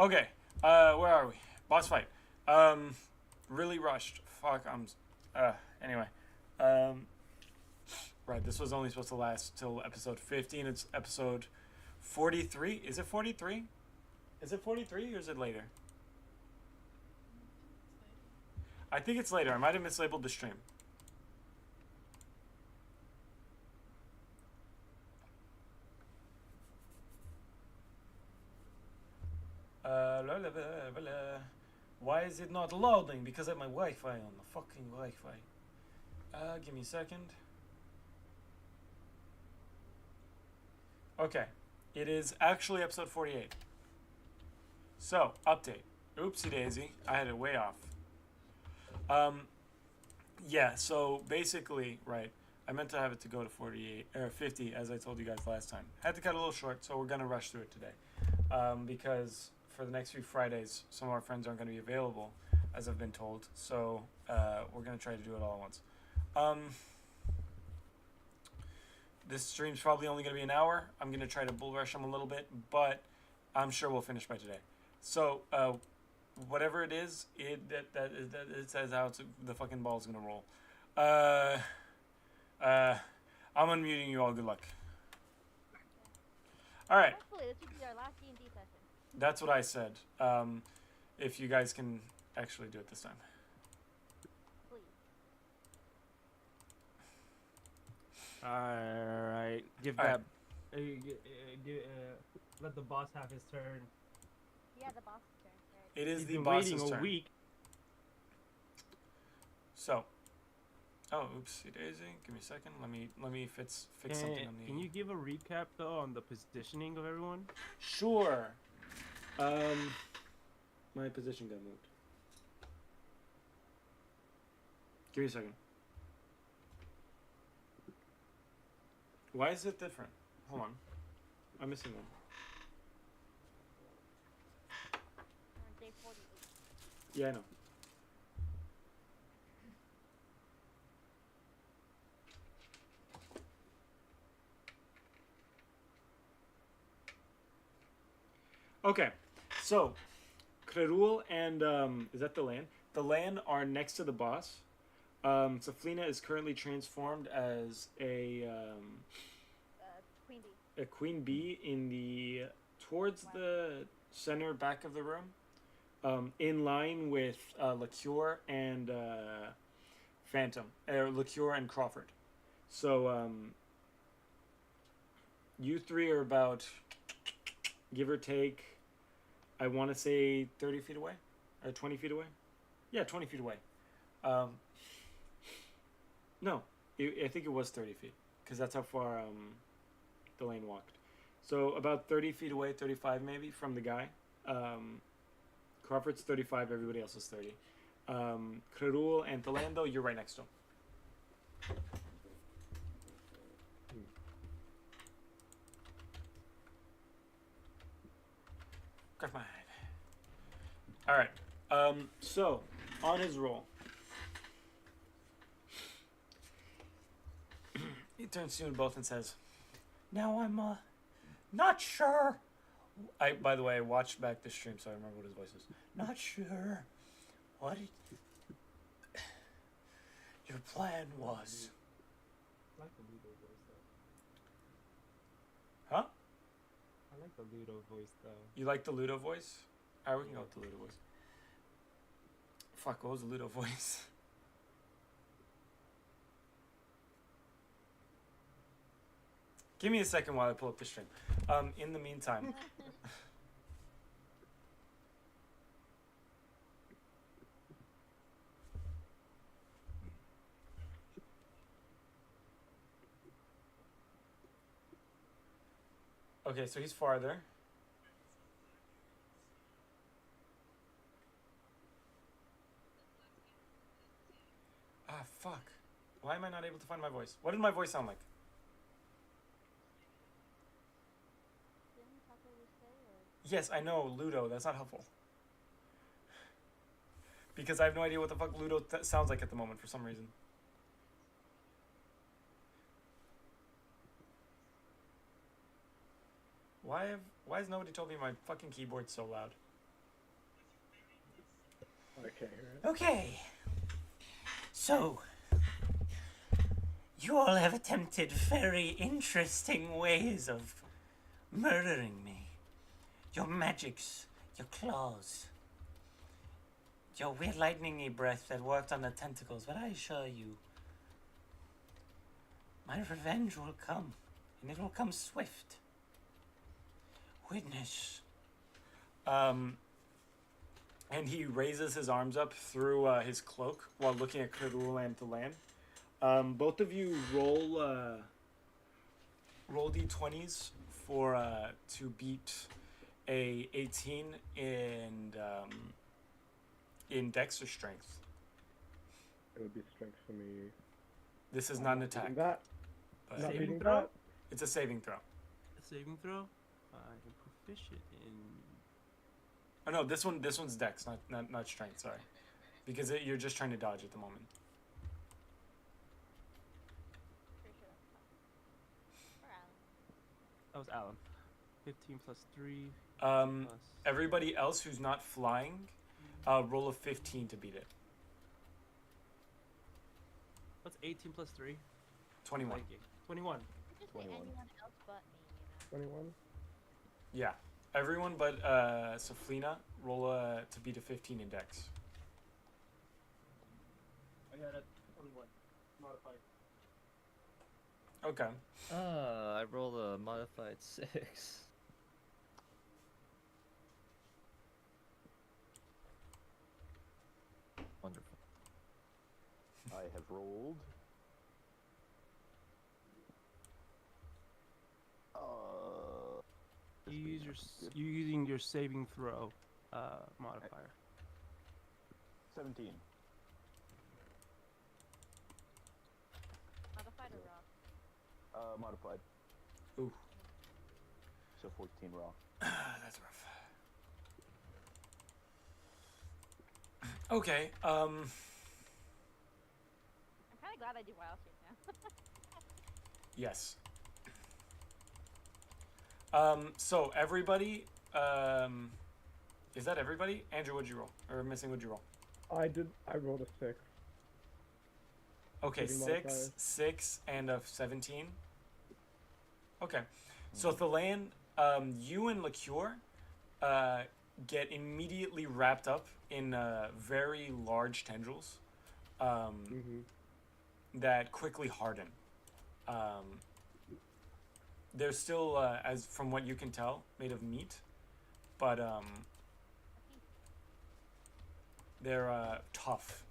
Okay. Where are we? Boss fight. Really rushed. Fuck. Anyway. Um. Right. This was only supposed to last till episode 15. It's episode 43. Is it 43? Is it 43 or is it later? I think it's later. I might have mislabeled the stream. Blah, blah, blah, blah. Why is it not loading? Because I have my Wi-Fi on. The fucking Wi-Fi. Give me a second. Okay. It is actually episode 48. So, update. Oopsie daisy. I had it way off. Yeah, so basically, right. I meant to have it to go to 48 or 50 as I told you guys last time. Had to cut a little short, so we're going to rush through it today. Because for the next few Fridays, some of our friends aren't going to be available, as I've been told. So we're going to try to do it all at once. This stream's probably only going to be an hour. I'm going to try to bull rush them a little bit, but I'm sure we'll finish by today. So whatever it is, it says how the fucking ball's going to roll. I'm unmuting you all. Good luck. All right. Hopefully, this will be our last D&D session. That's what I said. If you guys can actually do it this time. Please. Alright. Give All that. Let the boss have his turn. Yeah, the boss's turn. Right. It is He's the been boss's waiting turn. a week. So, oopsie daisy. Give me a second. Let me fix something on the. Can you give a recap though on the positioning of everyone? Sure. My position got moved. Give me a second. Why is it different? Hold on. I'm missing one. We're on day 48. Yeah, I know. Okay, so Krerul and is that the land? The land are next to the boss. Saflina is currently transformed as Queen bee. a queen bee in the towards the center back of the room, in line with Liqueur and Phantom, Liqueur and Crawford. So you three are about, give or take, I want to say 30 feet away, or 20 feet away. Yeah, 20 feet away. No, I think it was 30 feet, because that's how far Delane walked. So about 30 feet away, 35 maybe, from the guy. Crawford's 35, everybody else is 30. Krerul and Delando, you're right next to him. Grab my head. All right. So on his roll, he turns to you both and says, "Now I'm not sure." By the way, I watched back the stream, so I remember what his voice is. Not sure what your plan was. I like the Ludo voice though. Huh? I like the Ludo voice though. You like the Ludo voice? Alright, we can go with the Ludo voice. Fuck, what was the Ludo voice? Give me a second while I pull up the stream. In the meantime. Okay, so he's farther. Ah, fuck. Why am I not able to find my voice? What did my voice sound like? Didn't Taco just say, or? Yes, I know, Ludo. That's not helpful. Because I have no idea what the fuck Ludo sounds like at the moment for some reason. Why has nobody told me my fucking keyboard's so loud? Okay. Okay. So, you all have attempted very interesting ways of murdering me. Your magics, your claws, your weird lightningy breath that worked on the tentacles, but I assure you, my revenge will come, and it will come swift. Witness. And he raises his arms up through his cloak while looking at Kerulan to land. Both of you roll d20s for to beat a 18 in Dex or Strength. It would be strength for me. This is not an attack. Beating that. But Not Saving beating throw? that. it's a saving throw. A saving throw? I am proficient in. Oh no, this one's Dex, not Strength. Sorry, because you're just trying to dodge at the moment. Pretty sure that's Or Alan. That was Alan. 15 plus 3. Plus. Everybody else who's not flying, roll a 15 to beat it. What's 18 plus 3? 21. 21. You just say 21. anyone else but me, 21. Yeah, everyone but Saflina roll to beat a 15 in Dex. I got a 21. Modified. Okay. I rolled a modified 6. Wonderful. I have rolled. You using your saving throw modifier. 17. Modified or raw? Modified. Ooh. So 14 raw. That's rough. Okay. I'm kind of glad I do wild shape now. Yes. So everybody, is that everybody? Andrew, what'd you roll? Or missing, what'd you roll? I rolled a 6. Okay, Saving 6, modifier. 6, and a 17. Okay. So Thalain, you and Liqueur get immediately wrapped up in very large tendrils that quickly harden. They're still, as from what you can tell, made of meat, but they're tough,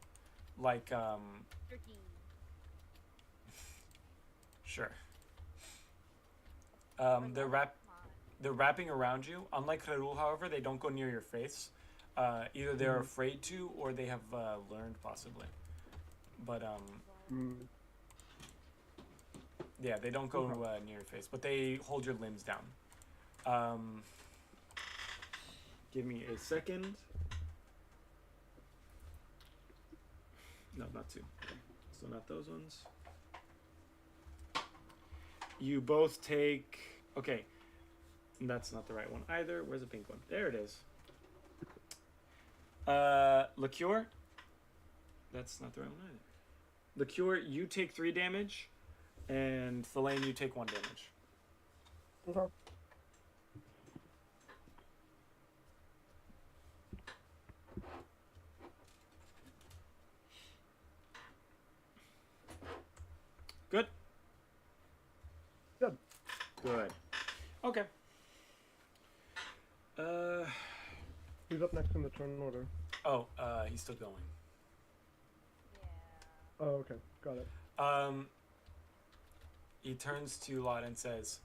like Turkey. sure. Or They're leather? wrap Come on. they're wrapping around you. Unlike Harul, however, they don't go near your face. Either they're afraid to, or they have learned possibly. But yeah, they don't go near your face, but they hold your limbs down. Give me a second. No, not two. Okay. So not those ones. You both take... Okay. That's not the right one either. Where's the pink one? There it is. Liqueur. That's not the right one either. Liqueur, you take 3 damage. And Thalain, you take 1 damage. Okay. Good? Good. Good. Okay. Who's up next in the turn order? Oh, he's still going. Yeah. Oh, okay. Got it. He turns to Lot and says,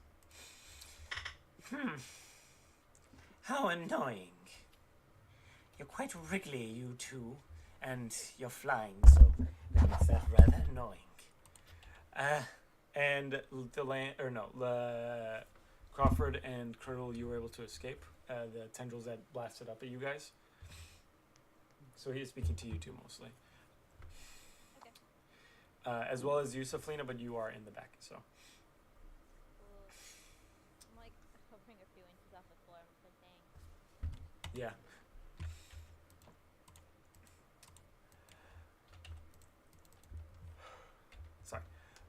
How annoying. You're quite wriggly, you two, and you're flying, so that makes that rather annoying. and Crawford and Curdle, you were able to escape the tendrils that blasted up at you guys. So he is speaking to you two mostly. Okay. As well as you, Saflina, but you are in the back, so. Cool. I'm like hovering a few inches off the floor. I'm just like, dang. Yeah.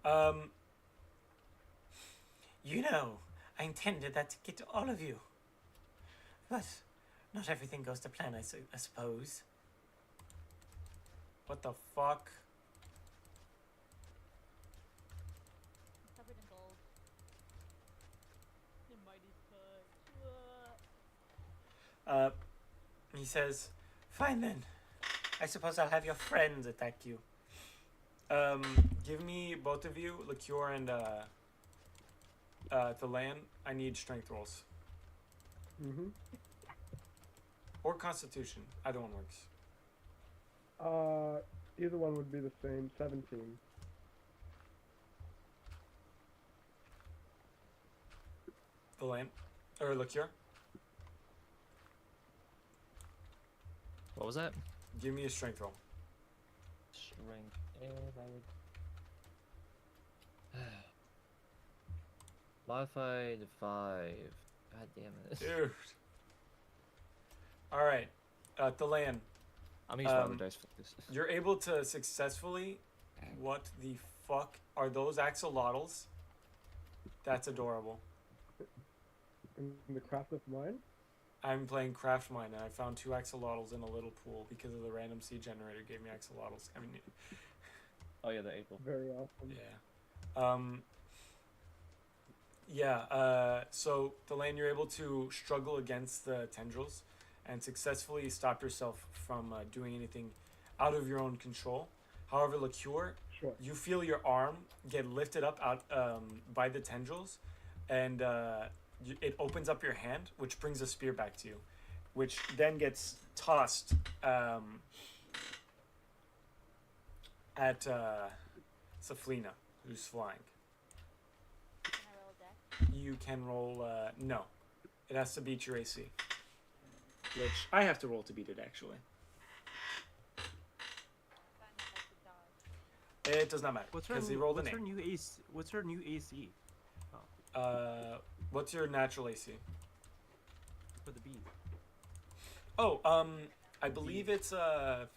Um, You know, I intended that to get to all of you. But not everything goes to plan, I suppose. what the fuck? Covered in gold. The mighty touch. He says, "Fine then. I suppose I'll have your friends attack you." Give me both of you, Liqueur and the land. I need strength rolls Mm-hmm. or Constitution. Either one works. Either one would be the same. 17. The land or Liqueur. What was that? Give me a strength roll. Strength. And I would. Modified 5. God damn it. Dude. All right, the land. I'm gonna use my other Um, dice for this. You're able to successfully. What the fuck are those axolotls? That's adorable. In the craft of mine? I'm playing Craft Mine and I found 2 axolotls in a little pool because of the random seed generator gave me axolotls. I mean, Oh yeah, the April. Very awesome. yeah. So Delane, you're able to struggle against the tendrils and successfully stop yourself from doing anything out of your own control. However, Liqueur, Sure. you feel your arm get lifted up out by the tendrils, and it opens up your hand, which brings a spear back to you, which then gets tossed at Saflina, who's flying. Can I roll a deck? You can roll. No, it has to beat your AC, which I have to roll to beat it. Actually, That means I could dodge. it does not matter What's her, because he rolled an what's her 8. new AC? What's her new AC What's your natural AC? for the bee? Oh, I believe it's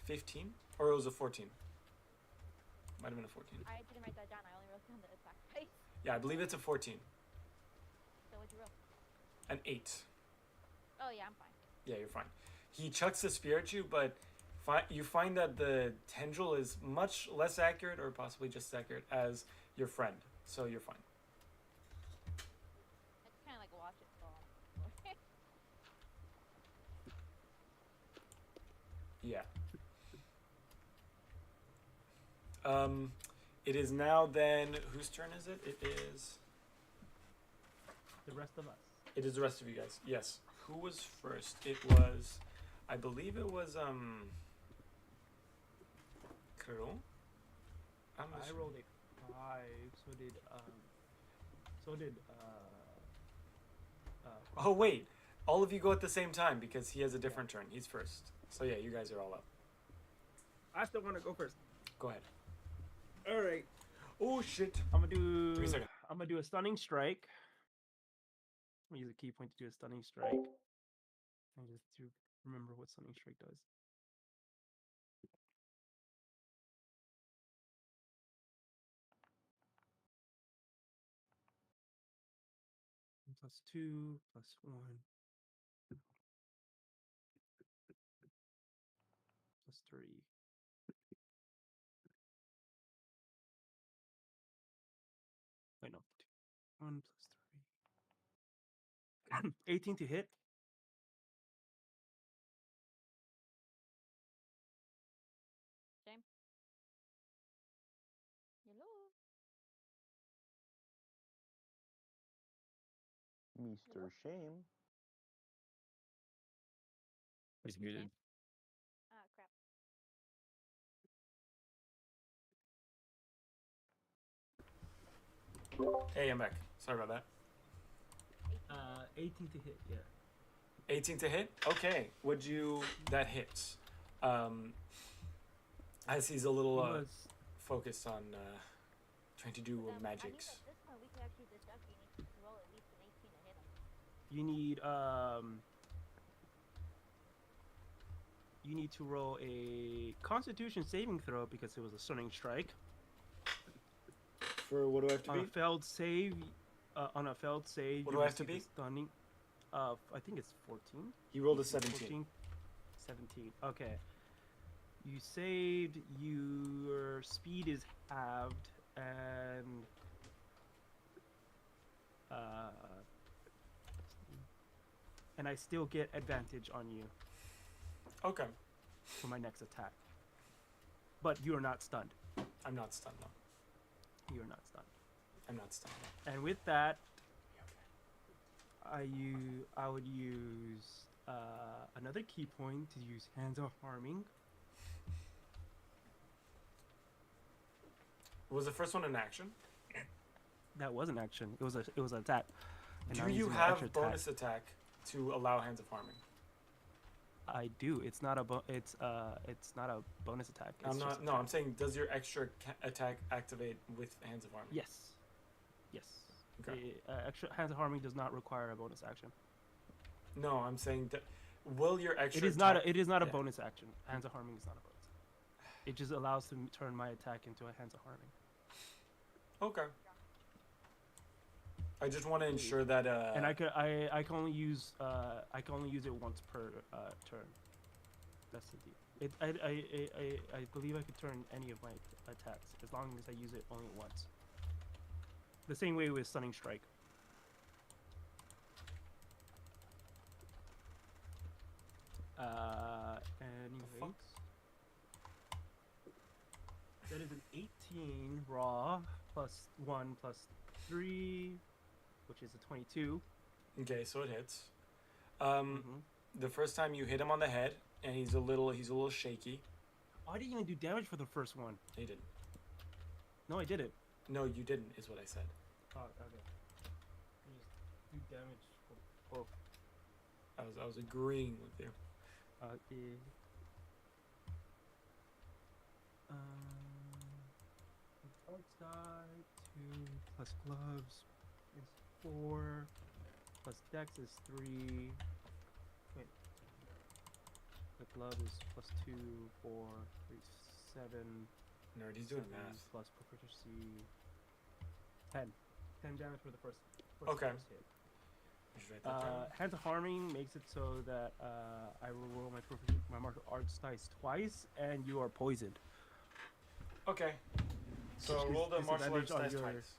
15 or it was a 14. Might have been a 14. I didn't write that down. I only wrote down the attack dice. Yeah, I believe it's a 14. So what'd you roll? An 8. Oh yeah, I'm fine. Yeah, you're fine. He chucks the spear at you, but you find that the tendril is much less accurate, or possibly just as accurate as your friend. So you're fine. I just kind of like watch it fall. Yeah. It is now then. Whose turn is it? It is. The rest of us. It is the rest of you guys. Yes. Who was first? It was. I believe it was Kuro. I rolled a 5. So did Oh wait, all of you go at the same time because he has a different turn. He's first. So yeah, you guys are all up. I still want to go first. Go ahead. All right. Oh shit. I'm gonna do. 3 seconds. I'm gonna do a stunning strike. I'm gonna use a key point to do a stunning strike. And just to remember what stunning strike does. +2, +1, +3. Wait, no. 1 +3. 18 to hit. Shame. Hello. Mr. Shame. He's muted. Ah, crap. Hey, I'm back. Sorry about that. 18 to hit. Yeah. 18 to hit. Okay. Would you? That hits. As he's a little It was focused on trying to do But, I mean, magics. at this point, we could actually deduct you need to roll at least an 18 to hit him. you need to roll a Constitution saving throw because it was a stunning strike. For what do I have to On a be? failed save, What you do I have to receive a stunning. I think it's 14. He rolled a 17. 14, 17. Okay. You saved. Your speed is halved, and and I still get advantage on you Okay. for my next attack. But you are not stunned. I'm not stunned, no. You are not stunned. I'm not stunned, no. And with that, Okay. I would use another key point to use Hands of Harming. Was the first one an action? That was an action. It was an attack. And now Do I'm you using an have extra attack. bonus attack to allow Hands of Harming? I do. It's not a it's not a bonus attack. It's I'm just not. No, I'm saying, does your extra attack activate with Hands of Harming? Yes. Yes. Okay. The, extra Hands of Harming does not require a bonus action. No, I'm saying that. Will your extra? It is not. attack- It is not a yeah. bonus action. Hands of Harming is not a bonus. It just allows to turn my attack into a Hands of Harming. Okay. I just want to ensure that. And I can only use it once per turn. That's the deal. I believe I could turn any of my attacks as long as I use it only once. The same way with Stunning Strike. Anyways, that is an 18 raw plus 1 plus 3, which is a 22. Okay, so it hits. Mhm. The first time you hit him on the head, and he's a little shaky. I didn't even do damage for the first one. He didn't. No, I didn't. No, you didn't. Is what I said. Oh, okay. I just do damage for both. I was agreeing with you. Okay. Arts die 2 plus gloves is 4 plus dex is 3. Wait. The glove is plus 2, 4, 3, 7. Nerd, he's doing 7 math. plus proficiency 10. 10 damage for the first Okay. first hit. You should write that down. Hands of Harming makes it so that I will roll my martial arts dice twice, and you are poisoned. Okay. So Which roll the is martial arts disadvantage dice on your- twice.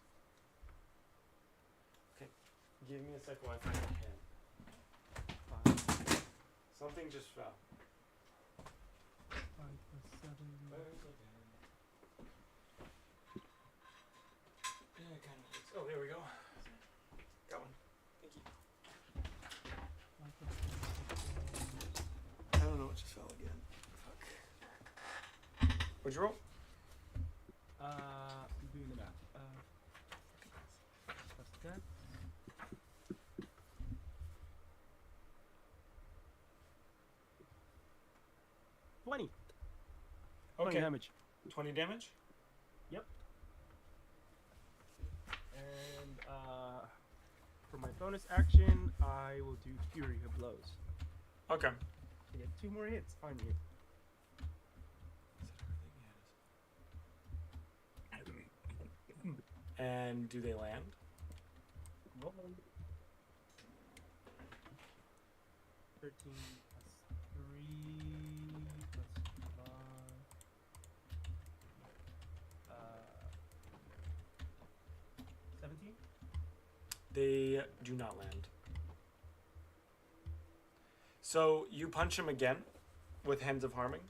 Okay. Give me a sec while I find my pen. Something just fell. 5 plus 7. Where's the pen? Yeah, it kind of works. Oh, there we go. Got one. Thank you. 5 plus 7. I don't know what just fell again. Fuck. What'd you roll? I'm doing the math. Plus that. $20 Okay. damage. 20 damage? And for my bonus action, I will do Fury of Blows. Okay. To get 2 more hits on you. And do they land? Roll. 13 plus 3 plus 5. 17? They do not land. So you punch him again with Hands of Harming.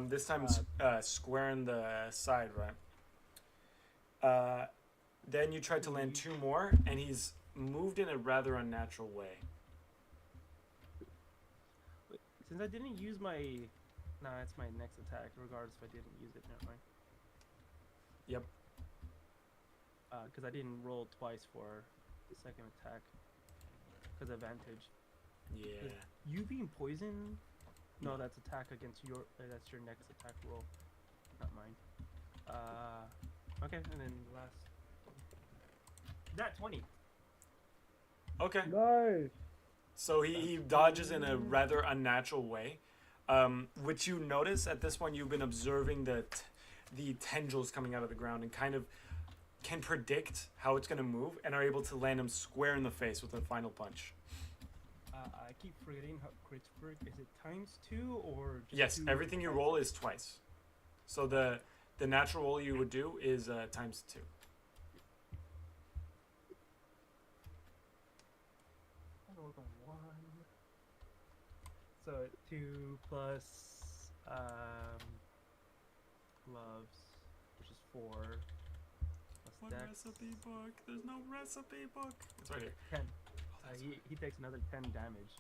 This time square in the side, right? Then you try to land 2 more, and he's moved in a rather unnatural way. Since I didn't use my... Nah, it's my next attack, regardless if I didn't use it. Never mind. Yep. Because I didn't roll twice for the second attack. Because advantage. Yeah. You being poisoned? No, No. that's attack against your... that's your next attack roll. Not mine. Okay, and then last... That 20. Okay. Nice. So he dodges in a rather unnatural way, which you notice at this point. You've been observing the tendrils coming out of the ground and kind of can predict how it's gonna move and are able to land him square in the face with a final punch. I keep forgetting how crits work. Is it ×2 or just Yes, 2? everything you roll is twice. So the natural roll you would do is ×2. I rolled a 1. So 2 plus gloves, which is 4. Plus What dex, recipe book? There's no recipe book. It's right here. 10. Oh, that's He takes another 10 damage.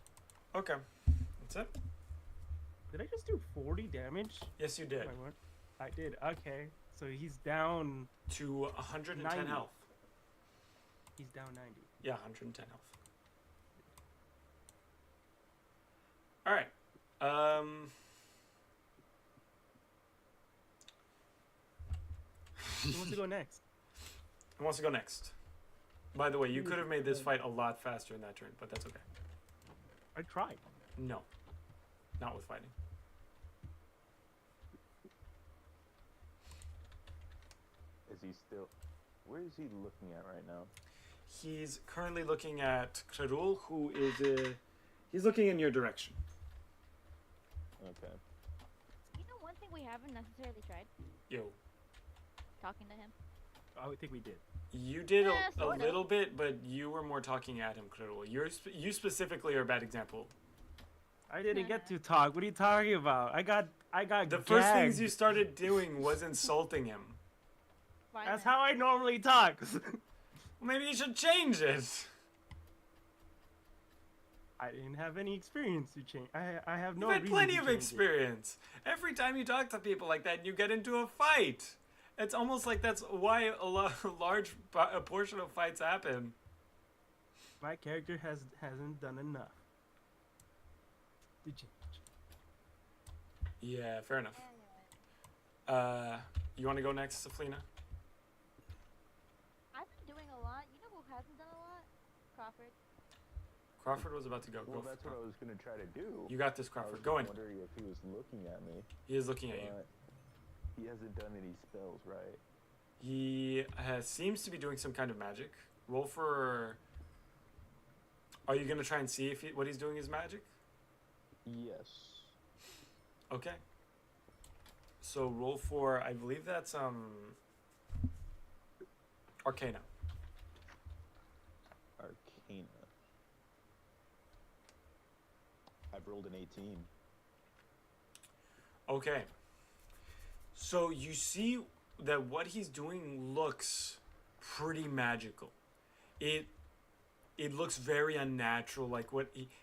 okay. That's it. Did I just do 40 damage? Yes, you did. I did. Okay. So he's down. To 110 90. health. He's down 90. Yeah, 110 health. All right. Who wants to go next? Who wants to go next? By the way, you could have made this fight a lot faster in that turn, but that's okay. I tried. No. Not with fighting. Is he still? Where is he looking at right now? He's currently looking at Krerul, who is he's looking in your direction. Okay. You know, one thing we haven't necessarily tried? Yo. Talking to him. I would think we did. You did Yeah, a sorta. little bit, but you were more talking at him, Krerul. You specifically are a bad example. I didn't get to talk. What are you talking about? I got The first things gagged. you started doing was insulting him. That's how I normally talk. Maybe you should change it. I didn't have any experience to change. I have no You've had reason plenty to of change it. experience. Every time you talk to people like that, you get into a fight. It's almost like that's why a large portion of fights happen. My character hasn't done enough. Did you? Yeah, fair enough. Yeah. You want to go next, Saflina? I've been doing a lot. You know who hasn't done a lot? Crawford. Crawford was about to go. Well, Go that's for what I was gonna try to do. You got this, I Crawford. was Go in. wondering if he was looking at me. He is looking at you. But he hasn't done any spells, right? He seems to be doing some kind of magic. Roll for. Are you gonna try and see if what he's doing is magic? Yes. Okay. So roll for, I believe that's Arcana. Arcana. I've rolled an 18. Okay. So you see that what he's doing looks pretty magical. It looks very unnatural. Like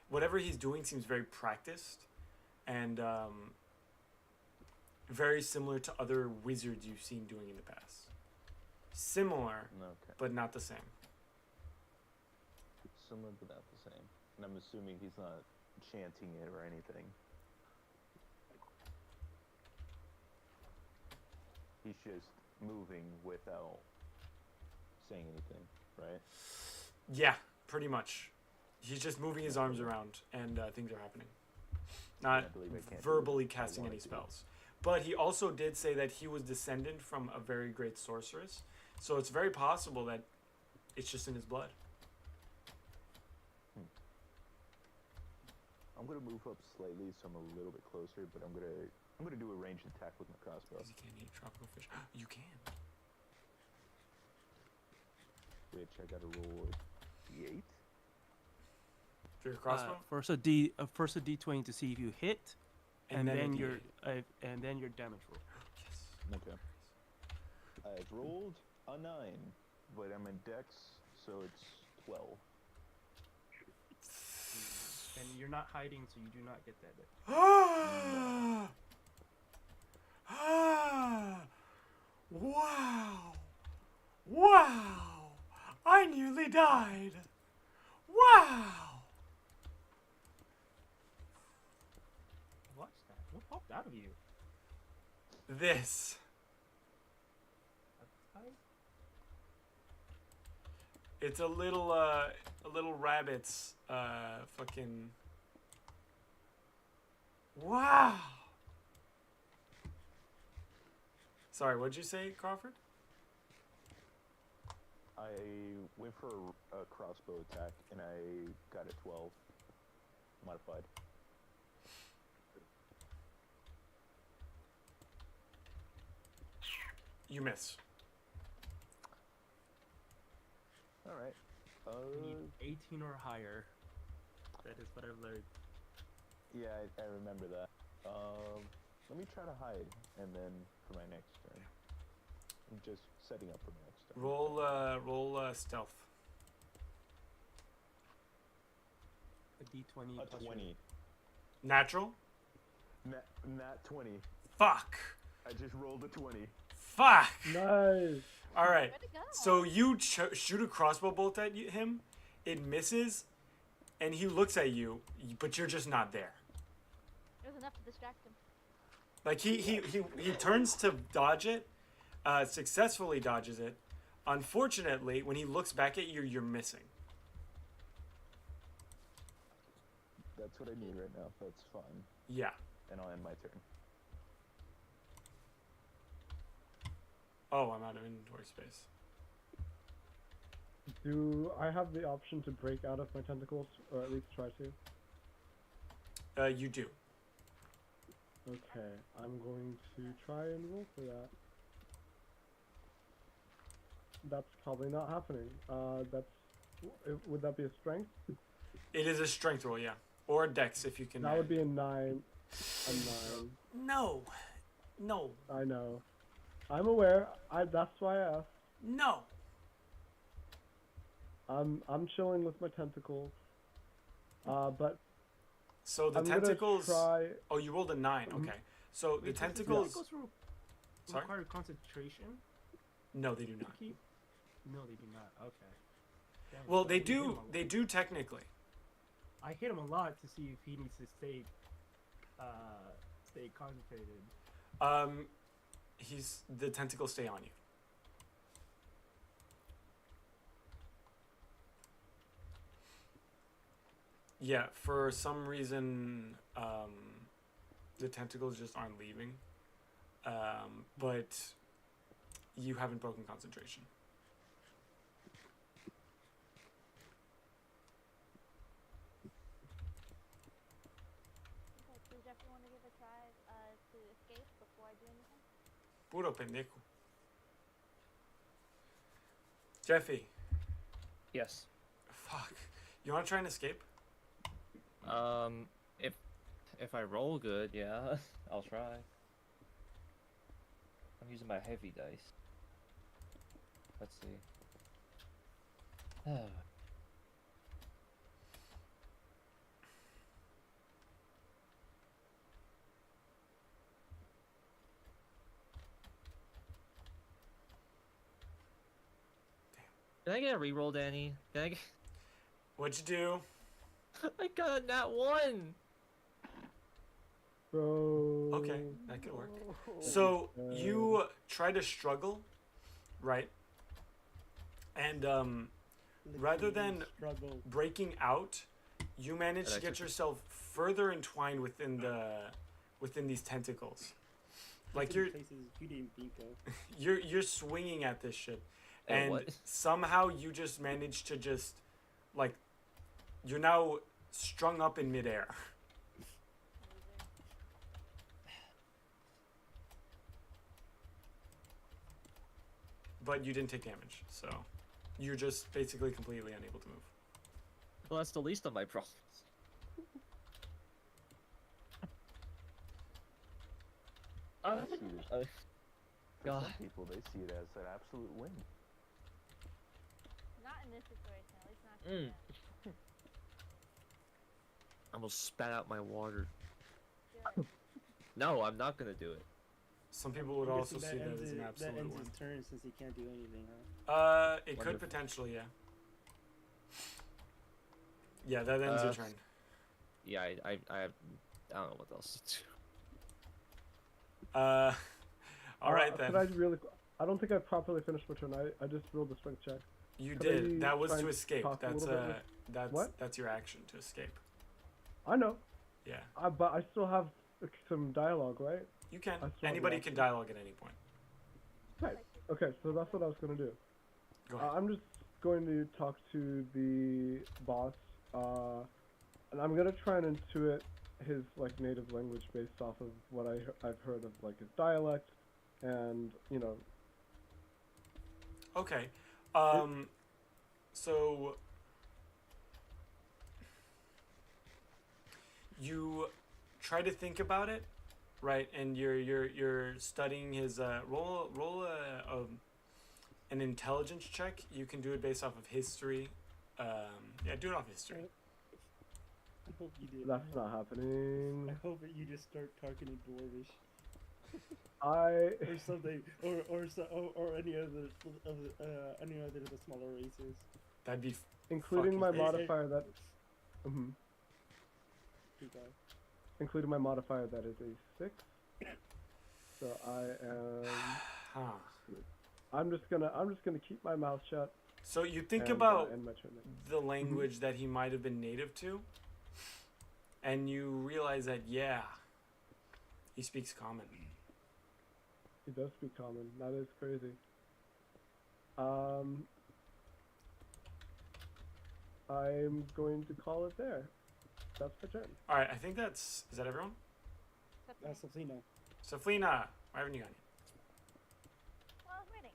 whatever he's doing seems very practiced, and very similar to other wizards you've seen doing in the past. Similar, Okay. but not the same. Similar but not the same. And I'm assuming he's not chanting it or anything. He's just moving without saying anything, right? Yeah, pretty much. He's just moving his arms around, and things are happening. Not I believe I can't do verbally it. I casting wanna any do it. spells. But he also did say that he was descended from a very great sorceress. So it's very possible that it's just in his blood. I'm gonna move up slightly so I'm a little bit closer, but I'm gonna do a ranged attack with my crossbow. Because he can't eat tropical fish. You can. Which I gotta roll a d8. For your crossbow? First a d20 to see if you hit, and then a your D8. and then your damage roll. Yes. Okay. I've rolled a 9, but I'm in dex, so it's 12. And you're not hiding, so you do not get that bit. Wow. Wow. I nearly died. Wow. Watch that. What popped out of you? This. It's a little rabbit's fucking. Wow. Sorry, what'd you say, Crawford? I went for a crossbow attack and I got a 12 modified. You miss. All right. You need 18 or higher. That is what I've learned. Yeah, I remember that. Let me try to hide, and then for my next turn, I'm just setting up for my next turn. Roll stealth. A D20 A plus your- 20. Natural. Nat 20. Fuck. I just rolled a 20. Fuck. Nice. All right. Way to go. So you shoot a crossbow bolt at him. It misses, and he looks at you, but you're just not there. It was enough to distract him. Like he turns to dodge it, successfully dodges it. Unfortunately, when he looks back at you, you're missing. That's what I need right now. That's fine. Yeah. And I'll end my turn. Oh, I'm out of inventory space. Do I have the option to break out of my tentacles, or at least try to? You do. Okay, I'm going to try and roll for that. That's probably not happening. Would that be a strength? It is a strength roll, yeah, or a dex if you can. That would be a 9. A 9. No, no, I know. I'm aware. That's why I asked. no. I'm chilling with my tentacles. But So the I'm gonna tentacles. try. Oh, you rolled a 9. Okay. So the Wait, does tentacles. Sorry? require concentration No, they do to not. keep? No, they do not. Okay. Damn, Well, so they I hit him do. a lot. They do technically. I hit him a lot to see if he needs to stay concentrated. The tentacles stay on you. Yeah, for some reason, the tentacles just aren't leaving. But you haven't broken concentration. Okay, so Jeff, you want to give a try to escape before I do anything? Puro pendejo. Jeffy, Yes. fuck. You want to try and escape? If I roll good, yeah, I'll try. I'm using my heavy dice. Let's see. Can I get a reroll, Danny? Can I get... What'd you do? I got a nat 1! Bro. Okay, that could work. So you try to struggle, right? And rather than breaking out, you manage to get yourself further entwined within these tentacles. Like you're swinging at this shit, Oh, and what? somehow you just manage to just like you're now strung up in midair. But you didn't take damage, so you're just basically completely unable to move. Well, that's the least of my problems. I see it. For God. some people, they see it as an absolute win. Not in this situation, at least not yet. I almost spat out my water. Good. No, I'm not gonna do it. Some people would also see that as an That absolute ends win. his turn since he can't do anything, huh? It could Wonderful. potentially, yeah. Yeah, that ends your turn. Yeah, I don't know what else to do. All right then. Could I really? I don't think I properly finished my turn. I just rolled a strength check. You could I did. That was try to and escape. talk a That's little bit What? that's your action to escape. I know. Yeah, But I still have some dialogue, right? you can. I saw Anybody the can action. dialogue at any point. Right. Okay, so that's what I was gonna do. Go ahead. I'm just going to talk to the boss, and I'm gonna try and intuit his like native language based off of what I've heard of like his dialect, and you know. Okay. So you try to think about it, right? And you're studying his roll an intelligence check. You can do it based off of history. Yeah, do it off history. I hope you did. That's not happening. I hope that you just start talking in Dwarvish I or something, or any other of the smaller races. That'd be including fucking- my modifier that. Mm-hmm. Keep going. Including my modifier that is a 6. So I am. huh. I'm just gonna keep my mouth shut. So you think and, about end my turn there. the language that he might have been native to, and you realize that he speaks common. He does speak common. That is crazy. I'm going to call it there. That's my turn. All right, I think is that everyone? That's Safina. So Felina, why haven't you gone yet? Well, I was waiting.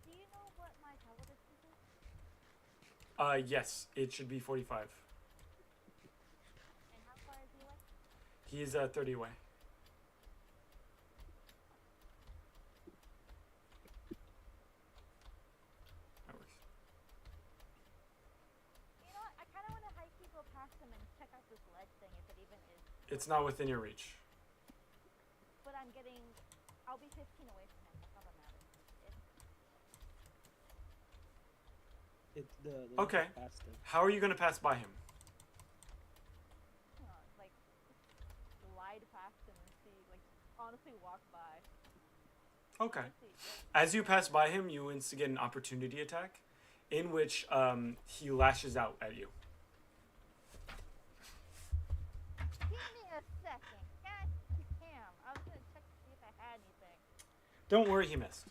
Do you know what my travel distance is? Yes, it should be 45. And how far is he away? He's 30 away. That works. You know what? I kind of want to high-key go past him and check out this ledge thing if it even is. It's not within your reach. But I'll be 15 away from him. That's all that matters. It's the Okay. past him. How are you going to pass by him? Like, glide past him and see, like, honestly walk by. Okay. Honestly, As you pass by him, you instigate an opportunity attack in which he lashes out at you. give me a second. God damn. I was gonna check to see if I had anything. Don't worry, he missed.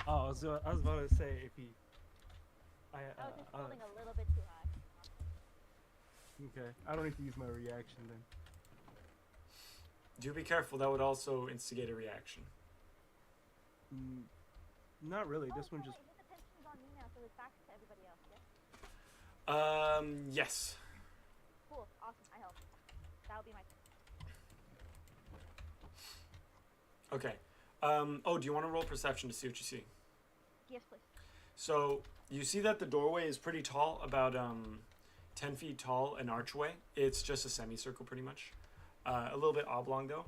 Oh, so I was about to say if he. I was just holding a little bit too high. Okay, I don't need to use my reaction then. Do be careful, that would also instigate a reaction. Not really. Oh, This one no, just. wait, his attention's on me now, so it's back to everybody else, yes? Yes. Cool, awesome, I help. That'll be my turn. Okay. Do you want to roll perception to see what you see? Yes, please. So you see that the doorway is pretty tall, about 10 feet tall, an archway. It's just a semicircle pretty much. A little bit oblong though.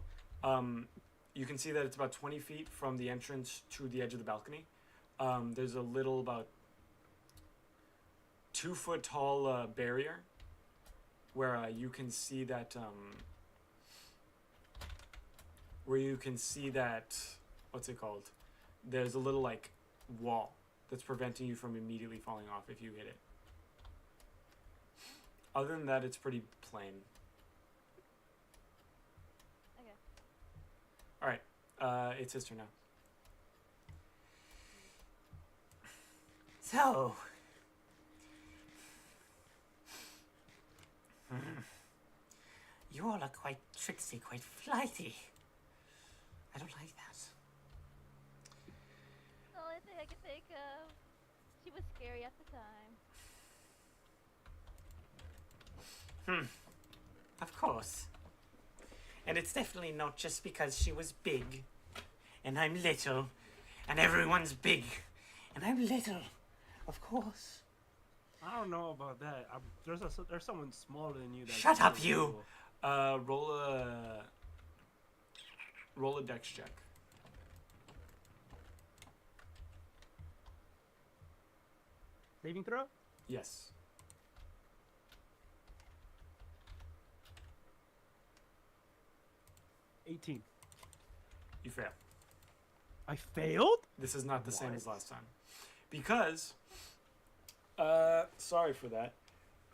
You can see that it's about 20 feet from the entrance to the edge of the balcony. There's a little about 2 foot tall barrier where you can see that what's it called? There's a little like wall that's preventing you from immediately falling off if you hit it. Other than that, it's pretty plain. Okay. All right, it's his turn now. So, you all are quite tricksy, quite flighty. I don't like that. The only thing I could think of. She was scary at the time. Of course. And it's definitely not just because she was big, and I'm little, and everyone's big, and I'm little. Of course. I don't know about that. There's someone smaller than you. That's Shut up, really you! cool. Roll a dex check. Saving throw? Yes. $18. You fail. I failed? This is not the same as What? last time. Because, sorry for that,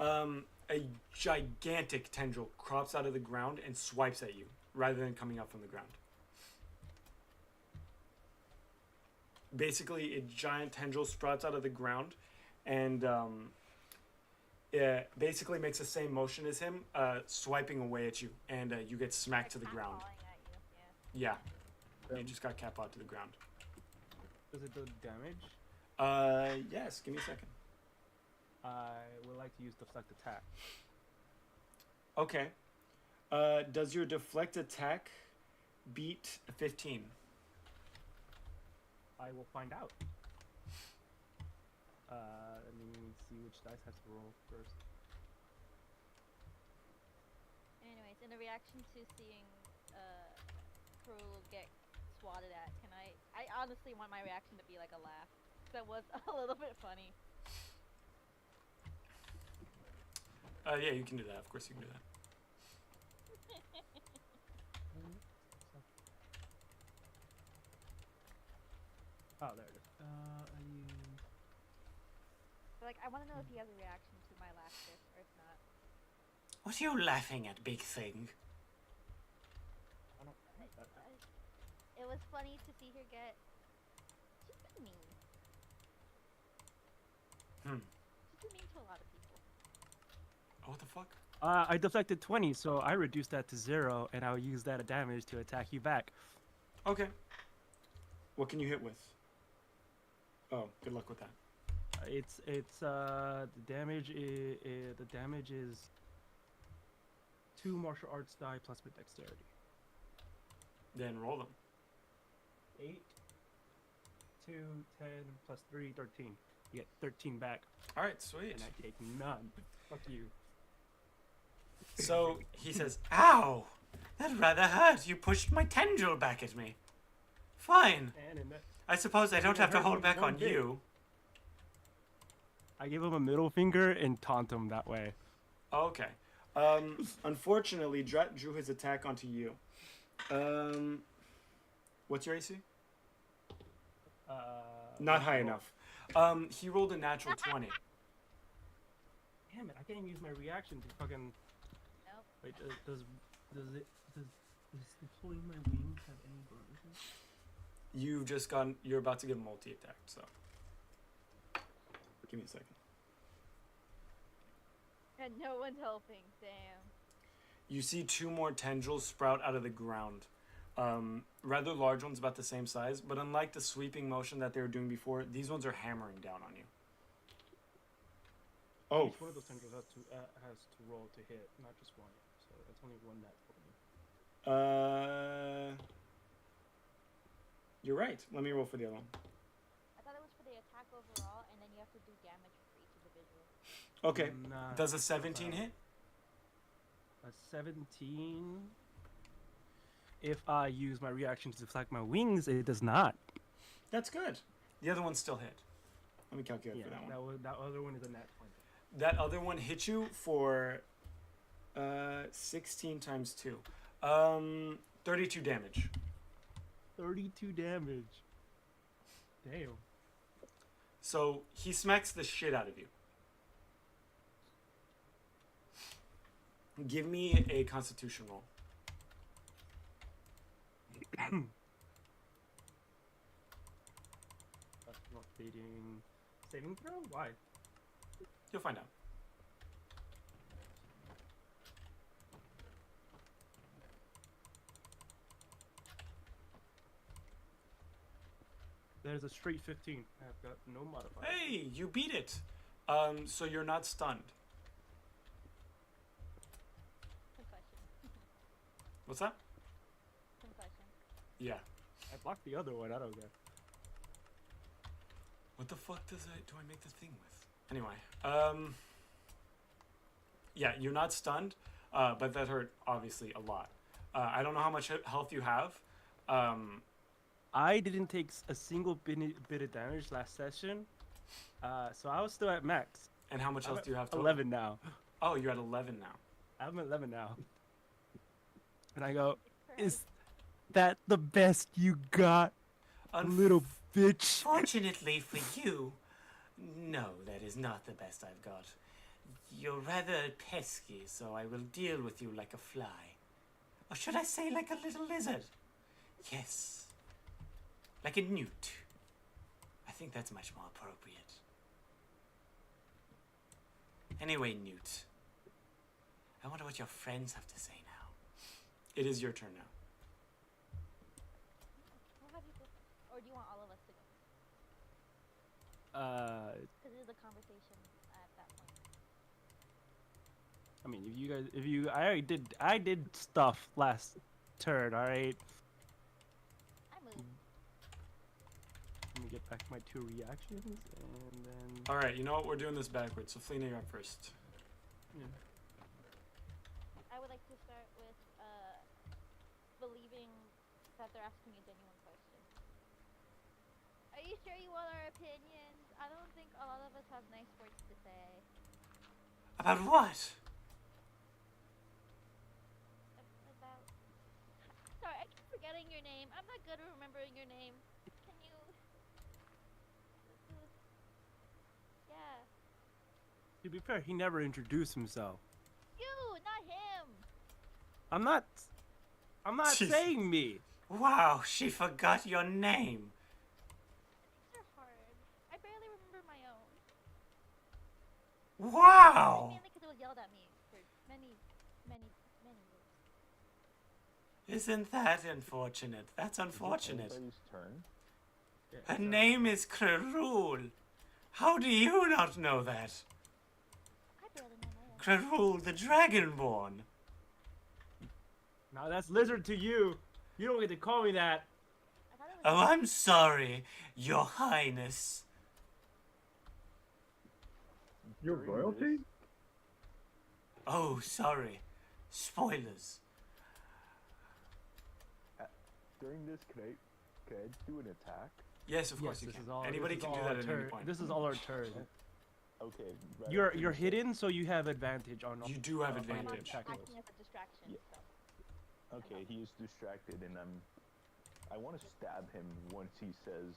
a gigantic tendril crops out of the ground and swipes at you, rather than coming up from the ground. basically a giant tendril sprouts out of the ground, and it basically makes the same motion as him, swiping away at you, and you get smacked to the ground. Falling at you. Yeah. Yeah, you just got catapulted to the ground. Does it do damage? Yes. Give me a second. I would like to use deflect attack. Okay. Does your deflect attack beat 15? I will find out. Let me see which dice has to roll first. Anyways, in a reaction to seeing Cruel get swatted at, I honestly want my reaction to be like a laugh. That was a little bit funny. Yeah, you can do that. Of course, you can do that. Oh, there it is. I use... So, like, I want to know if he has a reaction to my laugh fist or if not. What are you laughing at, big thing? I don't have that. It was funny to see her get. She's been mean. She's been mean to a lot of people. Oh, what the fuck? I deflected 20, so I reduced that to 0, and I'll use that damage to attack you back. Okay. What can you hit with? Oh, good luck with that. The damage is 2 martial arts die plus my dexterity. Then roll them. 8, 2, 10 plus 3, 13. You get 13 back, All right, sweet. and I take none. Fuck you. So he says, Ow! That rather hurt. You pushed my tendril back at me. Fine. And in that, I suppose I don't It have to hurt hold me back one on bit. you. I give him a middle finger and taunt him that way. okay. Unfortunately, Drat drew his attack onto you. What's your AC? Not high enough. He rolled a natural 20. Damn it! I can't use my reaction to fucking. Nope. Wait, does deploying my wings have any bonuses? You're about to get multi-attacked, so. Give me a second. And no one's helping. Damn. You see 2 more tendrils sprout out of the ground. Rather large ones, about the same size, but unlike the sweeping motion that they were doing before, these ones are hammering down on you. Oh, Each one of those tendrils has to roll to hit, not just one. So that's only one net for me. you're right. Let me roll for the other one. I thought it was for the attack overall, and then you have to do damage for each individual. Okay. Nah, Does a 17 hit? a 17. If I use my reaction to deflect my wings, it does not. That's good. The other one still hit. Let me calculate Yeah, for that one. that other one is a net 20. That other one hit you for 16 times 2. 32 damage. 32 damage. Damn. So he smacks the shit out of you. Give me a constitution roll. That's not beating saving throw? Why? You'll find out. There's a straight 15. I've got no modifier. Hey, you beat it. So you're not stunned. Concussion. What's that? Concussion. Yeah. I blocked the other one. I don't care. What the fuck do I make this thing with? Anyway, yeah, you're not stunned, but that hurt obviously a lot. I don't know how much health you have. I didn't take a single bit of damage last session, so I was still at max. And how much I'm health do you have at total? 11 now. Oh, you're at 11 now. I'm at 11 now. And I go, is that the best you got, little bitch? Fortunately for you, no, that is not the best I've got. You're rather pesky, so I will deal with you like a fly. Or should I say like a little lizard? Yes. Like a newt. think that's much more appropriate. Anyway, Newt. I wonder what your friends have to say now. It is your turn now. We'll have you go first. Or do you want all of us to go? Because it is a conversation at that point. I mean, I did stuff last turn. All right. I moved. Let me get back my 2 reactions, and then. All right, you know what? We're doing this backwards. So Fleena, you're up first. Yeah. I would like to start with believing that they're asking a genuine question. Are you sure you want our opinions? I don't think a lot of us have nice words to say. About what? About. Sorry, I keep forgetting your name. I'm not good at remembering your name. Can you? Yeah. To be fair, he never introduced himself. You, not him. I'm not Jeez. saying me. Wow, she forgot your name. These are hard. I barely remember my own. Wow. Mainly because it was yelled at me for many years. Isn't that unfortunate? That's unfortunate. Anybody's turn. Her name is Krerul. How do you not know that? I barely know my own. Krerul the Dragonborn. Now that's lizard to you. You don't get to call me that. I thought it was. Oh, I'm sorry, Your Highness. Your During royalty? this- Oh, sorry. Spoilers. During this, can I do an attack? Yes, of course Yes, you this can. is all. Anybody this is can do all that our at turn. any point. This is all our turn. Okay. right You're after you're you say- hidden, so you have advantage on. You do have on your I'm advantage. attack rolls. acting as a distraction. Yeah. So. Okay, he is distracted, and I want to stab him once he says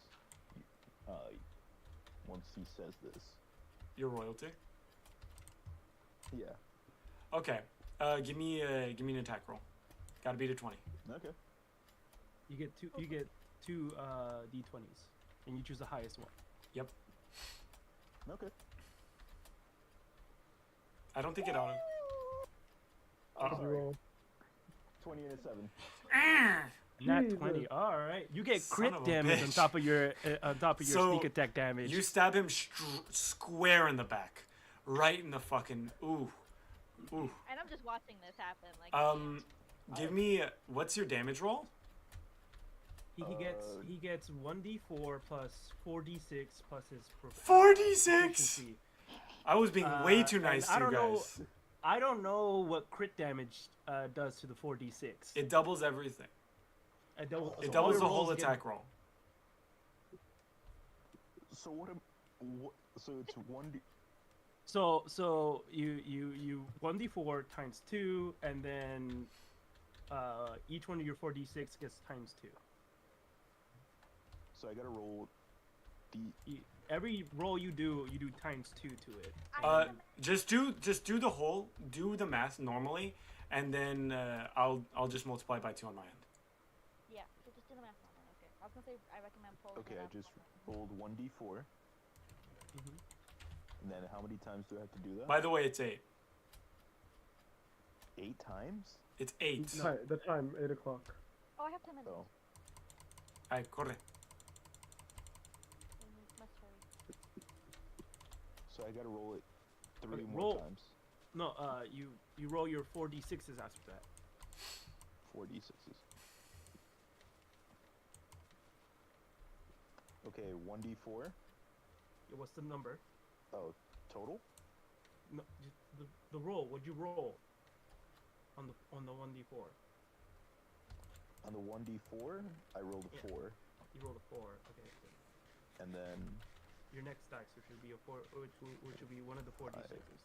this. Your royalty. Yeah. Okay. Give me an attack roll. Gotta beat a 20. Okay. You get two. You get two d20s, and you choose the highest one. Yep. Okay. I don't think it auto. I'm Uh-oh. sorry. Roll. 20 and a 7. Nat Jesus. 20. All right. You get Son crit of a damage on bitch. top of your So, sneak attack damage. You stab him square in the back, right in the fucking ooh. And I'm just watching this happen. Like. Give me what's your damage roll? He gets 1d4 plus 4d6 plus his 4d6. proficiency. I was being way too and nice I to you don't know- guys. I don't know what crit damage does to the 4d6. It doubles everything. It doubles, It so doubles all the your whole rolls get- attack roll. So so it's 1d. So you 1d4 times 2, and then each one of your 4d6 gets times 2. So I gotta roll Every roll you do times 2 to it. Just do the whole, do the math normally, and then I'll just multiply by 2 on my end. Yeah. So just do the math on it. Okay. I was gonna say I recommend pulling. Okay, it I up just on rolled 1d4. Mhm. And then how many times do I have to do that? By the way, it's 8. 8 times? It's 8. The time, 8 o'clock. Oh, I have 10 minutes. Oh. Ay, corre. Must hurry. So I gotta roll it 3 Okay, more roll. times. No, you roll your 4d6s after that. 4d6s. Okay, 1d4. Yeah, what's the number? Oh, total? No, the roll. What'd you roll? On the 1d4. On the 1d4, I rolled a Yeah. 4. You rolled a 4. Okay. Good. And then Your next dice, which would be a 4, which would be one of the 4d6s.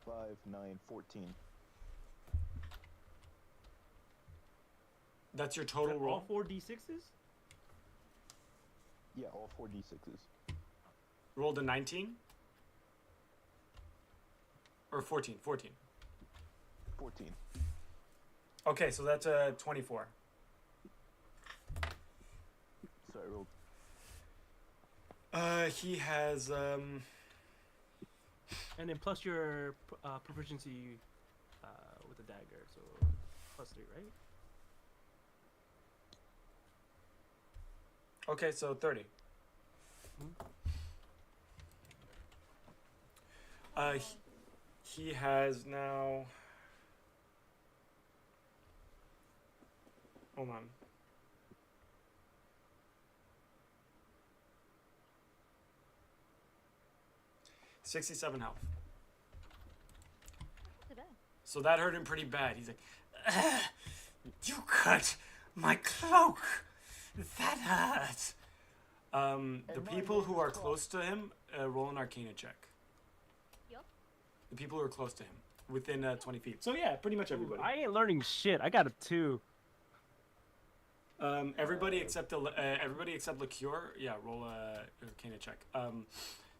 5, 9, 14. That's your Is total that roll. all 4d6s? Yeah, all 4d6s. Rolled a 19 or 14. 14. 14. Okay, so that's a 24. So I rolled He has And then plus your proficiency with the dagger, so +3, right? okay, so 30. He has now. Hold on. $67 health. Not too bad. So that hurt him pretty bad. He's like, You cut my cloak. That hurt. the people who are close to him, roll an Arcana check. Yup. The people who are close to him, within 20 feet. So yeah, pretty much everybody. I ain't learning shit. I got a 2. Everybody except everybody except Liqueur, yeah, roll a Arcana check.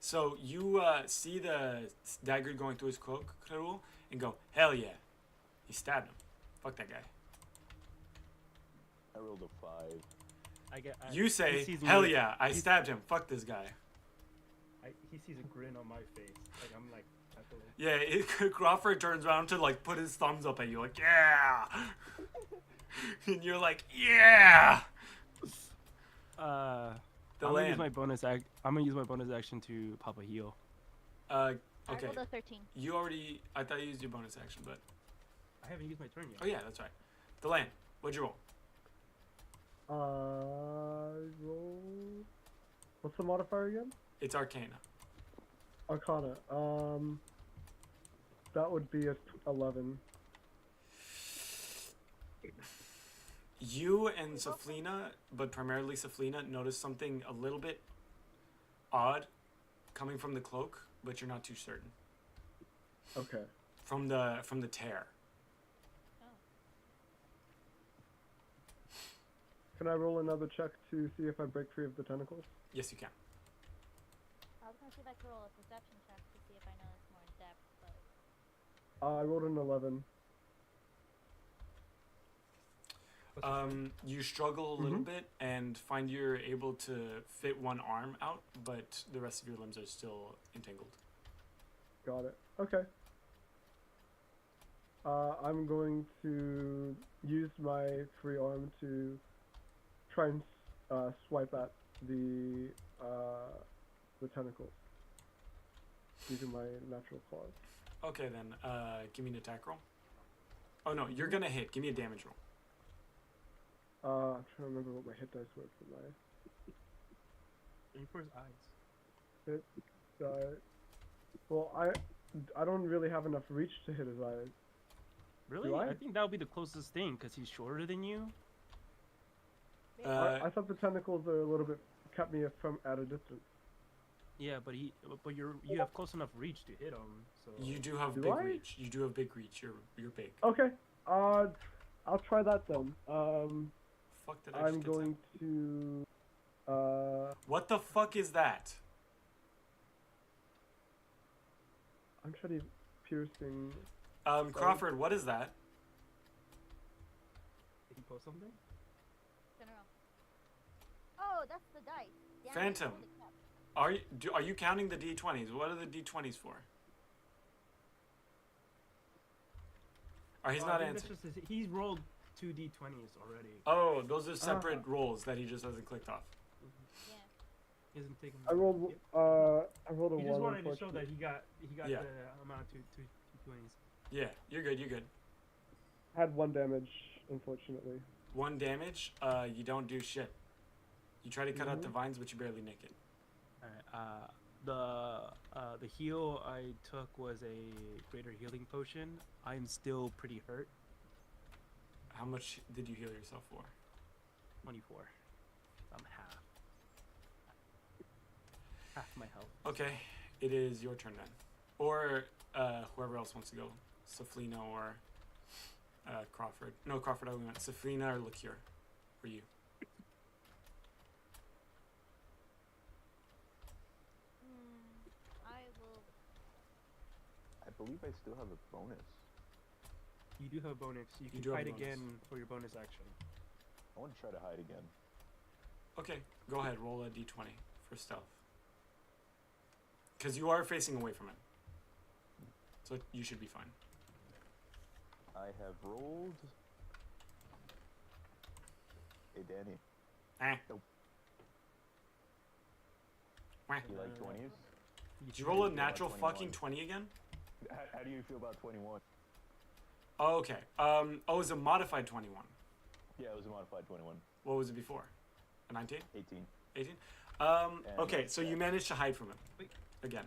So you see the dagger going through his cloak, Karul, and go, hell yeah, he stabbed him. Fuck that guy. I rolled a 5. You he say, sees hell me- yeah, I stabbed him. Fuck this guy. he sees a grin on my face. Like I'm like, at the Yeah, Crawford turns around to like put his thumbs up at you, like yeah, and you're like yeah. I'm gonna use my bonus I'm gonna use my bonus action to pop a heal. I Okay, rolled a 13. you already. I thought you used your bonus action, but I haven't used my turn yet. oh yeah, that's right. Delan, what'd you roll? Roll. What's the modifier again? It's Arcana. Arcana. That would be a 11. You and Saflina, but primarily Saflina, notice something a little bit odd coming from the cloak, but you're not too certain. Okay. From the tear. Can I roll another check to see if I break free of the tentacles? Yes, you can. I was gonna see if I could roll a perception check to see if I know it's more in depth, but I rolled an 11. You struggle a little bit and find you're able to fit one arm out, but the rest of your limbs are still entangled. Got it. Okay. I'm going to use my free arm to try and swipe at the tentacles using my natural claws. Okay, then give me an attack roll. Oh no, you're gonna hit. Give me a damage roll. I'm trying to remember what my hit dice were for my Aim for his eyes. hit die. Well, I don't really have enough reach to hit his eyes. Really? Do I? I think that would be the closest thing because he's shorter than you. I thought the tentacles are a little bit kept me from at a distance. Yeah, but you have close enough reach to hit him. So You do have Do big I? reach. You do have big reach. You're big. Okay. I'll try that then. Fuck did I I'm just get going to. What the fuck is that? I'm trying to piercing. Crawford, what is that? Did he post something? general. Oh, that's the dice. Damn it, Phantom. holy crap. Are you counting the d20s? What are the d20s for? He's I not think that's answering. just he's rolled 2 d20s already. Oh, those are separate rolls that he just hasn't clicked off. Yeah. He hasn't taken. I rolled. Yep. I rolled a He 1. just wanted to show that unfortunately. he got Yeah. the amount of 2 d20s. Yeah, you're good. You're good. Had 1 damage, unfortunately. 1 damage. You don't do shit. You try to cut out the vines, but you barely nick it. Alright. The heal I took was a greater healing potion. I'm still pretty hurt. How much did you heal yourself for? 24. I'm half my health. Okay, it is your turn then, or whoever else wants to go. Saflina or Crawford. No, Crawford. I want Saflina or Liqueur. For you. I will. I believe I still have a bonus. You do have a bonus. You can do have a fight bonus. again for your bonus action. I want to try to hide again. Okay, go ahead. Roll a d20 for stealth. Because you are facing away from it. So you should be fine. I have rolled. Hey, Danny. Eh. Nope. Wah. You like 20s? Did you roll a Yeah, natural 21. fucking 20 again? How do you feel about 21? Oh, okay. Oh, it was a modified 21. Yeah, it was a modified 21. What was it before? A 19? 18. 18? And Okay, so you yeah. managed to hide from him. Again.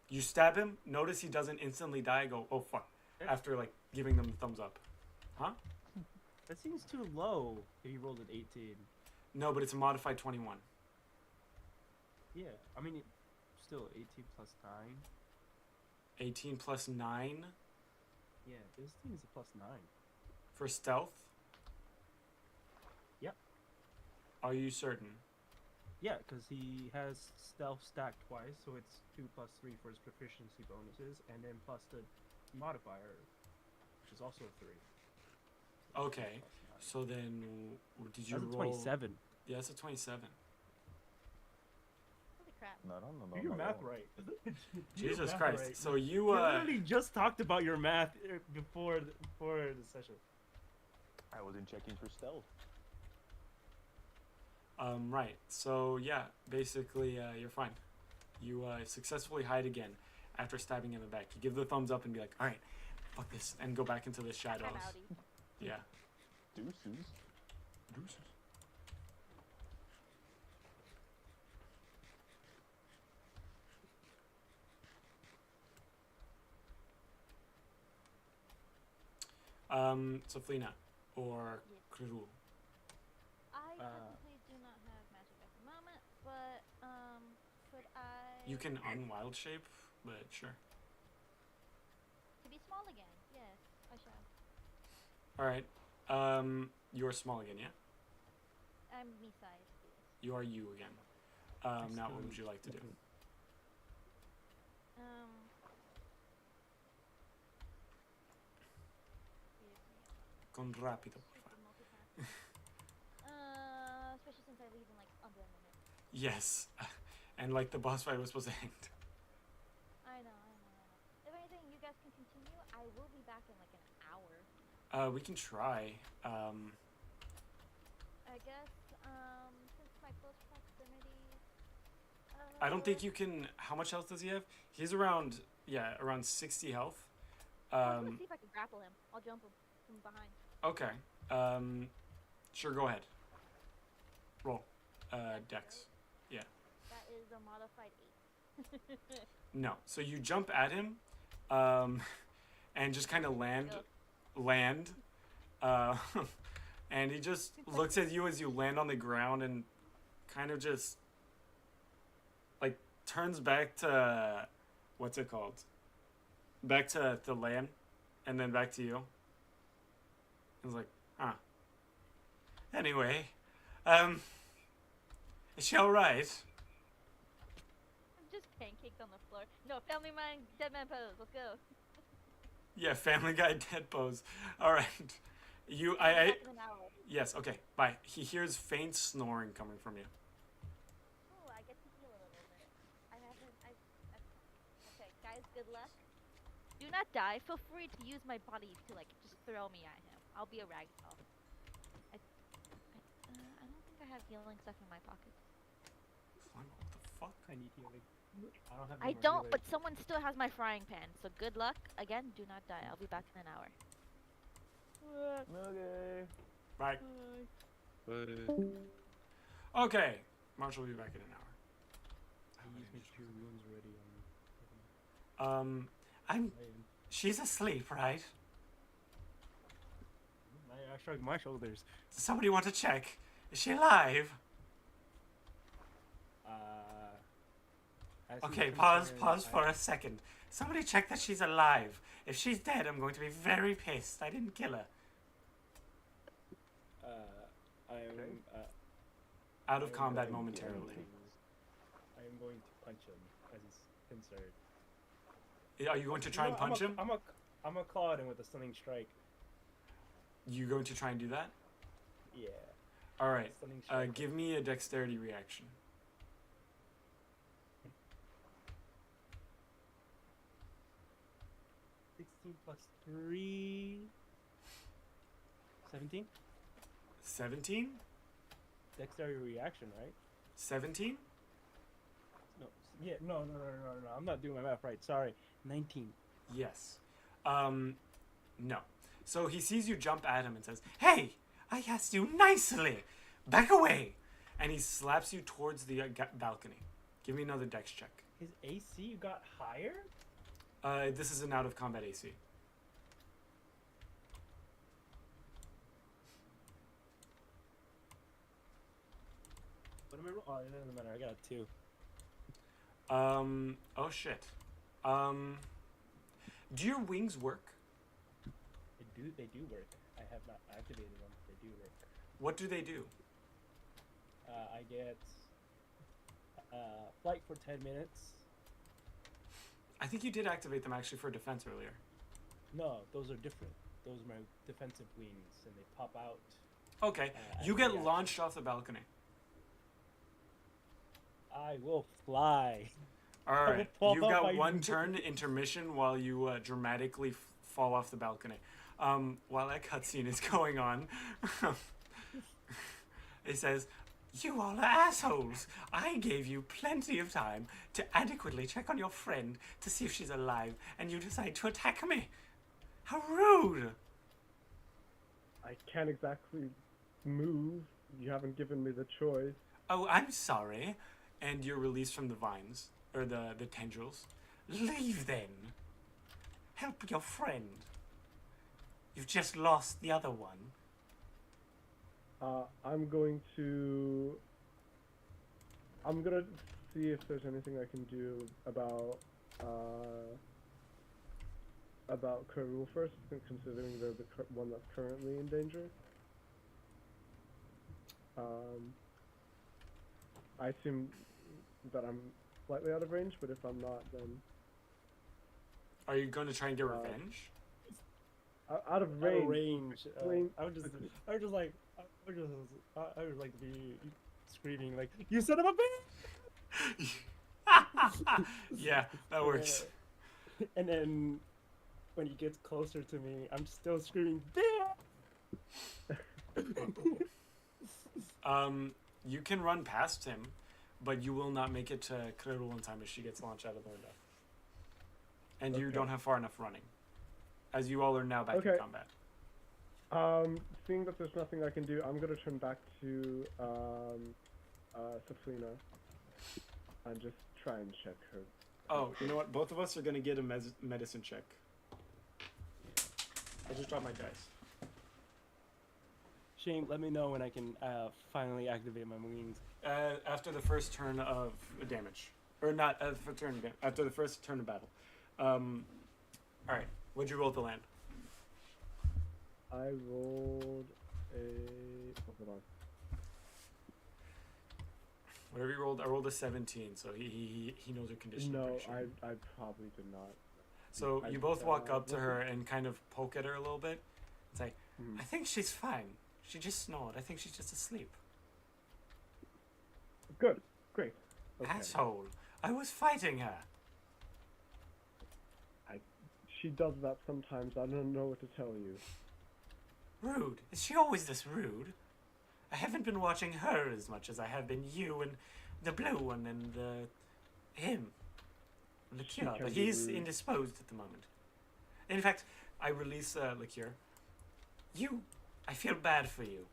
You stab him, notice he doesn't instantly die, go, oh fuck. After, like, giving them the thumbs up. Huh? That seems too low if you rolled an 18. No, but it's a modified 21. Yeah, I mean, still 18 plus 9. 18 plus 9 Yeah, this thing is a plus 9. for stealth? Yep. Are you certain? Yeah, because he has stealth stacked twice, so it's 2 plus 3 for his proficiency bonuses, and then plus the modifier, which is also 3. Okay, so then did you That's a roll? 27. Yeah, it's a 27. Holy crap. No. Do your math right. Do your Jesus math Christ. right. So you, We literally just talked about your math before the session. I wasn't checking for stealth. right. So yeah, basically, you're fine. You successfully hide again after stabbing him in the back. You give the thumbs up and be like, all right, fuck this, and go back into the shadows. I'm outie. Yeah. Deuces. Deuces. So Flina or Yes. Kriru. I technically do not have magic at the moment, but could I? You can unwild shape, but sure. To be small again. Yes, I shall. All right. You're small again, yeah? I'm me size. Yes. You are you again. Now what would you like to do? Um. Con rápido, por Stupid favor. multitask. Especially since I leave in like under a minute. Yes. And like the boss fight was supposed to end. I know. If anything, you guys can continue. I will be back in like an hour. We can try. I guess. Since my close proximity. I don't think you can. How much health does he have? He's around, yeah, around 60 health. I'm gonna see if I can grapple him. I'll jump him from behind. Okay. Sure, go ahead. Roll. Dex. Yeah. That is a modified 8. No. So you jump at him, and just kind of land, and he just looks at you as you land on the ground and kind of just, like, turns back to, what's it called? Back to the land, and then back to you. He's like, huh. Anyway, is she alright? I'm just pancaked on the floor. No, family man, dead man pose. Let's go. Yeah, Family Guy dead pose. Alright. You, Back in an hour. yes, okay, bye. He hears faint snoring coming from you. Oh, I get to heal a little bit. Okay, guys, good luck. Do not die. Feel free to use my body to, like, just throw me at him. I'll be a ragdoll. I don't think I have healing stuff in my pockets. What the fuck? I need healing. I don't have. I don't, but someone still has my frying pan. So good luck. Again, do not die. I'll be back in an hour. Okay. Bye. But Okay. Marshall will be back in an hour. I used my cure wounds already. She's asleep, right? I shrug my shoulders. Does somebody want to check? Is she alive? As Okay, he pause turns, for a second. Somebody check that she's alive. If she's dead, I'm going to be very pissed. I didn't kill her. I'm Out of I'm combat going momentarily. I am going to punch him as he's concerned. Are you going to try and punch him? I'm gonna claw at him with a stunning strike. You going to try and do that? Yeah. All right. Stunning strike. Give me a dexterity reaction. 16 plus 3. 17? 17? Dexterity reaction, right? 17? No. Yeah, no. I'm not doing my math right. Sorry. 19. Yes. No. So he sees you jump at him and says, "Hey, I asked you nicely. Back away." And he slaps you towards the balcony. Give me another dex check. His AC got higher? This is an out of combat AC. What am I? Oh, it doesn't matter. I got a 2. Oh shit. Do your wings work? They do work. I have not activated them. They do work. What do they do? I get flight for 10 minutes. I think you did activate them actually for defense earlier. No, those are different. Those are my defensive wings, and they pop out. Okay, as you a get reaction. launched off the balcony. I will fly. All I will right, pop you've out got my one wings. turn intermission while you dramatically fall off the balcony. While that cutscene is going on, it says, "You all are assholes. I gave you plenty of time to adequately check on your friend to see if she's alive, and you decide to attack me. How rude!" I can't exactly move. You haven't given me the choice. "Oh, I'm sorry." And you're released from the vines, or the tendrils. "Leave then. Help your friend. You've just lost the other one." I'm gonna see if there's anything I can do about Karul first, considering they're the one that's currently in danger. I assume that I'm slightly out of range, but if I'm not, then Are you going to try and get revenge? out of Out range. of range. Range. I would just like to be screaming like, "You son of a bitch!" Yeah, that works. And then when he gets closer to me, I'm still screaming, "Bitch!" You can run past him, but you will not make it to Krerul in time as she gets launched out of the window. And you Okay. don't have far enough running, as you all are now back in Okay. combat. Seeing that there's nothing I can do, I'm gonna turn back to Saflina and just try and check her. Oh, you know what? Both of us are going to get a medicine check. I just dropped my dice. Shane, let me know when I can finally activate my wings. After the first turn of damage. Or not, after the first turn of battle. Alright, what'd you roll to land? I rolled a. Oh, hold on. Whatever you rolled, I rolled a 17, so he knows her condition. I'm No, pretty sure. I probably did not. So I you both walk up to what's her it? and kind of poke at her a little bit. Say, Mhm. "I think she's fine. She just snored. I think she's just asleep." Good, great. Okay. Asshole. I was fighting her. She does that sometimes. I don't know what to tell you. Rude. Is she always this rude? I haven't been watching her as much as I have been you and the blue one and him. She Liqueur, can but be he's rude. indisposed at the moment. In fact, I release Liqueur. I feel bad for you.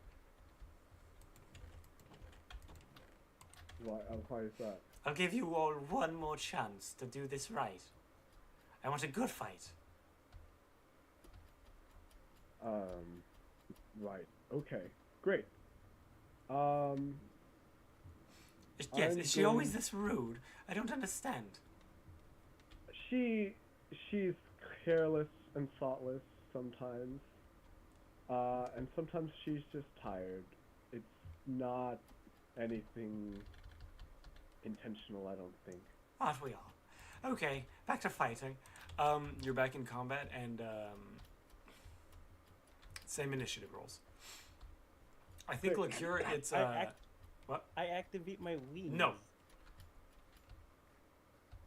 Why is that? I'll give you all one more chance to do this right. I want a good fight. Right. Okay. Great. Yes, I'm is she always going- this rude? I don't understand. She's careless and thoughtless sometimes. And sometimes she's just tired. It's not anything intentional, I don't think. Aren't we all? Okay, back to fighting. You're back in combat and same initiative rolls. I think Wait, Liqueur, it's I activate my wings. No.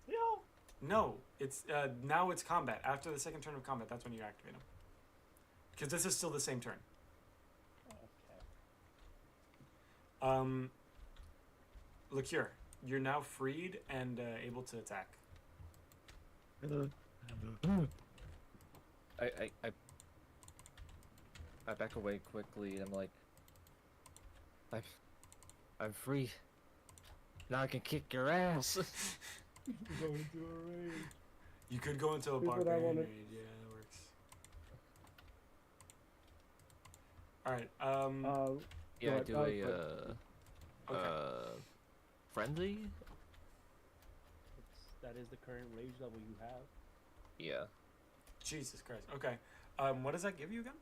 Yo, No, it's now it's combat. After the second turn of combat, that's when you activate him. Because this is still the same turn. Okay. Liqueur, you're now freed and able to attack. I back away quickly and I'm like, I'm free. Now I can kick your ass. Go into a rage. You could go into a Here's what I barbarian wanna- raid. Yeah, that works. All right. Yeah, I Right, do that a was Okay. friendly. That is the current rage level you have. Yeah. Jesus Christ. Okay. What does that give you again?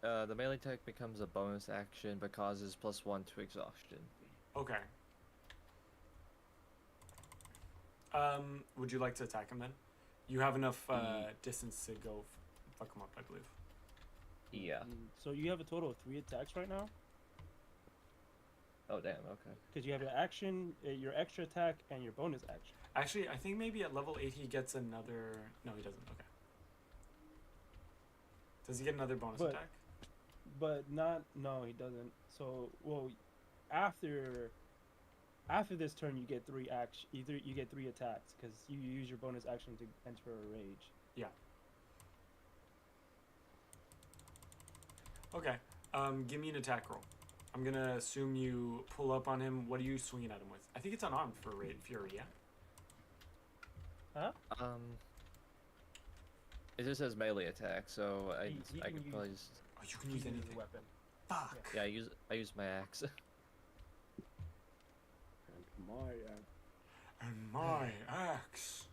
The melee attack becomes a bonus action but causes +1 to exhaustion. Okay. Would you like to attack him then? You have enough distance to go fuck him up, I believe. Yeah. So you have a total of 3 attacks right now? Oh damn. Okay. Because you have your action, your extra attack, and your bonus action. Actually, I think maybe at level 8 he gets another... No, he doesn't. Okay. Does he get another bonus But- attack? But not, no, he doesn't. So, well, after this turn, you get 3 action. You get 3 attacks because you use your bonus action to enter a rage. Yeah. Okay. Give me an attack roll. I'm gonna assume you pull up on him. What are you swinging at him with? I think it's unarmed for raid fury. Yeah. Huh? It just says melee attack, so He I can could use- probably just Oh, you can use Use anything. a weapon. Fuck. yeah I use my axe. And my And my axe.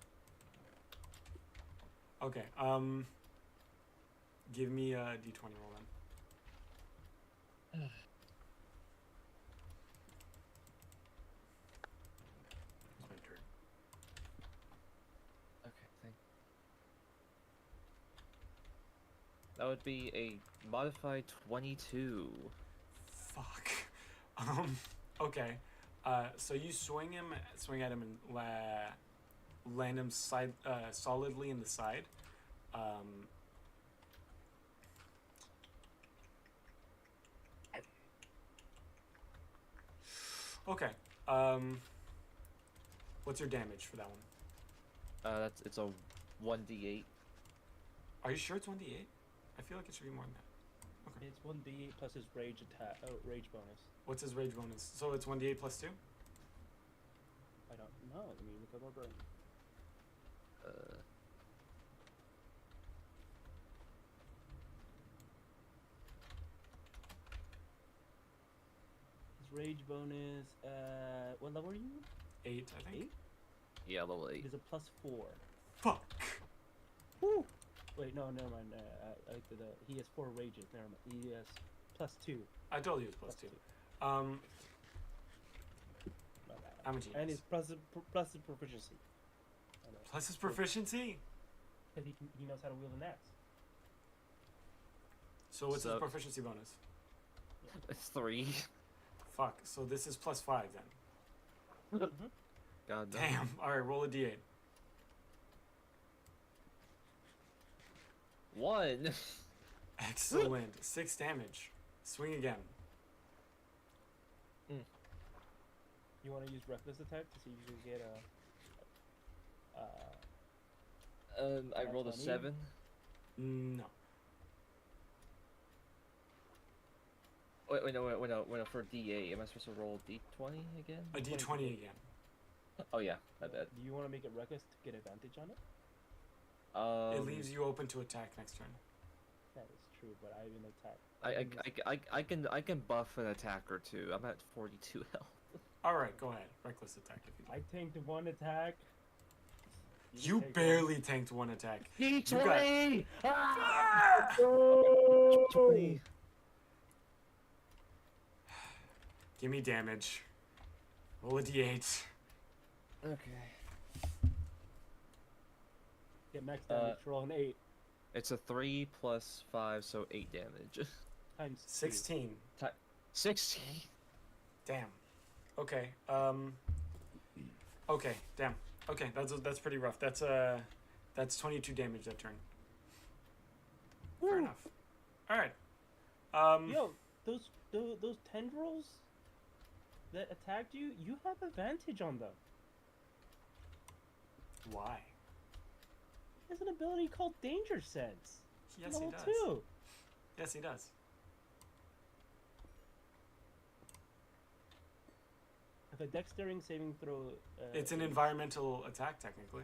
Okay. Give me a d20 roll then. It's my turn. Okay, thank. That would be a modified 22. Fuck. Okay. So you swing at him, and land him solidly in the side. Okay. What's your damage for that one? It's a 1d8. Are you sure it's 1d8? I feel like it should be more than that. It's 1d8 plus his rage attack. Oh, rage bonus. What's his rage bonus? So it's 1d8 plus 2? I don't know. Let me look at my brain. His rage bonus. What level are you? 8, I think. 8? Yeah, level It 8. is a +4. Fuck. Woo! Wait, no, never mind. I did he has 4 rages. Never mind. He has +2. I told you it was plus 2. My bad. I'm a genius. And his plus his proficiency. I know. Plus his proficiency? Because he knows how to wield an axe. So what's his So- proficiency bonus? It's 3. Fuck. So this is plus 5 then. God damn. Damn. Alright, roll a d8. 1. Excellent. 6 damage. Swing again. You want to use reckless attack to see if you can get a. I rolled a 20? 7. No. Wait, no, for D8, am I supposed to roll D20 again? A d20 again. Oh yeah, my bad. Do you want to make it reckless to get advantage on it? It leaves you open to attack next turn. That is true, but I have an attack. I can buff an attack or two. I'm at 42 health. Alright, go ahead. Reckless attack if you I like. tanked 1 attack. You take barely tanked 1 attack. D20! Ah! 20. Give me damage. Roll a d8. Okay. Get max damage. Roll an 8 It's a 3 plus 5, so 8 damage. times 2. 16. 16. Damn. Okay. Okay, damn. Okay, that's pretty rough. That's 22 damage that turn. Fair Woo. enough. All right. Yo, those tendrils that attacked you, you have advantage on them. Why? There's an ability called Danger Sense. Yes, Level he does. 2. Yes, he does. If a dexterity saving throw. It's an is- environmental attack, technically.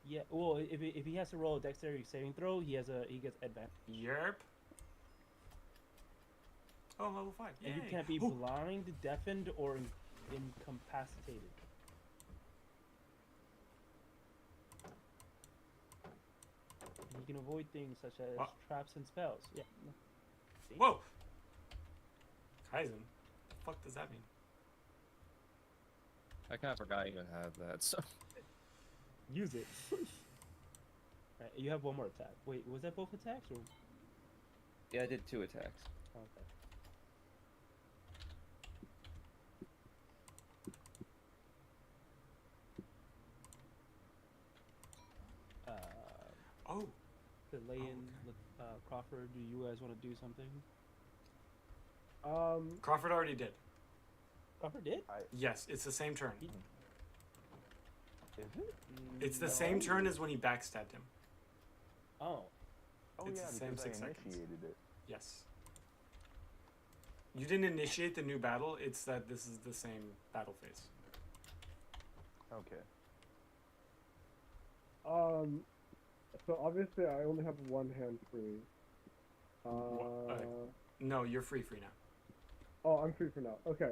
Yeah. Well, if he has to roll a dexterity saving throw, he gets advantage. Yerp. Oh, I'm level 5. And you Yay. can't be Ooh. blind, deafened, or incapacitated. And you can avoid things such as What? traps and spells. Yeah. See? Whoa. Kaizen. The fuck does that mean? I kind of forgot you even have that. So Use it. Right, you have one more attack. Wait, was that both attacks or? yeah, I did 2 attacks. Okay. Oh. To lay in with Crawford, do you guys want to do something? Crawford already did. Crawford did? Yes, it's the same turn. Is it? It's the same turn as when he backstabbed him. Oh. Oh It's yeah, the same because 6 I seconds. initiated it. Yes. You didn't initiate the new battle, it's that this is the same battle phase. Okay. So obviously I only have one hand free. No, you're free now. Oh, I'm free for now. Okay.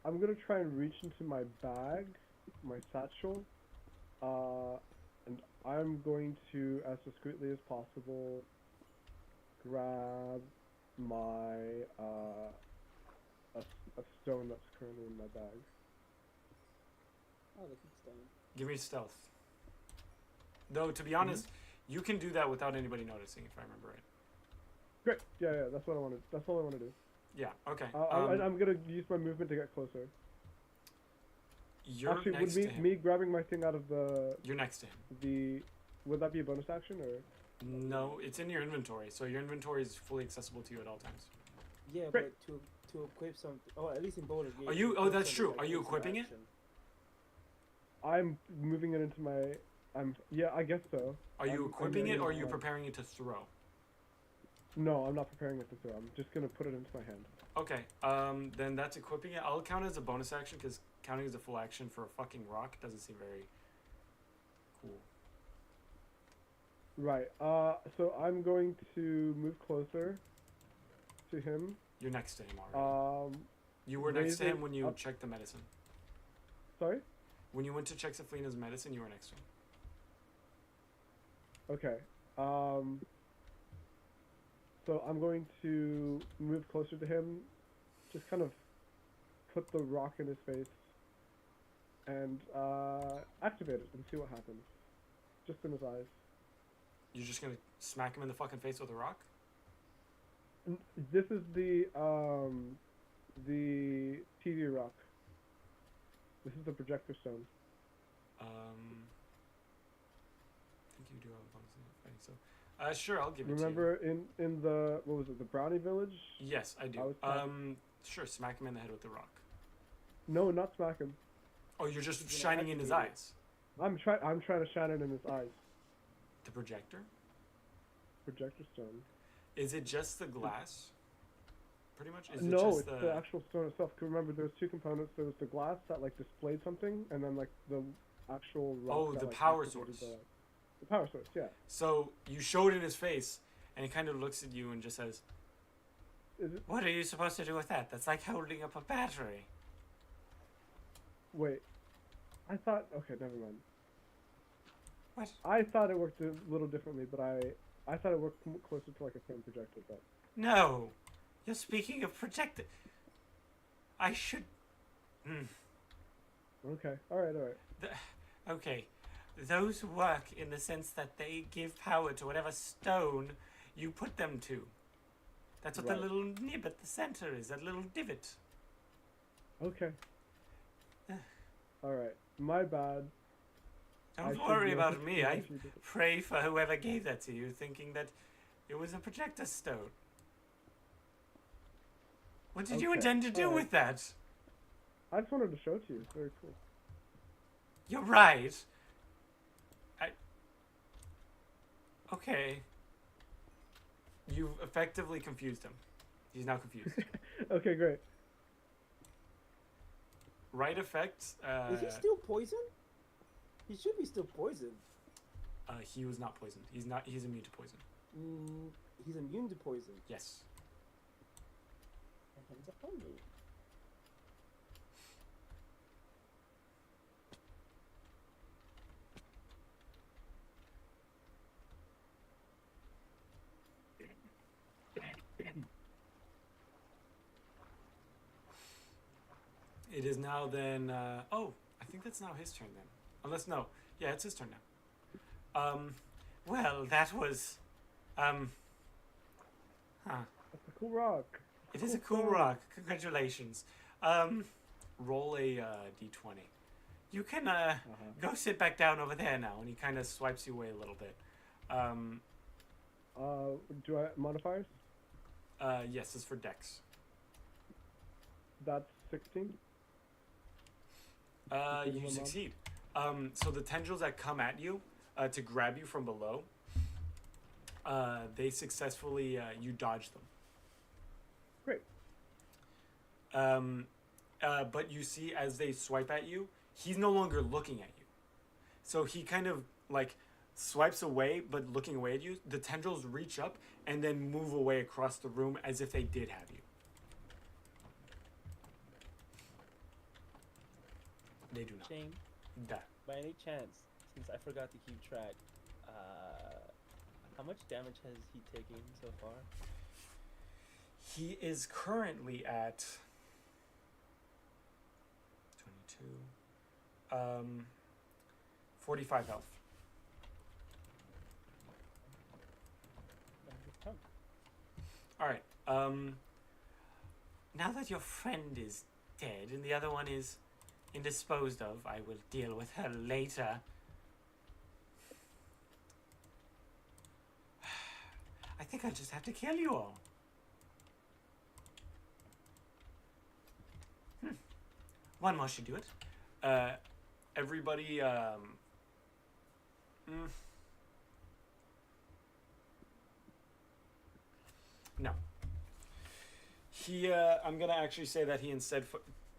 I'm gonna try and reach into my bag, my satchel, and I'm going to, as discreetly as possible, grab my, a stone that's currently in my bag. Oh, that's stone. Give me stealth. Though, to be honest, you can do that without anybody noticing, if I remember right. Great. Yeah, that's what I wanted. That's all I want to do. Yeah, okay. I'm gonna use my movement to get closer. You're Actually, next would to him. me grabbing my thing out of You're next to him. would that be a bonus action or? No, it's in your inventory, so your inventory is fully accessible to you at all times. Yeah, Great. but to equip something. Oh, at least in bonus. Are you? Oh, that's true. Are you equipping it? I'm moving it into my. Yeah, I guess so. Are you I'm equipping it, ready or are to you go. preparing it to throw? No, I'm not preparing it to throw. I'm just gonna put it into my hand. Okay, then that's equipping it. I'll count it as a bonus action, because counting as a full action for a fucking rock doesn't seem very cool. Right. So I'm going to move closer to him. You're next to him already. You were next to raise him it when you up- checked the medicine. Sorry. When you went to check Saflina's medicine, you were next to him. Okay. So I'm going to move closer to him, just kind of put the rock in his face, and activate it and see what happens. Just in his eyes. You're just gonna smack him in the fucking face with a rock? This is the TV rock. This is the projector stone. I think you do have a bonus in fighting, so. Sure, I'll give it Remember in the, what was it, the Brownie Village? to you. Yes, I do. I was Sure, smack him in the head with the rock. No, not smack him. Oh, you're just He's gonna shining in his activate it. eyes. I'm trying to shine it in his eyes. The projector? Projector stone. Is it just the glass? Pretty much? Is No, it just it's the actual stone itself. 'Cause remember, there was two components. There was the glass that like displayed something, and then like the actual rock. Oh, that, the like, power activated source. The power source, yeah. So you show it in his face, and he kind of looks at you and just says, Is it? What are you supposed to do with that? That's like holding up a battery. Wait. I thought. Okay, never mind. What? I thought it worked a little differently, but I thought it worked closer to like a film projector. But No. You're speaking of projector. I should. okay, all right. Okay. Those work in the sense that they give power to whatever stone you put them to. That's what Right. the little nib at the center is, that little divot. Okay. All right. My bad. I Don't should worry be about able me. to I actually do it. pray for whoever gave that to you, thinking that it was a projector stone. What did you Okay, intend to do alright. with that? I just wanted to show it to you. It's very cool. You're right. Okay. You've effectively confused him. He's now confused. Okay, great. Right effect. Is he still poisoned? He should be still poisoned. He was not poisoned. He's not. He's immune to poison. He's immune to poison. Yes. Hands upon me. It is now then. Oh, I think that's now his turn then. Unless no. Yeah, it's his turn now. Well, that was, huh. That's a cool rock. It is a Cool cool stone. rock. Congratulations. Roll a d20. You can, Uh-huh. go sit back down over there now. And he kind of swipes you away a little bit. Do I modifiers? Yes, it's for Dex. That's 16. You Minimum. succeed. So the tendrils that come at you to grab you from below, they successfully you dodge them. Great. But you see, as they swipe at you, he's no longer looking at you. So he kind of like swipes away, but looking away at you. The tendrils reach up and then move away across the room as if they did have you. They do not. Shane, That. by any chance, since I forgot to keep track, how much damage has he taken so far? He is currently at 22, 45 health. All right. Now that your friend is dead and the other one is indisposed of, I will deal with her later. I think I'll just have to kill you all. One more should do it. Everybody. No. He. I'm gonna actually say that he instead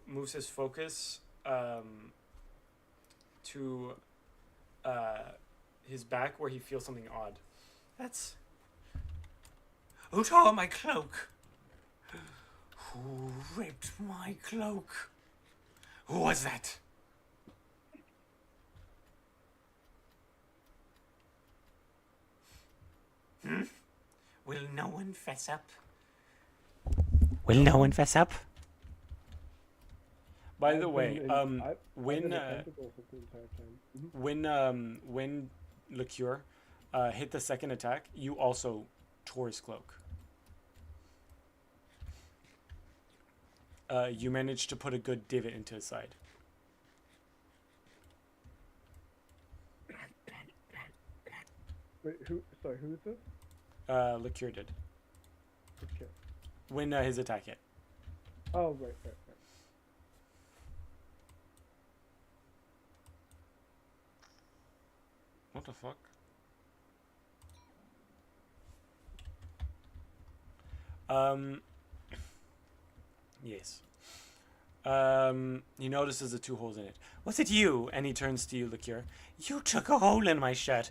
moves his focus to his back, where he feels something odd. That's... Who tore my cloak? Who ripped my cloak? Who was that? Will no one fess up? Will no one fess up? By I've the way, been in- I've been when in tentacles the entire time. when Liqueur hit the second attack, you also tore his cloak. You managed to put a good divot into his side. Wait, who? Sorry, who is this? Liqueur did Okay. when his attack hit. Oh, right, right, right. What the fuck? Yes. He notices the two holes in it. Was it you? And he turns to you, Liqueur. You took a hole in my shirt,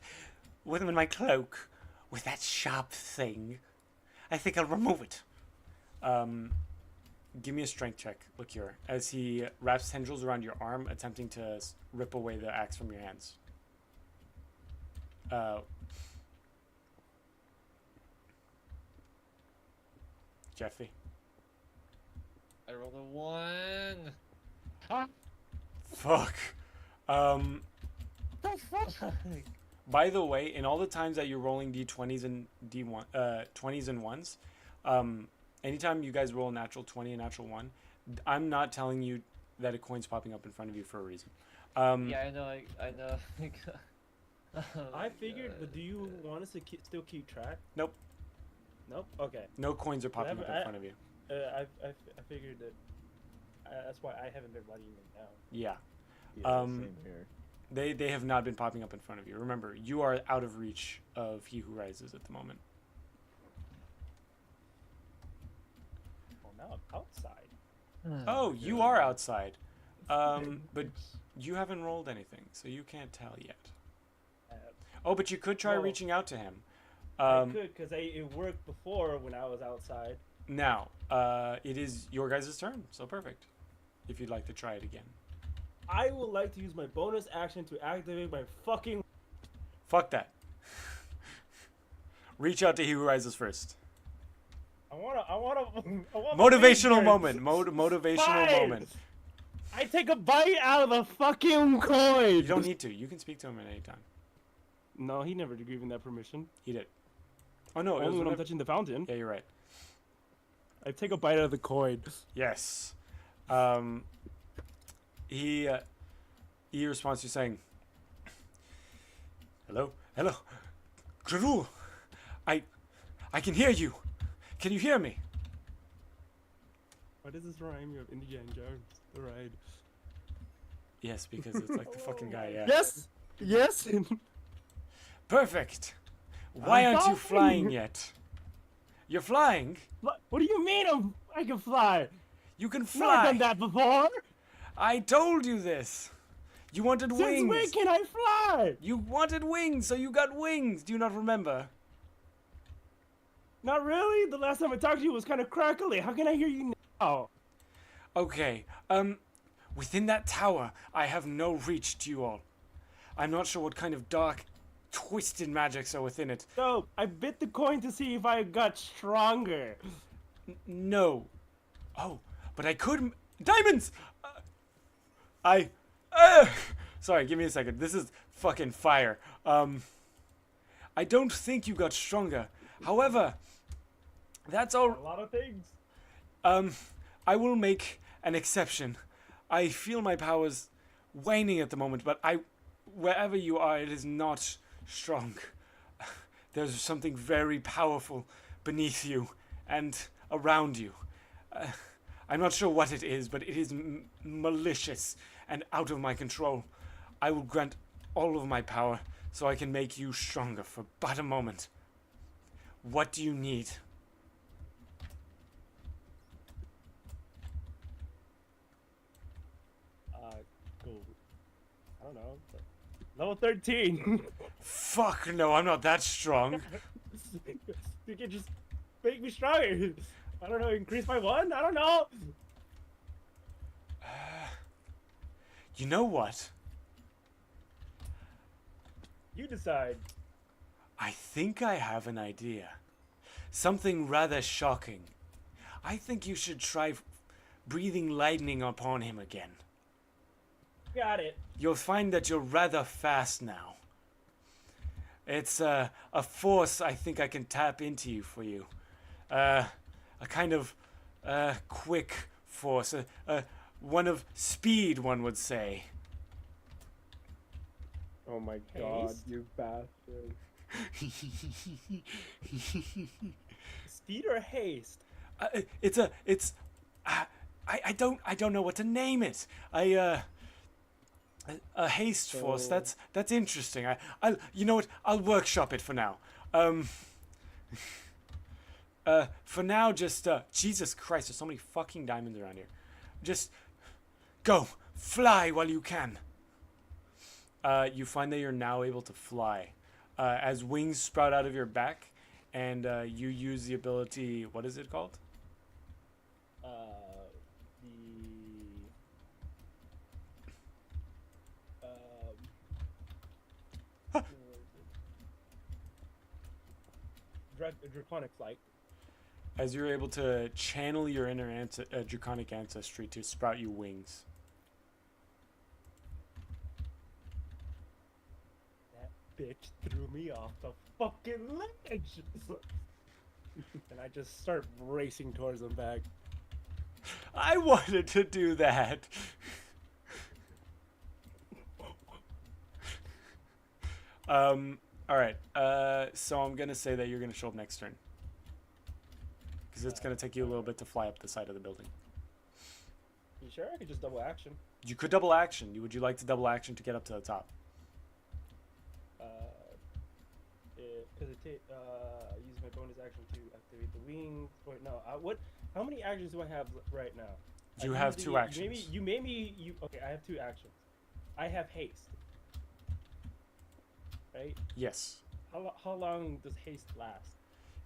with my cloak, with that sharp thing. I think I'll remove it. Give me a strength check, Liqueur, as he wraps tendrils around your arm, attempting to rip away the axe from your hands. Jeffy. I rolled a 1. Fuck. By the way, in all the times that you're rolling d20s and d1 20s and 1s, anytime you guys roll a natural 20 and natural 1, I'm not telling you that a coin's popping up in front of you for a reason. Yeah, I know. I know. I figured, but do you want us to still keep track? Nope. Nope. Okay. No coins are popping up in front of you. I figured that. That's why I haven't been writing them down. Yeah. Yeah, same here. They have not been popping up in front of you. Remember, you are out of reach of He Who Rises at the moment. Well, now I'm outside. Oh, you are outside. But you haven't rolled anything, so you can't tell yet. Oh, but you could try well, reaching out to him. I could, because it worked before when I was outside. Now, it is your guys' turn, so perfect. If you'd like to try it again. I would like to use my bonus action to activate my fucking... Fuck that. Reach out to He Who Rises first. I want Motivational moment. Motivational Fine. moment. I take a bite out of the fucking coin. You don't need to. You can speak to him at any time. No, he never gave me that permission. He did. Oh no, it was Only when I'm whenever- touching the fountain. Yeah, you're right. I take a bite out of the coin. Yes. He responds to saying, "Hello, hello, Gravul. I can hear you. Can you hear me?" Why does this remind me of Indiana Jones? The ride. Yes, because it's like the fucking guy. Yeah. Yes. Yes. Perfect. Why I'm aren't you flying. flying yet? You're flying. What do you mean I can fly? You can Never fly. done that before. I told you this. You wanted Since wings. when can I fly? You wanted wings, so you got wings. Do you not remember? Not really. The last time I talked to you was kind of crackly. How can I hear you now? Okay. Within that tower, I have no reach to you all. I'm not sure what kind of dark, twisted magics are within it. So I bit the coin to see if I got stronger. No. Oh, but I could. Diamonds! Sorry, give me a second. This is fucking fire. I don't think you got stronger. However, that's all. A lot of things. I will make an exception. I feel my powers waning at the moment, but wherever you are, it is not strong. There's something very powerful beneath you and around you. I'm not sure what it is, but it is malicious and out of my control. I will grant all of my power so I can make you stronger for but a moment. What do you need? Cool. I don't know. Level 13. Fuck no, I'm not that strong. You can just make me stronger. I don't know, increase by 1? I don't know. You know what? You decide. I think I have an idea. Something rather shocking. I think you should try breathing lightning upon him again. Got it. You'll find that you're rather fast now. It's a force I think I can tap into for you. A kind of quick force. One of speed, one would say. Oh my god, Haste? you bastard. Speed or haste? I don't know what to name it. A haste force. So- That's interesting. You know what? I'll workshop it for now. For now, just Jesus Christ, there's so many fucking diamonds around here. Just go, fly while you can. You find that you're now able to fly, as wings sprout out of your back, and you use the ability. What is it called? Draconic flight. As you're able to channel your inner draconic ancestry to sprout you wings. That bitch threw me off the fucking ledge. And I just start racing towards them back. I wanted to do that. All right. So I'm gonna say that you're gonna show up next turn. Because it's gonna take you a little bit to fly up the side of the building. You sure? I could just double action. You could double action. Would you like to double action to get up to the top? Because use my bonus action to activate the wings. Wait, no. What? How many actions do I have right now? You have two actions. Okay, I have two actions. I have haste. Right? Yes. How long does haste last?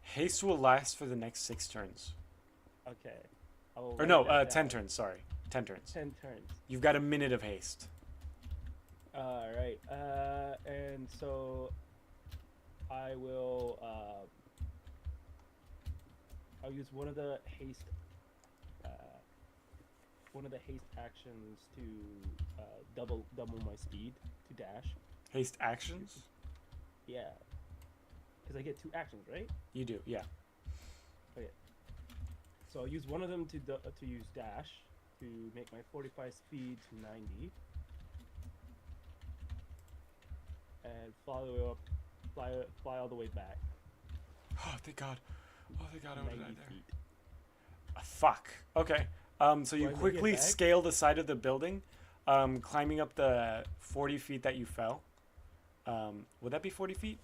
Haste will last for the next 6 turns. Okay. Or no, 10 turns. Sorry, 10 turns. 10 turns. You've got a minute of haste. Alright, and so I will, I'll use one of the haste actions to double my speed to dash. Haste actions? Yeah, because I get 2 actions, right? You do, yeah. Okay. So I'll use one of them to use dash to make my 45 speed to 90. And fly all the way up, fly all the way back. Oh, thank God. Oh, thank God, I would have 90 died there. feet. Fuck. Okay. So you Do I make it quickly back? scale the side of the building, climbing up the 40 feet that you fell. Would that be 40 feet?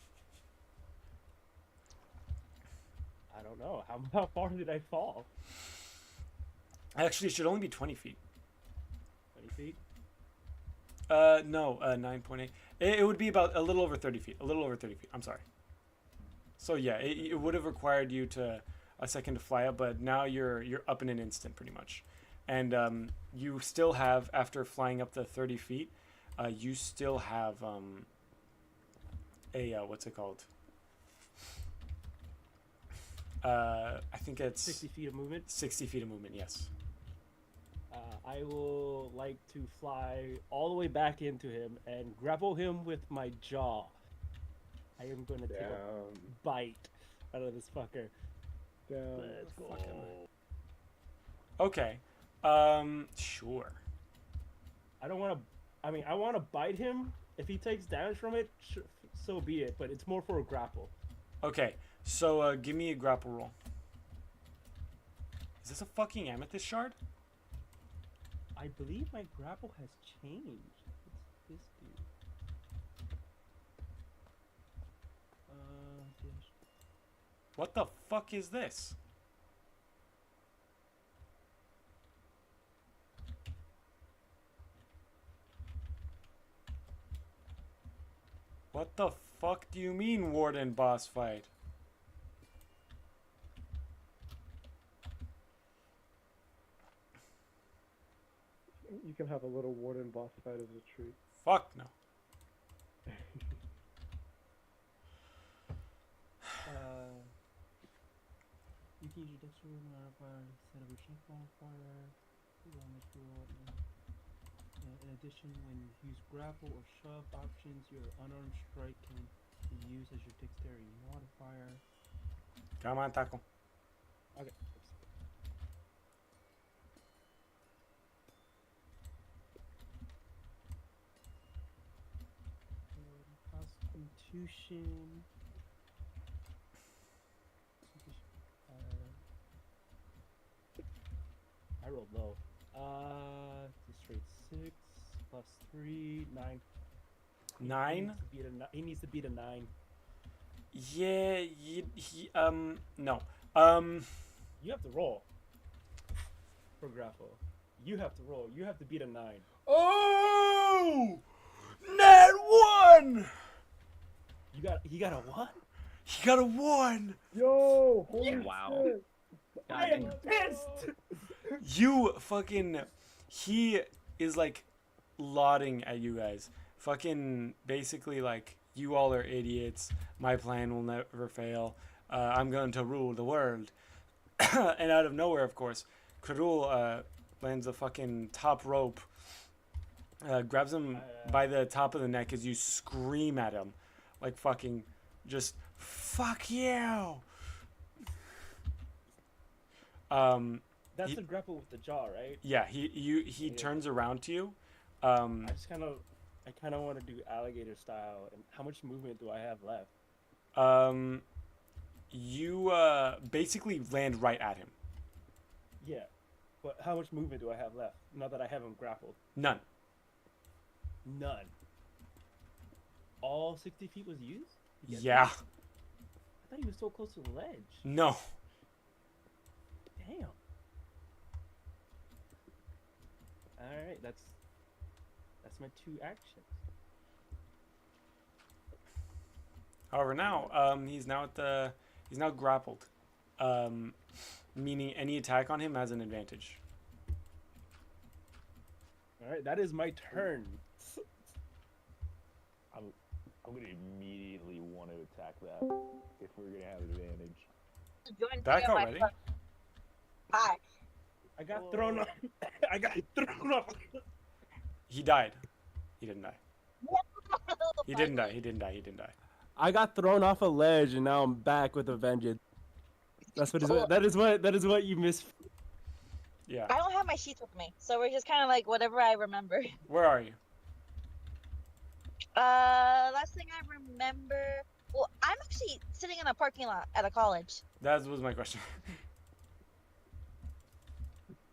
I don't know. How far did I fall? Actually, it should only be 20 feet. 20 feet? No, 9.8. It would be about a little over 30 feet. A little over 30 feet. I'm sorry. So yeah, it would have required you to a second to fly up, but now you're up in an instant pretty much. And you still have, after flying up to 30 feet, you still have what's it called? I think it's 60 feet of movement. 60 feet of movement, yes. I will like to fly all the way back into him and grapple him with my jaw. I am going to take a bite out of this fucker. Damn. Let's go. Okay. Sure. I don't want to. I mean, I want to bite him. If he takes damage from it, so be it. But it's more for a grapple. Okay, so give me a grapple roll. Is this a fucking amethyst shard? I believe my grapple has changed. What's this do? Yes. What the fuck is this? What the fuck do you mean, Warden boss fight? You can have a little warden boss fight as a treat. Fuck no. You can use your dexterity modifier instead of a strength modifier. In addition, when you use grapple or shove options, your unarmed strike can be used as your dexterity modifier. Come on, Taco. Okay. Constitution. I rolled low. Straight 6 plus 3, 9. 9? He needs to beat a 9. Yeah, no. You have to roll for grapple. You have to roll. You have to beat a 9. Oh! Nat 1! He got a what? He got a 1! Yo! Holy Wow. shit! I am pissed! You fucking... He is, like, lauding at you guys. Fucking, basically, like, you all are idiots. My plan will never fail. I'm going to rule the world. And out of nowhere, of course, Karul lands a fucking top rope. Grabs him by the top of the neck as you scream at him. Like, fucking, just, fuck you! That's the grapple with the jaw, right? Yeah, he turns around to you. I just kind of I kind of want to do alligator style. And how much movement do I have left? You basically land right at him. Yeah, but how much movement do I have left? Now that I have him grappled. None. None. All 60 feet was used? You get Yeah. that? I thought he was so close to the ledge. No. Damn. All right, that's my 2 actions. However, now he's now grappled, meaning any attack on him has an advantage. All right, that is my turn. I'm gonna immediately want to attack that if we're gonna have advantage. Join Back me on my already? front. Hi. I got thrown off. I got thrown off. He died. He didn't die. He didn't die. He didn't die. He didn't die. I got thrown off a ledge, and now I'm back with a vengeance. That's what is. That is what you missed. Yeah. I don't have my sheets with me, so we're just kind of like whatever I remember. Where are you? Last thing I remember. Well, I'm actually sitting in a parking lot at a college. That was my question.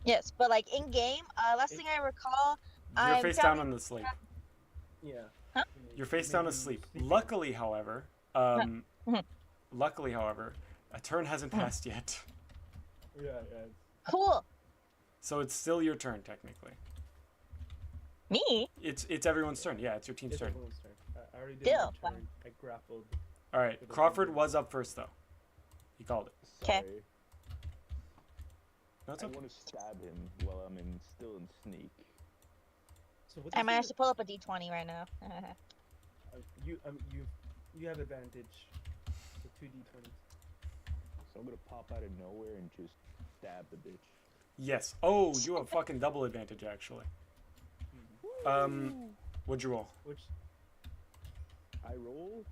Yes, but like in game, last thing I recall, You're I'm face down on the slate. Yeah. Huh? You're face down asleep. Luckily, however, a turn hasn't passed yet. Yeah. Cool. So it's still your turn technically. Me? It's everyone's turn. Yeah, it's your team's It's turn. everyone's turn. I already did Still, my turn. I grappled. All right. Crawford was up first though. He called it. 'Kay. Sorry. No, it's I okay. want to stab him while I'm still in sneak. So what I does managed it- to pull up a d20 right now. you have advantage. The 2d20s. So I'm gonna pop out of nowhere and just stab the bitch. Yes. Oh, you have fucking double advantage actually. What'd you roll? Which I roll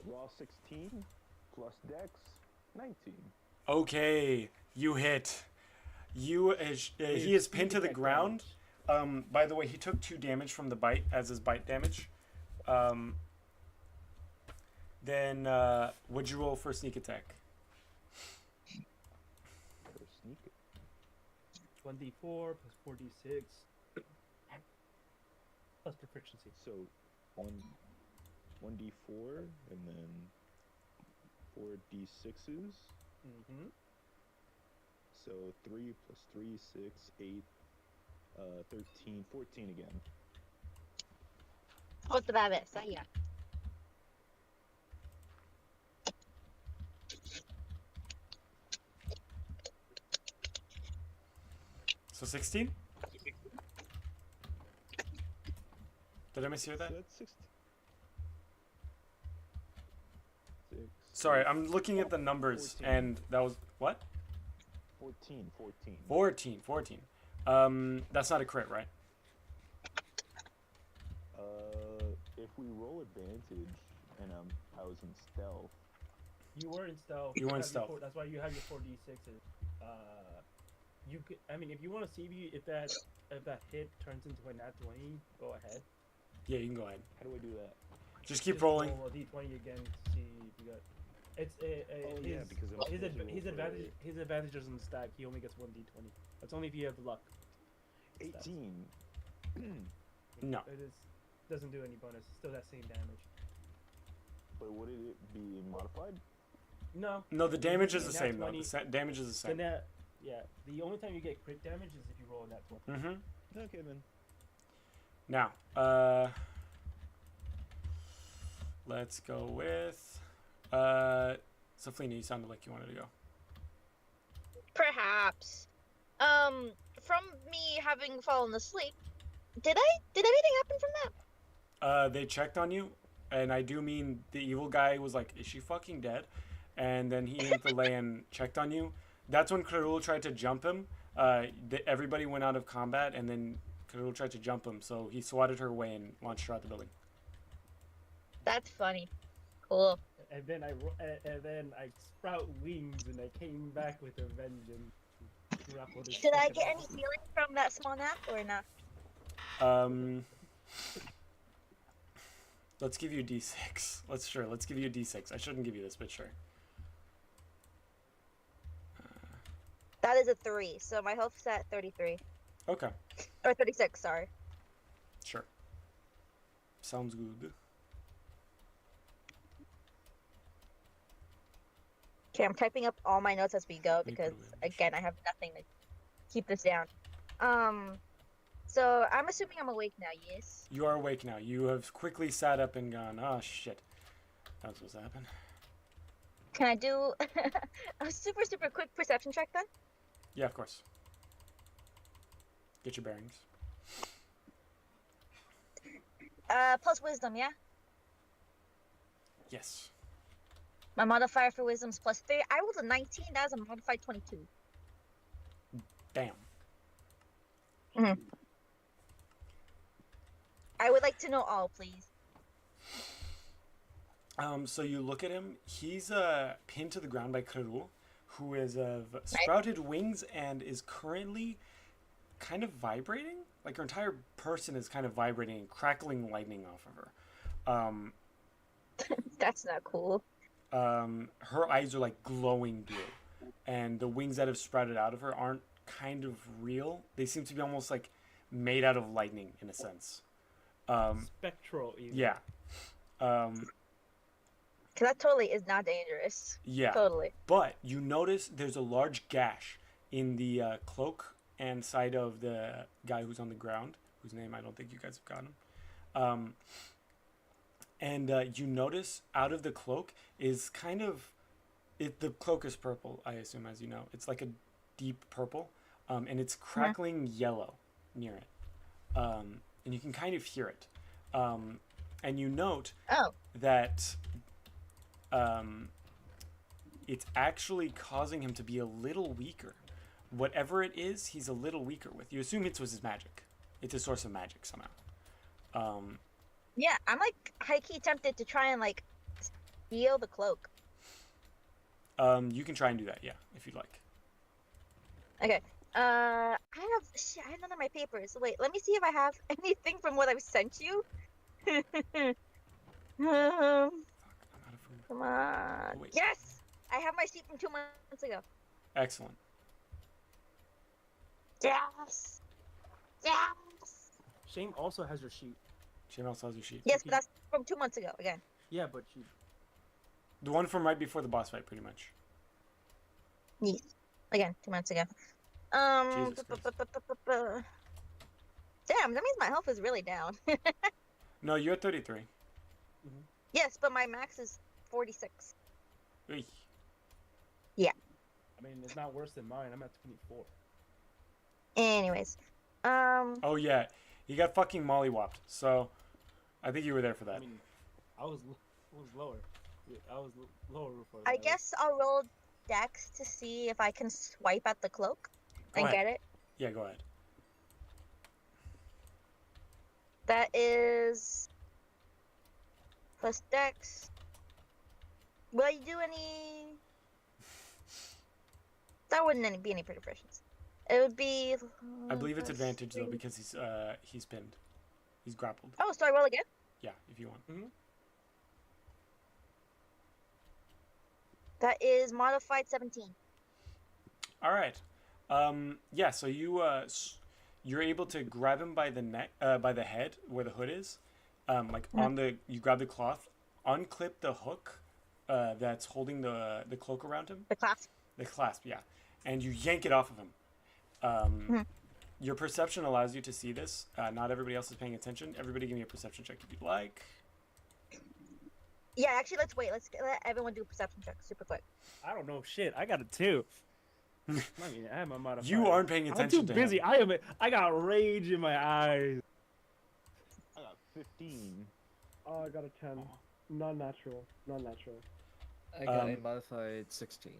raw 16 plus dex 19. Okay, you hit. He is pinned to the ground. By the way, he took 2 damage from the bite as his bite damage. Then what'd you roll for sneak attack? For sneak. 1d4 plus 4d6 plus proficiency. So 1d4 and then 4d6s. Mm-hmm. So 3 plus 3, 6, 8, 13, 14 again. Otra vez, allá. So 16? Did I mishear that? So that's 16. 6, Sorry, I'm looking at the numbers 14. and that was what? 14. 14. That's not a crit, right? If we roll advantage and I was in stealth, You were in stealth. You were in have your stealth. That's why you have your 4d6s. You could. I mean, if you want to see if that hit turns into a nat 20, go ahead. Yeah, you can go ahead. how do I do that? Just keep Just rolling. Roll a d20 again to see if you got. It's Oh, yeah, because I'm his, supposed to roll his for advantage. it. His advantage doesn't stack. He only gets 1d20. That's only if you have luck. 18. No. It is doesn't do any bonus. Still that same damage. But would it be modified? No. No, the damage is the Nat same though. 20. The damage is the The same. nat. Yeah. The only time you get crit damage is if you roll a nat 20. Mm-hmm. Okay then. Now, let's go with Saflina, you sounded like you wanted to go. Perhaps. From me having fallen asleep, did anything happen from that? They checked on you, and I do mean the evil guy was like, "Is she fucking dead?" And then he went to lay and checked on you. That's when Karul tried to jump him. Everybody went out of combat, and then Karul tried to jump him, so he swatted her away and launched her out the building. That's funny. Cool. And then I sprout wings and I came back with a vengeance. Grappled his Did I fucking get any ass. healing from that small nap or not? Let's give you a d6. Let's give you a d6. I shouldn't give you this, but sure. That is a 3, so my health's at 33. Okay, Or 36, sorry. sure. Sounds good. Okay, I'm typing up all my notes as we go Make because, a wish. again, I have nothing to keep this down. So I'm assuming I'm awake now, yes? You are awake now. You have quickly sat up and gone, oh shit. That's what's happened. Can I do a super, super quick perception check then? Yeah, of course. Get your bearings. Plus wisdom, yeah? Yes. My modifier for wisdom is plus 3. I rolled a 19, that is a modified 22. Damn. I would like to know all, please. So you look at him. He's pinned to the ground by Karul, who is of sprouted wings and is currently kind of vibrating. Like her entire person is kind of vibrating and crackling lightning off of her. That's not cool. Her eyes are like glowing blue, and the wings that have sprouted out of her aren't kind of real. They seem to be almost like made out of lightning in a sense. Spectral, even. Yeah. Because that totally is not dangerous. Yeah. Totally. But you notice there's a large gash in the cloak and side of the guy who's on the ground, whose name I don't think you guys have gotten. And you notice out of the cloak is kind of... the cloak is purple, I assume, as you know. It's like a deep purple, and it's crackling yellow near it. And you can kind of hear it. And you note that it's actually causing him to be a little weaker. Whatever it is, he's a little weaker with. You assume it was his magic. It's a source of magic somehow. Yeah, I'm like high-key tempted to try and like steal the cloak. You can try and do that, yeah, if you'd like. Okay. I have none of my papers. Wait, let me see if I have anything from what I've sent you. I'm out of food. Come on. Oh, wait. Yes! I have my sheet from 2 months ago. Excellent. Yes! Yes! Shame also has your sheet. Shane also has your sheet. Yes, but that's from 2 months ago, again. Yeah, but she. The one from right before the boss fight, pretty much. Yes. Again, 2 months ago. Jesus Christ. Damn, that means my health is really down. No, you're at 33. Yes, but my max is 46. Eey. I mean, it's not worse than mine. I'm at 24. Anyways. Oh, yeah. He got fucking mollywopped, so I think you were there for that. I mean, I was lower. Yeah, I was lower before. I that. guess I'll roll Dex to see if I can swipe at the cloak Go and ahead. get it. Yeah, go ahead. That is plus Dex. Will I do any? That wouldn't be any proficiency. It would be. I believe it's plus advantage, though, 3. because he's pinned. He's grappled. Oh, so I roll again? Yeah, if you want. That is modified 17. All right. Yeah, so you're able to grab him by the neck, by the head, where the hood is. You grab the cloth, unclip the hook that's holding the cloak around him. The clasp. The clasp, yeah. And you yank it off of him. Your perception allows you to see this. Not everybody else is paying attention. Everybody give me a perception check if you'd like. Yeah, actually, let's wait. Let's let everyone do a perception check super quick. I don't know shit. I got a 2. I mean, I have my modifier. You aren't paying attention I'm too to busy. him. I got rage in my eyes. I got 15. Oh, I got a 10. Non-natural. Non-natural. I got a modified 16.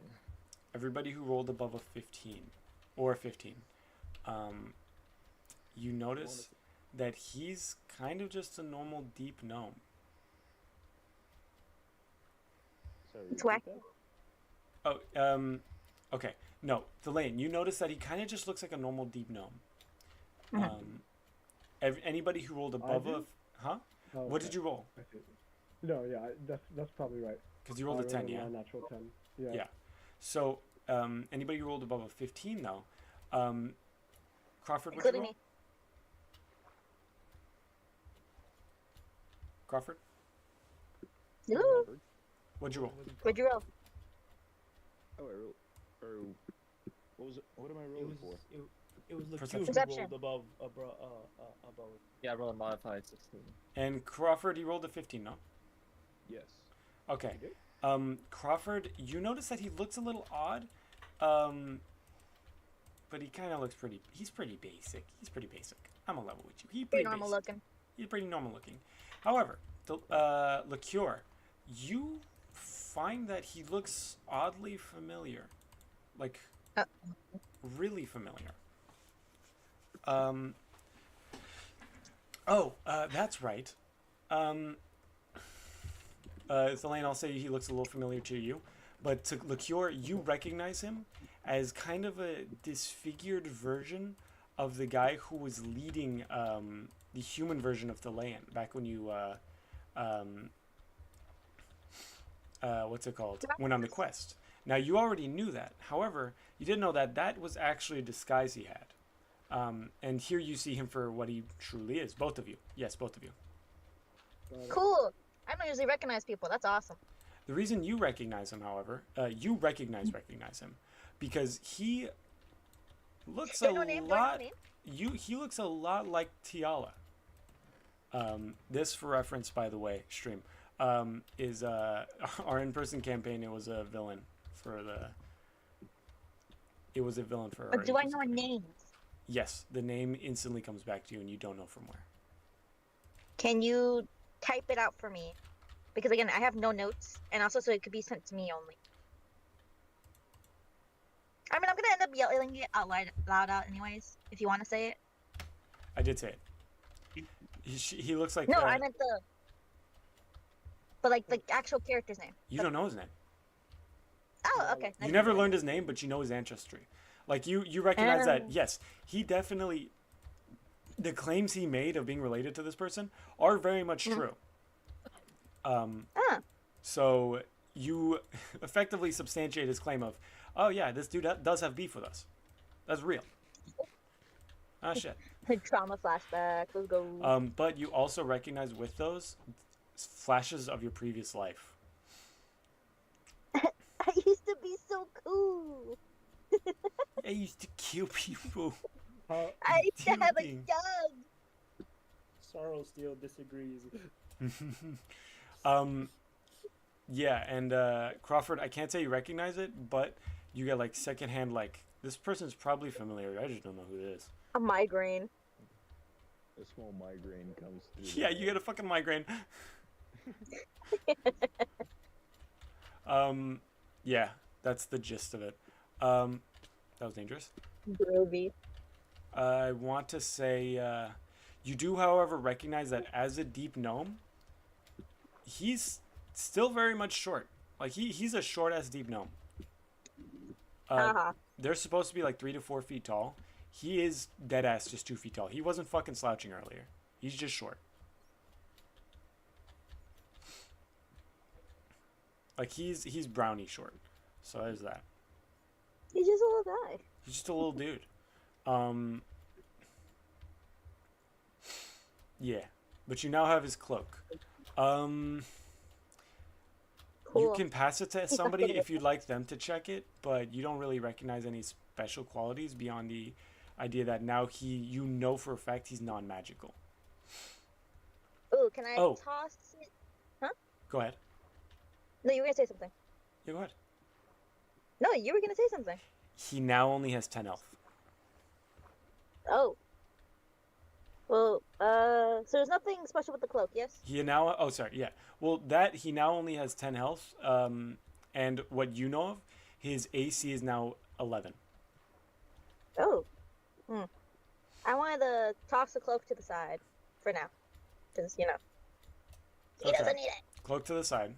Everybody who rolled above a 15 or 15, you notice that he's kind of just a normal deep gnome. Sorry, It's repeat wacky. that? Oh, okay. No, Delane, you notice that he kind of just looks like a normal deep gnome. Anybody who rolled above do? huh? Oh, What okay. did you roll? I see. No, yeah, that's probably right. Because you rolled a 10, yeah. Natural 10. Yeah. Yeah. So anybody who rolled above a 15 though, Crawford, what'd you Including roll? me. Crawford, Hello. what'd you roll? What'd you roll? Oh, I rolled. Or what was it? What am I It rolling was for? it was the Perception. Q who Perception. rolled above Yeah, I rolled a modified 16. And Crawford, you rolled a 15, no? Yes. Okay. You did? Crawford, you notice that he looks a little odd, but he kind of looks pretty. He's pretty basic. He's pretty basic. I'm a level with you. He's Pretty pretty normal basic. looking. He's pretty normal looking. However, the Liqueur, you find that he looks oddly familiar, like really familiar. That's right. Elaine, I'll say he looks a little familiar to you, but to Liqueur, you recognize him as kind of a disfigured version of the guy who was leading the human version of Delayan back when you what's it called? Went on the quest. Now you already knew that. However, you didn't know that that was actually a disguise he had. And here you see him for what he truly is. Both of you. Yes, both of you. Cool. I don't usually recognize people. That's awesome. The reason you recognize him, however, you recognize him, because he looks Do I a know a name? Do I know a lot. name? He looks a lot like Tiala. This, for reference, by the way, stream, is our in-person campaign. It was a villain for the. It was a villain for. But our do I in-person know a campaign. name? Yes, the name instantly comes back to you, and you don't know from where. Can you type it out for me? Because again, I have no notes, and also so it could be sent to me only. I mean, I'm gonna end up yelling it out loud out anyways. If you want to say it. I did say it. He looks like. No, I meant the. But like the actual character's name. You don't know his name. Oh, okay. You never learned his name, but you know his ancestry. Like you recognize that. Yes, he definitely. The claims he made of being related to this person are very much true. So you effectively substantiate his claim of, oh yeah, this dude does have beef with us. That's real. Ah shit. Trauma flashback. Let's go. But you also recognize with those flashes of your previous life. I used to be so cool. I used to kill people. I used to have a Dude. gun. Sorrow still disagrees. Yeah, and Crawford, I can't say you recognize it, but you get like secondhand, like this person's probably familiar. I just don't know who it is. A migraine. A small migraine comes through. Yeah, you get a fucking migraine. Yeah, that's the gist of it. That was dangerous. Groovy. I want to say, you do, however, recognize that as a deep gnome, he's still very much short. Like he's a short ass deep gnome. They're supposed to be like 3 to 4 feet tall. He is dead ass just 2 feet tall. He wasn't fucking slouching earlier. He's just short. Like he's brownie short. So there's that. He's just a little guy. He's just a little dude. Yeah, but you now have his cloak. You Cool. can pass it to somebody if you'd like them to check it, but you don't really recognize any special qualities beyond the idea that now you know for a fact he's non-magical. Ooh, can I toss it? Huh? Go ahead. No, you were gonna say something. Yeah, go ahead. No, you were gonna say something. He now only has 10 health. Oh. Well, so there's nothing special with the cloak, yes? He now, oh sorry, yeah. Well, he now only has 10 health, and what you know of, his AC is now 11. Oh. I wanted to toss the cloak to the side for now, because he doesn't need it. Cloak to the side.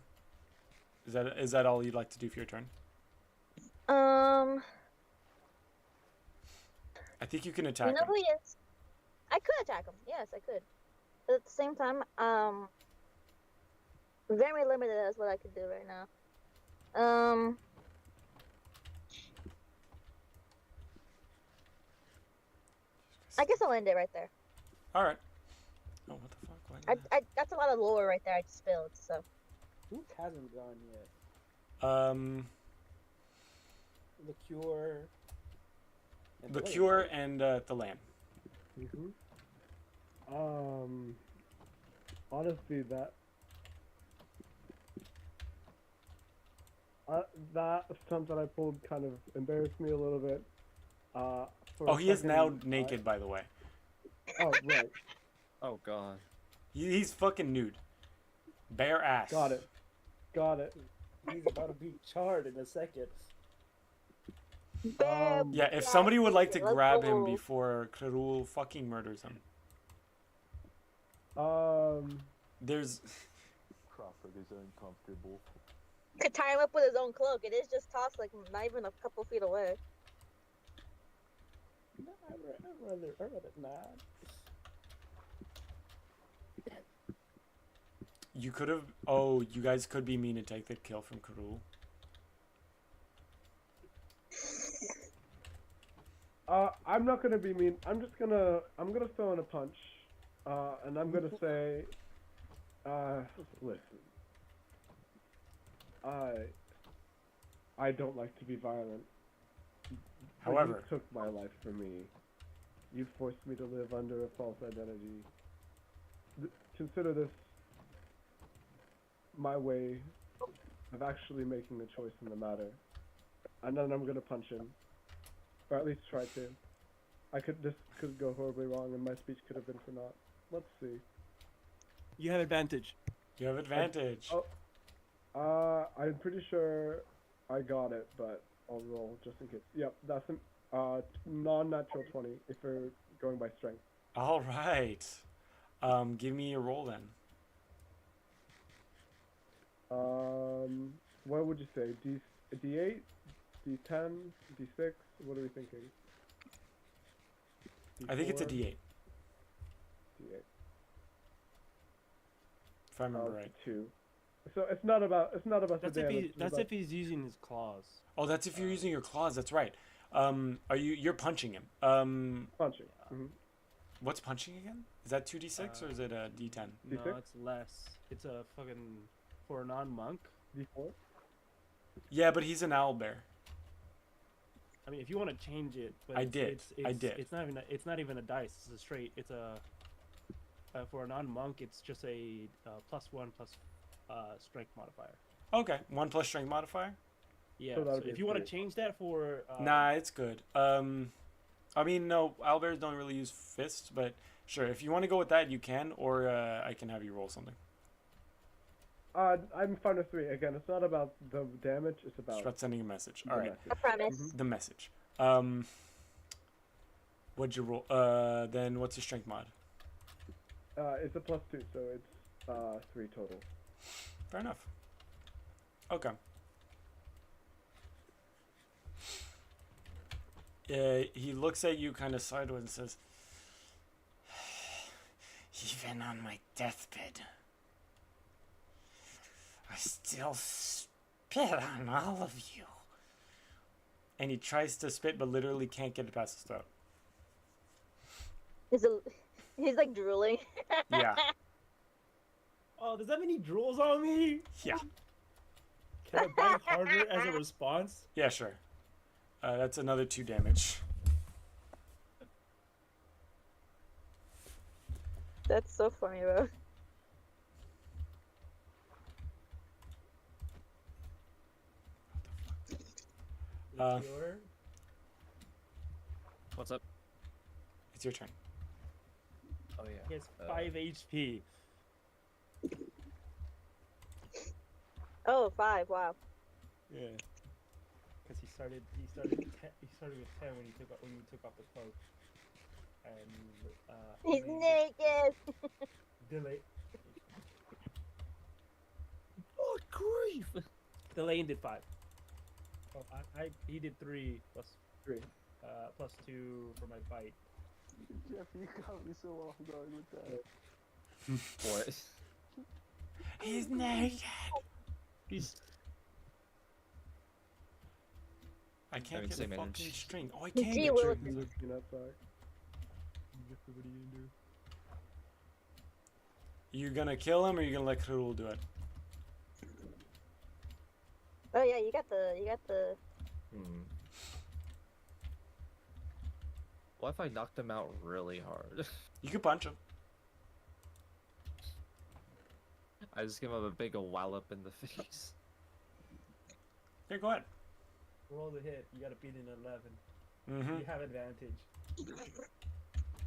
Is that all you'd like to do for your turn? I I think you can attack know him. who he is. I could attack him. Yes, I could. But at the same time, very limited as what I could do right now. I guess I'll end it right there. All right. Oh, what the fuck? Why did That's a lot of lore right there I just spilled. So Who hasn't gone yet? The Cure. And The Blade, Cure right? and the Lamb. Honestly, that stunt that I pulled kind of embarrassed me a little bit. For Oh, a he is now second, naked, by the way. Oh, right. Oh god. He's fucking nude. Bare ass. Got it. He's about to be charred in a second. Yeah, if somebody would like to Let's grab him go. before Krul fucking murders him. There's... Crawford is uncomfortable. could tie him up with his own cloak. It is just tossed like not even a couple feet away. No, I'd rather not. You could have... Oh, you guys could be mean and take the kill from Krul. I'm not gonna be mean. I'm gonna throw in a punch, and I'm gonna say, listen, I don't like to be violent. But However... you took my life from me. You forced me to live under a false identity. Consider this my way of actually making a choice in the matter. And then I'm gonna punch him. Or at least try to. This could go horribly wrong and my speech could have been for naught. Let's see. You have advantage. You have advantage. I'm pretty sure I got it, but I'll roll just in case. Yep, that's a non-natural 20 if we're going by strength. All right. Give me a roll then. What would you say? D8, D10, D6? What are we thinking? I think it's a D4? D8, D8. if I remember right. 2. So it's not about the That's if damage. if he's using his claws. Oh, that's if you're using your claws. That's right. You're punching him. punching. Mm-hmm. What's punching again? Is that 2d6 or is it a d10? No, D6? it's less. It's a fucking for a non-monk. D4. Yeah, but he's an owlbear. I mean, if you want to change it, but I it's, did. It's, I it's, did. It's not even a dice. It's a straight. It's a for a non-monk. It's just a +1 plus strength modifier. Okay, 1 plus strength modifier. Yeah. So So, that'd be if a you want to 3. change that for Nah, it's good. I mean, no, owlbears don't really use fists, but sure, if you want to go with that, you can, or I can have you roll something. I'm fine with 3. Again, it's not about the damage. It's Just about about sending a message. the All right, message. A premise. the message. What'd you roll? Then what's your strength mod? It's a +2, so it's 3 total. Fair enough. Okay. He looks at you kind of sideways and says, "Even on my deathbed, I still spit on all of you." And he tries to spit, but literally can't get it past his throat. He's like drooling. Yeah, Oh, does that mean he drools on me? yeah, Can I bite harder as a response? yeah, sure. That's another 2 damage. That's so funny, bro. Uh, What's up? It's your turn. Oh yeah. He has 5 HP. Oh, 5. Wow. Yeah. Because he started with 10 when you took off the cloak. And He's Elaine naked. Delay. Oh grief! Delane did 5. Oh, he did 3 plus 3. plus 2 for my bite. Jeff, you got me so off guard with that. What? He's naked. He's I can't mean, get the same fucking energy. string. Oh, I can Gee get willikers. strings. Use a peanut sack. what are you gonna do? You gonna kill him or you gonna let Krul do it? Oh yeah, you got the. Hmm. What if I knocked him out really hard? You can punch him. I just give him a big wallop in the face. Here, go ahead. Roll the hit. You gotta beat an 11. Mm-hmm. You have advantage.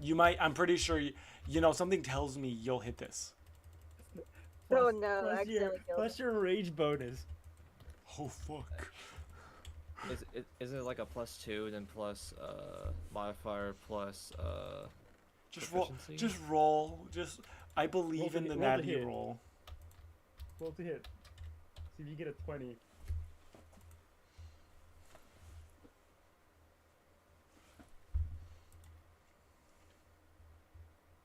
You might. I'm pretty sure. You know, something tells me you'll hit this. Oh no, plus accidentally killed plus your rage bonus. Oh fuck. Is it like a +2 then plus modifier plus Just roll. proficiency? Just roll. Just. I believe in the roll the natty hit. roll. Roll to hit. See if you get a 20.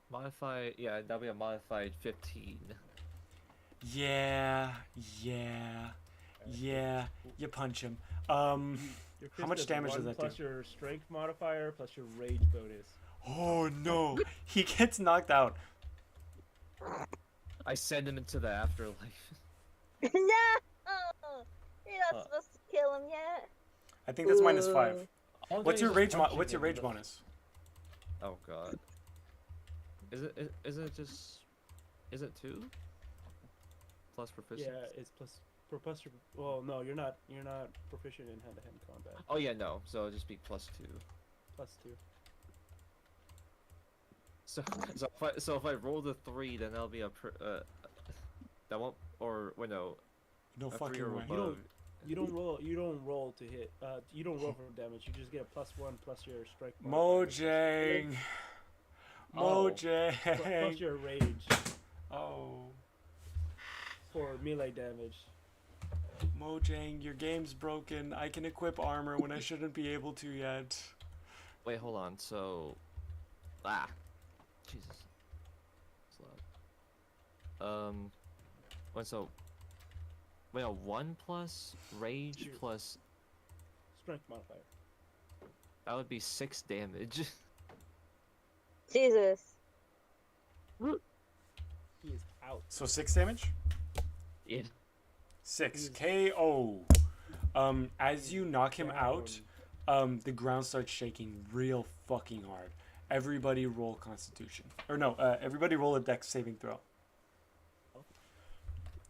Modified, yeah, that'll be a modified 15. Yeah. Yeah. Yeah. You punch him. Your How much fist does damage does 1 that plus do? your strength modifier plus your rage bonus. Oh no. He gets knocked out. I send him into the afterlife. no! You're not supposed to kill him yet. I think that's -5. All I'm What's doing your is rage? punching What's your him rage in the- bonus? Oh god. Is it just? Is it 2? Plus proficiency. Yeah, it's plus your. Well, no, you're not proficient in hand-to-hand combat. Oh yeah, no. So it'll just be +2. +2. So if I roll the 3, then that'll be a that won't, or wait, no, No a 3 fucking or way. above. You don't roll to hit. You don't roll for damage. You just get a +1 plus your strike. Mojang. Oh. Plus Mojang. your rage Oh. for melee damage. Mojang, your game's broken. I can equip armor when I shouldn't be able to yet. Wait, hold on. So, Jesus, slow. Wait, so, wait, a 1 plus rage Two. plus Strength modifier. that would be 6 damage. Jesus. He is out. So 6 damage? Yeah. 6. KO. As you knock him out, the ground starts shaking real fucking hard. Everybody roll Constitution. Or no, everybody roll a Dex saving throw.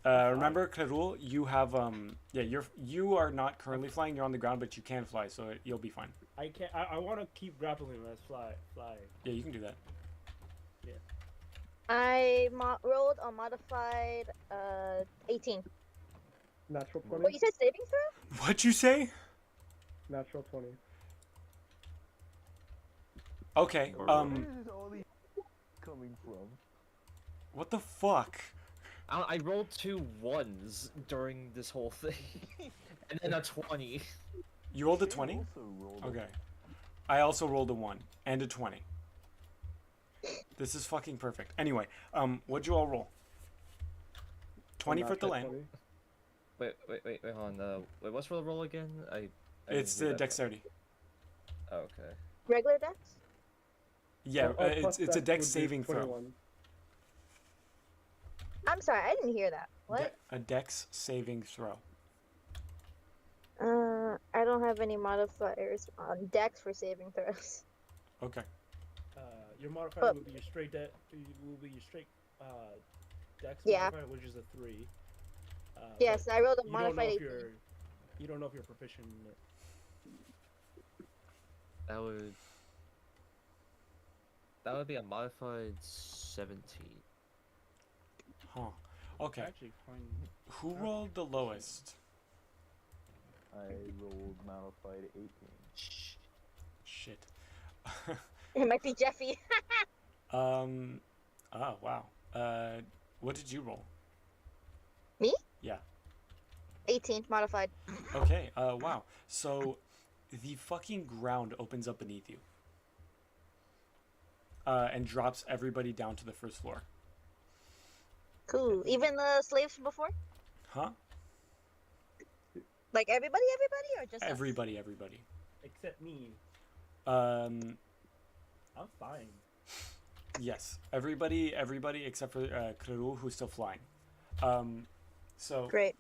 Remember, Krul, you have you are not currently flying. You're on the ground, but you can fly, so you'll be fine. I can't. I want to keep grappling him as flying. Yeah, you can do that. I rolled a modified 18. Natural 20. What, you said saving throw? What'd you say? Natural 20. Okay. Where is all these coming from? What the fuck? I rolled 2 1s during this whole thing, and then a 20. You rolled a Shane 20? also rolled a- Okay. I also rolled a 1 and a 20. This is fucking perfect. Anyway, what'd you all roll? 20 for Natural Delaney. 20. Wait, hold on. Wait, what's for the roll again? I It's didn't hear the that. dexterity. Oh, okay. Regular dex? Yeah, Oh, plus it's a Dex dex would be saving throw. 21. I'm sorry, I didn't hear that. What? A dex saving throw. I don't have any modifiers on dex for saving throws. Okay. Your modifier But- will be your straight dex Yeah. modifier, which is a 3. Yes, but I rolled a you don't know modified if 18. you don't know if you're proficient in it. That would be a modified 17. Huh. Okay. Actually, fine. Who rolled the lowest? I rolled modified 18. Shit. It might be Jeffy. Oh, wow. What did you roll? Me? Yeah. 18 modified. Okay, wow. So, the fucking ground opens up beneath you. and drops everybody down to the first floor. Cool. Even the slaves before? Huh? Like everybody, or just us? Everybody. Except me. Um, I'm fine. yes, everybody except for Krul, who's still flying. So Great.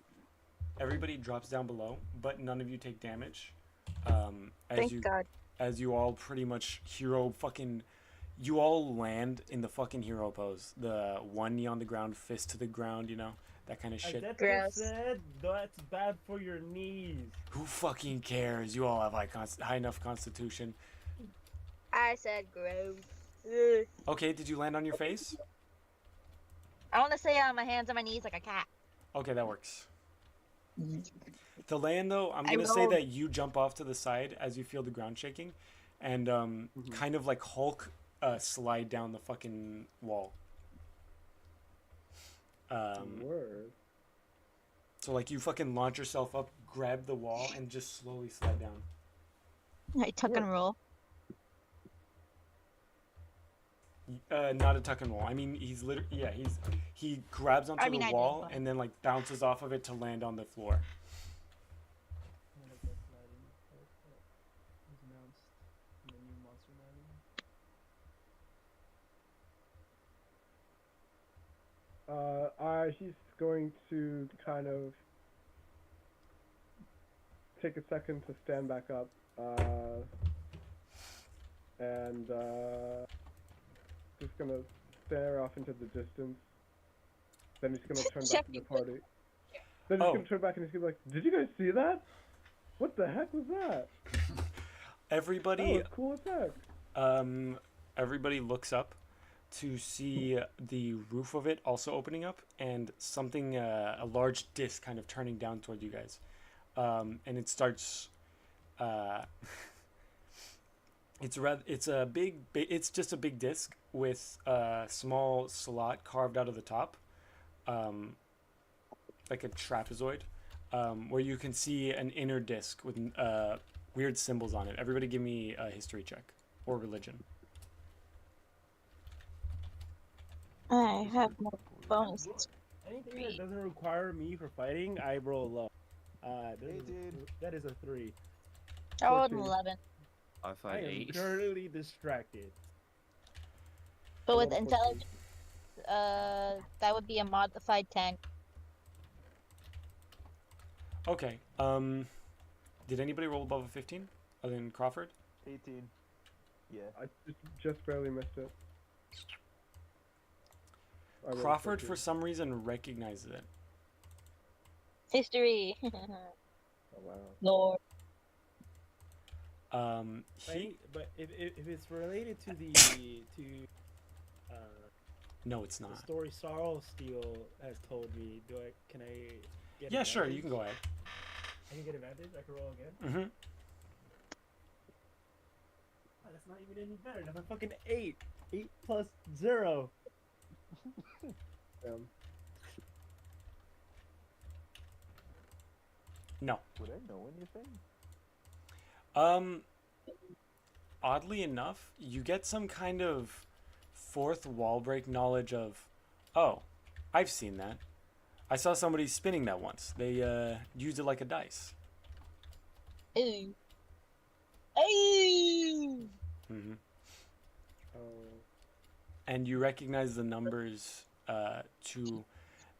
everybody drops down below, but none of you take damage. Thank God. As you all pretty much you all land in the fucking hero pose. The one knee on the ground, fist to the ground, that kind of shit. As Gross. said, that's bad for your knees. Who fucking cares? You all have high enough constitution. I said gross. Ugh. Okay, did you land on your face? I want to say on my hands on my knees like a cat. Okay, that works. To land, though, I'm I going to say rolled. that you jump off to the side as you feel the ground shaking and kind of like Hulk slide down the fucking wall. Word. So, like, you fucking launch yourself up, grab the wall, and just slowly slide down. I tuck and roll. Not a tuck and roll. I mean, he's literally, yeah, he grabs onto I mean, the I did, wall but- and then, like, bounces off of it to land on the floor. He's going to kind of take a second to stand back up, and just gonna stare off into the distance. Then he's gonna turn back to the party. Then he's Oh. gonna turn back and he's gonna be like, "Did you guys see that? What the heck was that? That Everybody, was cool as heck." everybody looks up to see the roof of it also opening up and something, a large disc kind of turning down toward you guys. And it starts, it's just a big disc with a small slot carved out of the top, like a trapezoid, where you can see an inner disc with weird symbols on it. Everybody give me a history check or religion. I have no bonus. Anything that doesn't require me for fighting, I roll low. That is a 3. I rolled an 14. 11. I I find am 8. currently distracted. But with rolled a 14. intelligence, that would be a modified 10. Okay. Did anybody roll above a 15 other than Crawford? 18. Yeah. I just barely missed it. I rolled Crawford, 14. for some reason, recognizes it. History. Oh, wow. Lord. He But if it's related to the no, it's the not. story Sorrow Steel has told me, can I get Yeah, sure, you advantage? can go ahead. I can get advantage. I can roll again. Mm-hmm. Oh, that's not even any better. That's a fucking 8. 8 plus 0. No. Would I know anything? Oddly enough, you get some kind of fourth wall break knowledge of, oh, I've seen that. I saw somebody spinning that once. They used it like a dice. Ooh. Ooh. Mm-hmm. Oh. And you recognize the numbers to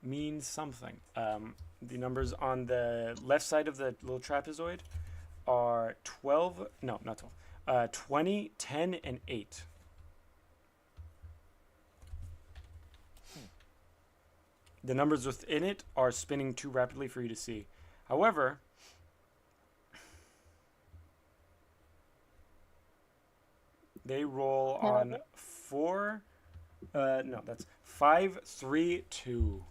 mean something. The numbers on the left side of the little trapezoid are 12, no, not 12, 20, 10, and 8. The numbers within it are spinning too rapidly for you to see. However, they roll on 4, no, that's 5, 3, 2.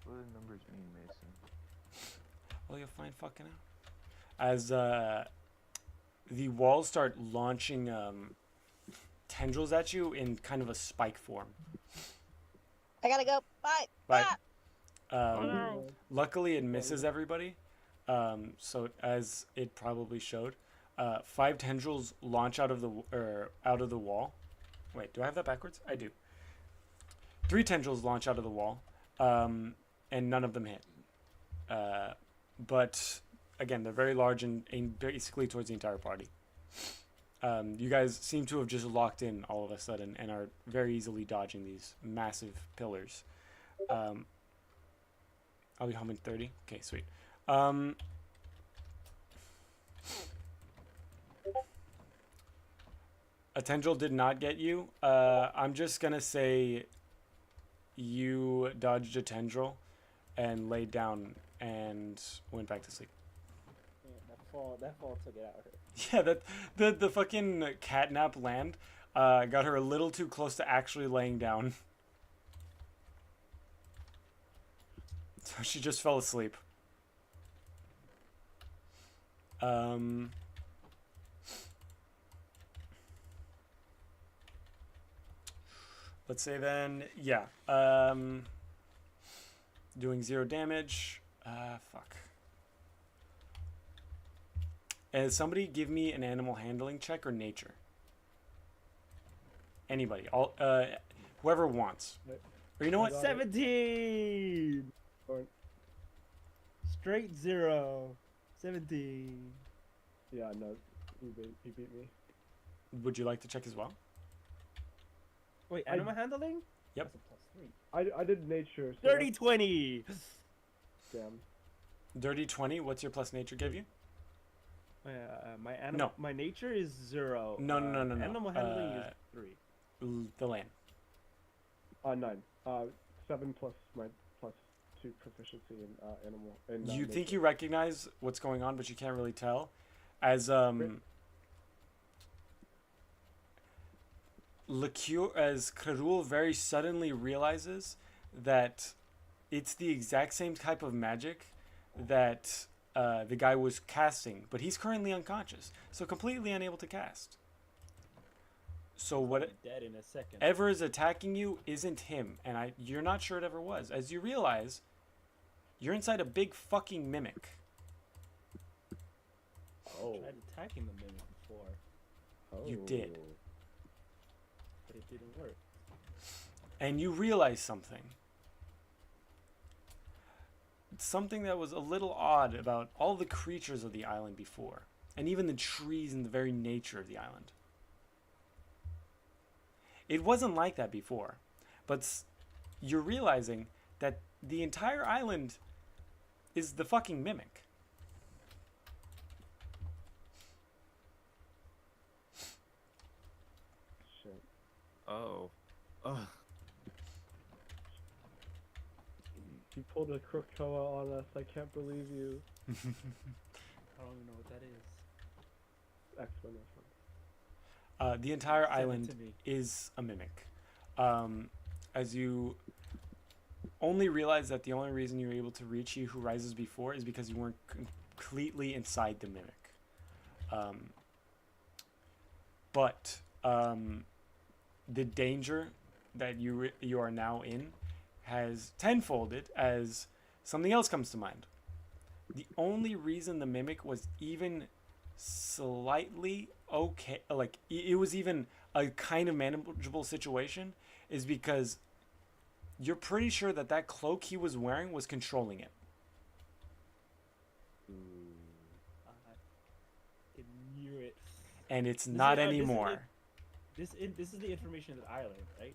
What do the numbers mean, Mason? Well, you'll find fucking out. As the walls start launching tendrils at you in kind of a spike form. I gotta go. Bye. Bye. Ah. Luckily, it misses everybody, So as it probably showed, 5 tendrils launch out of the wall. Wait, do I have that backwards? I do. 3 tendrils launch out of the wall, and none of them hit. But again, they're very large and aim basically towards the entire party. You guys seem to have just locked in all of a sudden and are very easily dodging these massive pillars. I'll be home in 30. Okay, sweet. A tendril did not get you. I'm just gonna say you dodged a tendril and laid down and went back to sleep. Yeah, that fall took it out of her. Yeah, the fucking catnap land got her a little too close to actually laying down. So she just fell asleep. Let's say then, yeah. Doing 0 damage. Fuck. Somebody give me an animal handling check or nature. Anybody. Whoever wants. Or you know what? 17. Or- Straight 0. 17. Yeah, no, he beat me. Would you like to check as well? Wait, I- animal handling? Yep. That's a +3. I did nature. So 30 20. Damn. Dirty 20. What's your plus nature give you? My nature is 0. No. Animal handling is 3. The land. 9. 7 plus my +2 proficiency in animal. You think nature. you recognize what's going on, but you can't really tell. As Karul very suddenly realizes that it's the exact same type of magic that the guy was casting, but he's currently unconscious, so completely unable to cast. So Dead in a second. whatever is attacking you isn't him, and you're not sure it ever was. As you realize, you're inside a big fucking mimic. I tried attacking the mimic before, You did. but it didn't work. And you realize something. Something that was a little odd about all the creatures of the island before, and even the trees and the very nature of the island. It wasn't like that before, but you're realizing that the entire island is the fucking mimic. Shit. Oh. You pulled a Krakoa on us. I can't believe you. I don't even know what that is. Explanation. The entire Send it island to me. is a mimic. As you only realize that the only reason you were able to reach He Who Rises before is because you weren't completely inside the mimic. But the danger that you are now in has tenfolded as something else comes to mind. The only reason the mimic was even slightly okay, like it was even a kind of manageable situation, is because you're pretty sure that cloak he was wearing was controlling it. I knew it. And it's This not is, this is anymore. This is the information that I learned, right?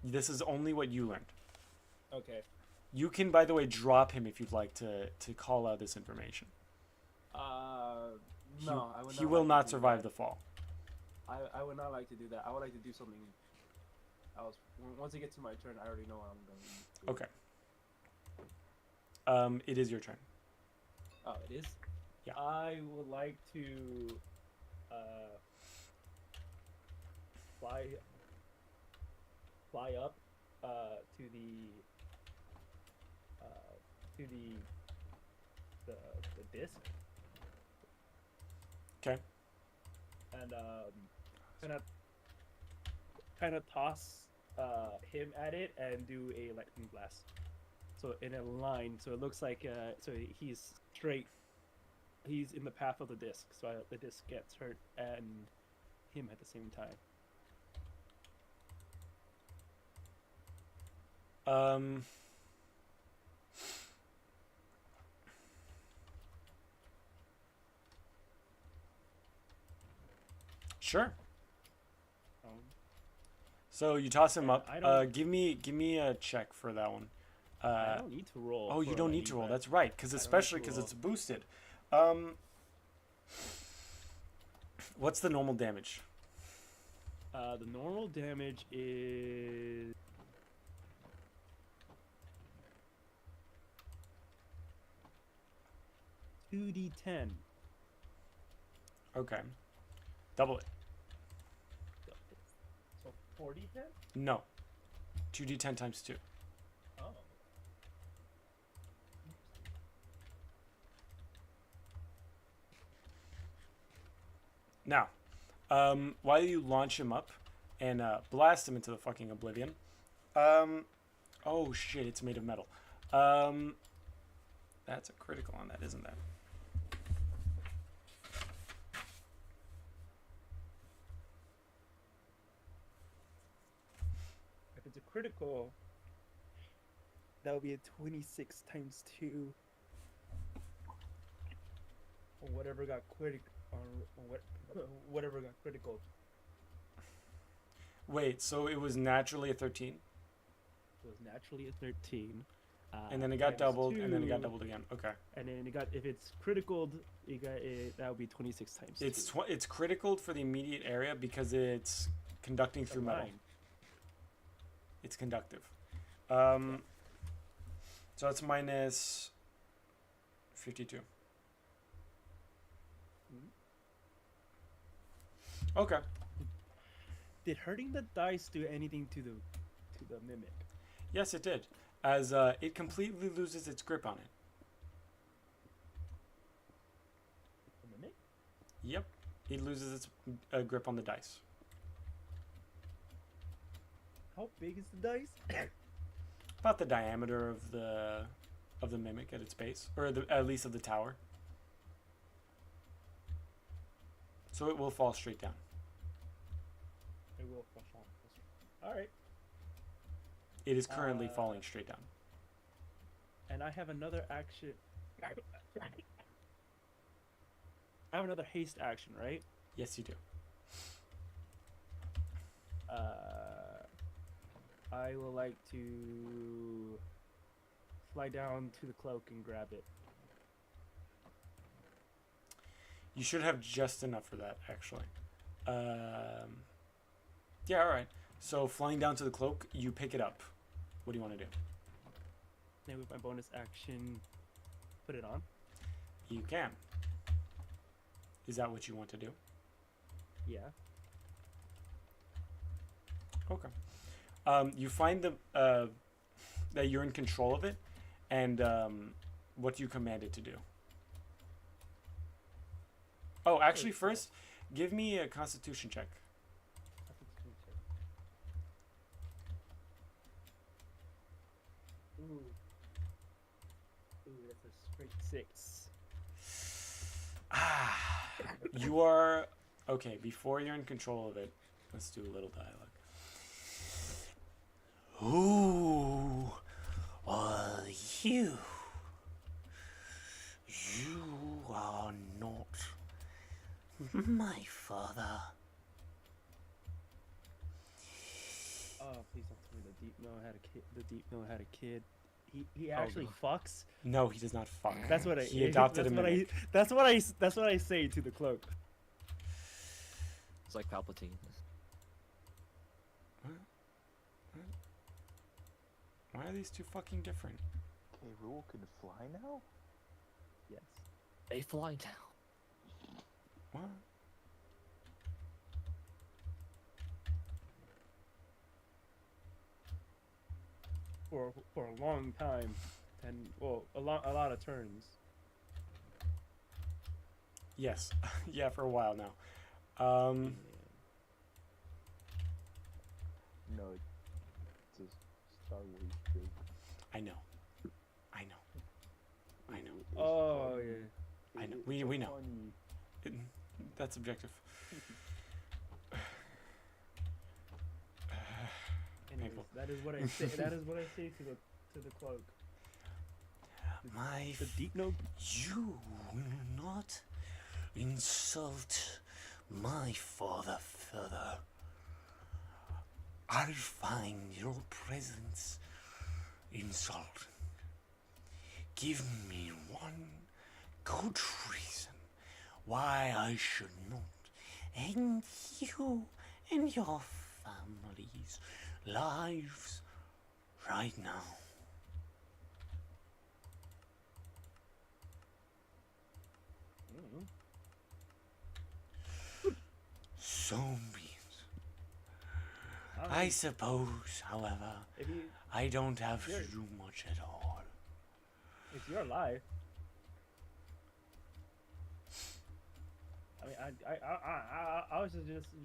This is only what you learned. Okay. You can, by the way, drop him if you'd like to call out this information. No, I would He will like not to do survive that. the fall. I would not like to do that. I would like to do something else. Once it gets to my turn, I already know what I'm going to do. Okay. It is your turn. Oh, it is? Yeah. I would like to fly up to the disc. Okay. And kind of toss him at it and do a lightning blast. so in a line. So it looks like so he's straight. He's in the path of the disc, so the disc gets hurt and him at the same time. Sure. Um, So you toss him And up. I don't- Give me a check for that one. I don't need to roll. Oh, you for don't my need to roll. defense. That's right, because I don't need especially to because roll. it's boosted. What's the normal damage? The normal damage is 2d10. Okay. Double it. So 4d10? No. 2d10 times 2. Oh. Now, while you launch him up and blast him into the fucking oblivion, oh shit, it's made of metal. That's a critical on that, isn't that? If it's a critical, that would be a 26 times 2. Or whatever got critical. Or whatever got critical. Wait, so it was naturally a 13, It was naturally a 13. and then it got times doubled, and then it got 2, doubled again. Okay. And then it got, if it's critical, it got that would be 26 times 2. It's critical for the immediate area because it's conducting It's a through metal. line. It's conductive. So that's minus 52. Okay. Did hurting the dice do anything to the mimic? Yes, it did. As it completely loses its grip on it. The mimic? Yep. It loses its grip on the dice. How big is the dice? About the diameter of the mimic at its base, or at least of the tower. So it will fall straight down. It will fall. Alright. It is currently falling straight down. And I have another action. I have another haste action, right? Yes, you do. I will like to fly down to the cloak and grab it. You should have just enough for that, actually. Yeah, all right. So flying down to the cloak, you pick it up. What do you want to do? Then with my bonus action, put it on. You can. Is that what you want to do? Yeah. Okay. You find that you're in control of it, and what do you command it to do? Oh, actually, first, give me a Constitution check. Ooh. Ooh, that's a straight 6. You are okay. Before you're in control of it, let's do a little dialogue. Who are you? You are not my father. Oh, please don't tell me the deep gnome had a kid. The deep gnome had a kid. He actually fucks. No, he does not fuck. That's what I. He adopted that's a what mimic. That's what I say to the cloak. It's like Palpatine. Why are these two fucking different? Okay, Rule can fly now? Yes. They fly now. What? For a long time, and well, a lot of turns. Yes. Yeah, for a while now. No, it's a Star Wars joke. I know. Oh yeah. I know. It's We know. funny. It, that's objective. Anyways, Painful. that is what I say. That is what I say to the cloak. My The deep note. You will not insult my father further. I'll find your presence insulting. Give me one good reason why I should not end you and your family's lives right now. So be it. I suppose, however, If you, I don't have to Sure. do much at all. it's your life. I mean, I was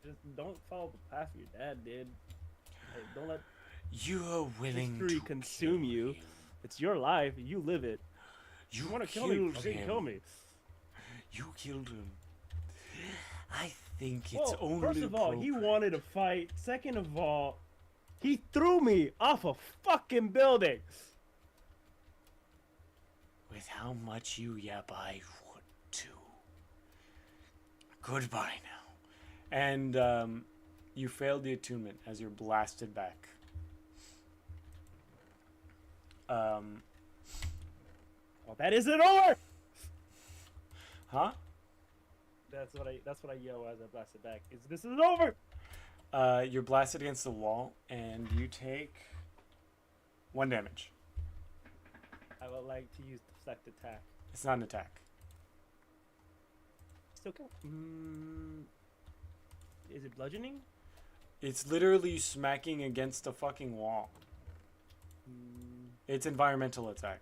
just don't follow the path your dad did. Like, don't let You are willing history to consume kill you. him. It's your life. You live it. You You want to kill me? killed Fucking him. kill me. You killed him. I think it's Well, only first of all, he appropriate. wanted to fight. Second of all, he threw me off a fucking building. With how much you yap, I would too. Goodbye now. And you failed the attunement as you're blasted back. Well, that isn't over. Huh? That's what I yell as I blast it back. This is over. You're blasted against the wall, and you take 1 damage. I would like to use deflect attack. It's not an attack. Still count. Is it bludgeoning? It's literally smacking against a fucking wall. It's environmental attack.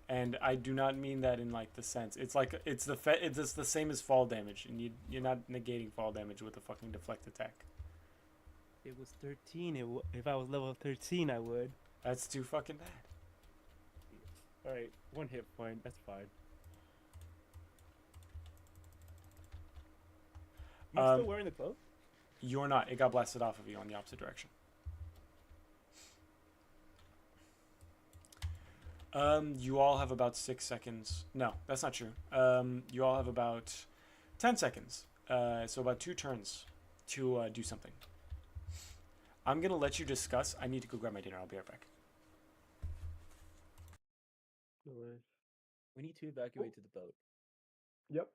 And I do not mean that in like the sense. It's like it's just the same as fall damage, and you're not negating fall damage with a fucking deflect attack. It was 13. If I was level 13, I would. That's too fucking bad. All right, 1 hit point. That's fine. Am I still wearing the cloak? You're not. It got blasted off of you on the opposite direction. You all have about 6 seconds. No, that's not true. You all have about 10 seconds. So about 2 turns to do something. I'm gonna let you discuss. I need to go grab my dinner. I'll be right back. No worries. We need to evacuate to the boat. Yep.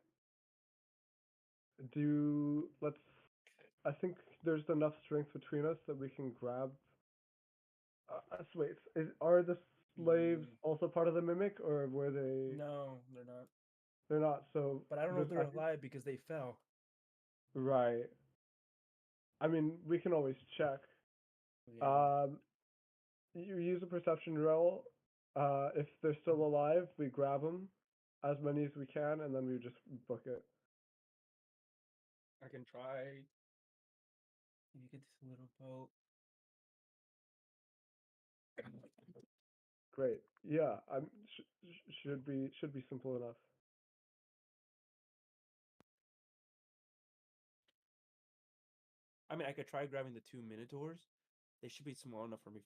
I think there's enough strength between us that we can grab. Wait, are the slaves also part of the mimic, or were they? No, they're not. They're not. So, But I don't know if I they're think- alive because they fell. Right. I mean, we can always check. Yeah. You use a perception roll. If they're still alive, we grab them, as many as we can, and then we just book it. I can try. You get this little boat. Great. Yeah. Should be simple enough. I mean, I could try grabbing the 2 minotaurs. They should be small enough for me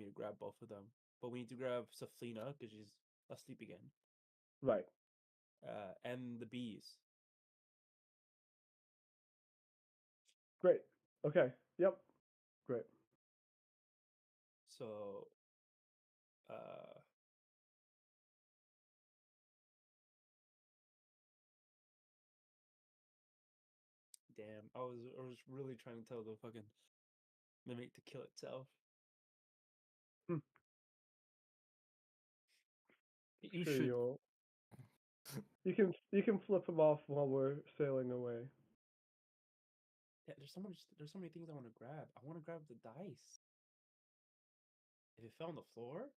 to grab both of them. But we need to grab Saflina because she's asleep again. Right. And the bees. Great. Okay. Yep. Great. So, damn, I was really trying to tell the fucking mimic to kill itself. Hmm. You Sure, should. you can flip them off while we're sailing away. Yeah, there's so many things I want to grab. I want to grab the dice. If it fell on the floor,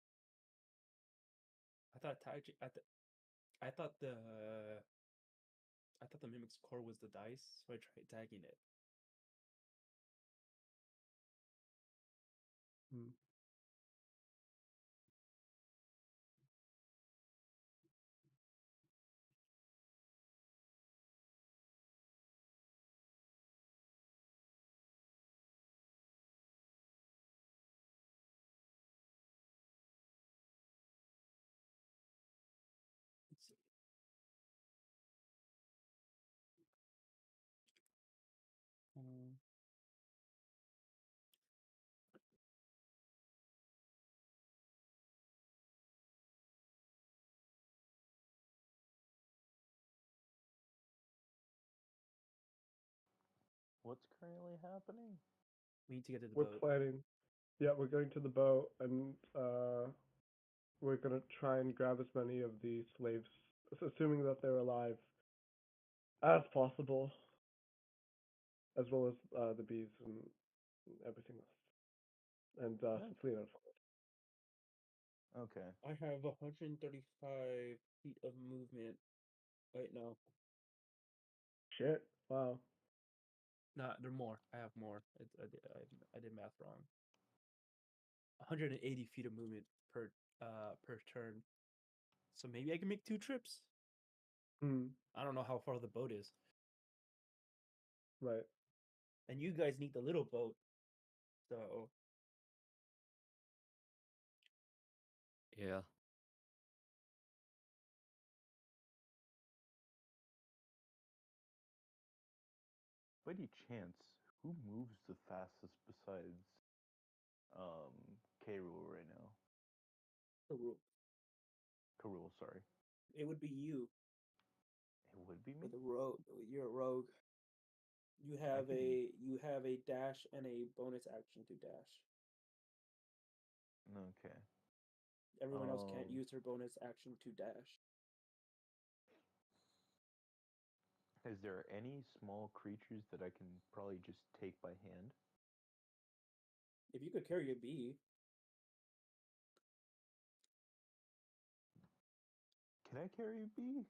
I thought I thought the mimic's core was the dice, so I tried tagging it. Hmm. What's currently happening? We need to get to the We're boat. planning. Yeah, we're going to the boat, and we're gonna try and grab as many of the slaves, assuming that they're alive, as possible, as well as the bees and everything else, and Selena. Okay. I have 135 feet of movement right now. Shit! Wow. Nah, they're more. I have more. I did math wrong. 180 feet of movement per turn. So maybe I can make 2 trips. Hmm. I don't know how far the boat is. Right. And you guys need the little boat. So Yeah. By any chance, who moves the fastest besides K. Rule right now? the rule. Karul, sorry. It would be you It would be me. with a rogue. You're a rogue. You I have can- a dash and a bonus action to dash. Okay. Everyone else can't Um, use their bonus action to dash. Is there any small creatures that I can probably just take by hand? If you could carry a bee, Can I carry a bee?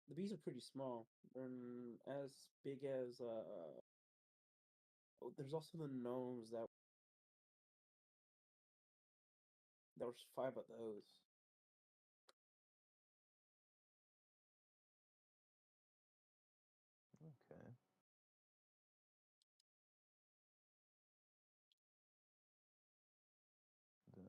the bees are pretty small. They're as big as oh, there's also the gnomes that there was 5 of those. Okay. Then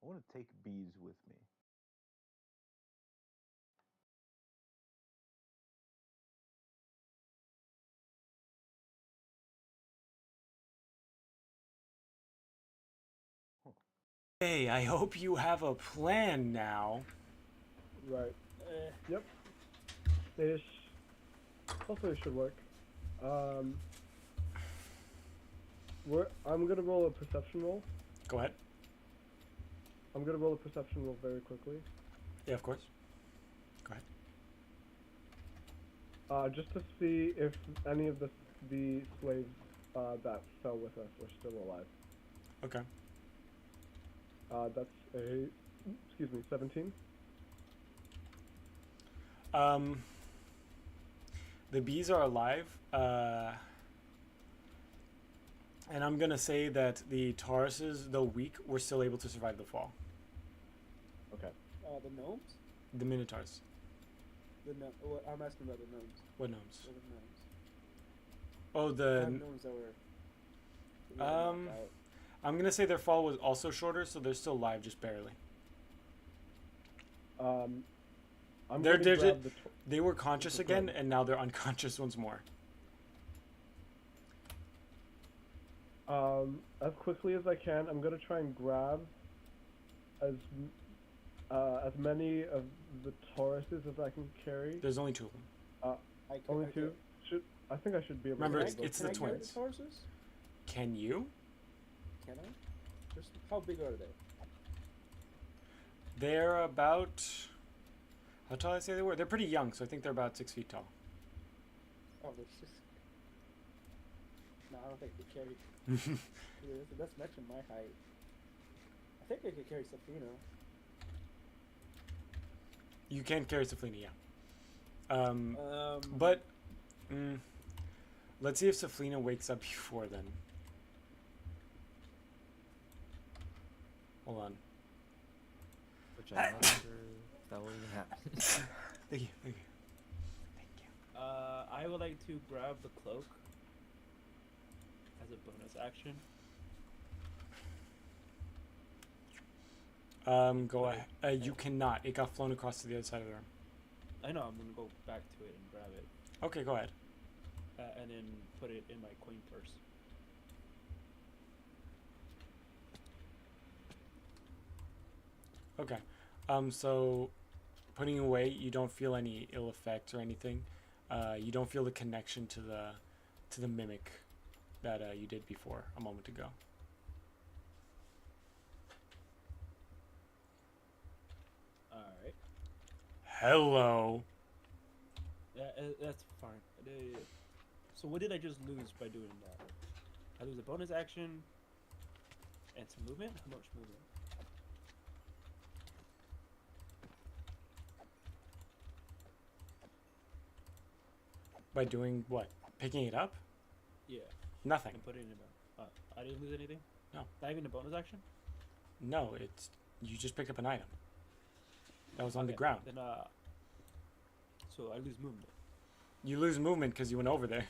I want to take bees with me. Hey, I hope you have a plan now. Right. Eh, Yep. Ish. Hopefully it should work. I'm gonna roll a perception roll. Go ahead. I'm gonna roll a perception roll very quickly. Yeah, of course. Go ahead. Just to see if any of the slaves that fell with us are still alive. Okay. That's a 17. The bees are alive, and I'm gonna say that the Tauruses, though weak, were still able to survive the fall. Okay. the gnomes? The Minotaurs. Well, I'm asking about the gnomes. What gnomes? What are the gnomes? Oh, I the. have gnomes that were knocked out. I'm gonna say their fall was also shorter, so they're still alive, just barely. I'm They're- gonna they're grab ju- They were conscious Okay. again, and now they're unconscious once more. as quickly as I can. I'm gonna try and grab as many of the Tauruses as I can carry. There's only 2 of them. Only 2. I think I should be able Remember, to it's- do it's Can the I carry twins. the Tauruses? Can you? Can I? How big are they? They're about. How tall did I say they were? They're pretty young, so I think they're about 6 feet tall. Oh, they're just. No, I don't think they carry. Yeah, that's matching my height. I think they could carry Safina. You can carry Saflina, yeah. But let's see if Saflina wakes up before then. Hold on. Which I'm not sure if that will even happen. Thank you. Thank you. I would like to grab the cloak as a bonus action. Go ahead. You cannot. It got flown across to the other side of the room. I know I'm gonna go back to it and grab it, Okay, go ahead. and then put it in my coin purse. Okay. So putting away, you don't feel any ill effects or anything. You don't feel the connection to the mimic that you did before a moment ago. Alright. Hello. That's fine. So what did I just lose by doing that? I lose a bonus action and some movement? How much movement? By doing what? Picking it up? Yeah. Nothing. And put it in a... I didn't lose anything? No. Not even a bonus action? No, it's you just picked up an item that was on the Okay, ground. Then, so I lose movement. You lose movement because you went over there.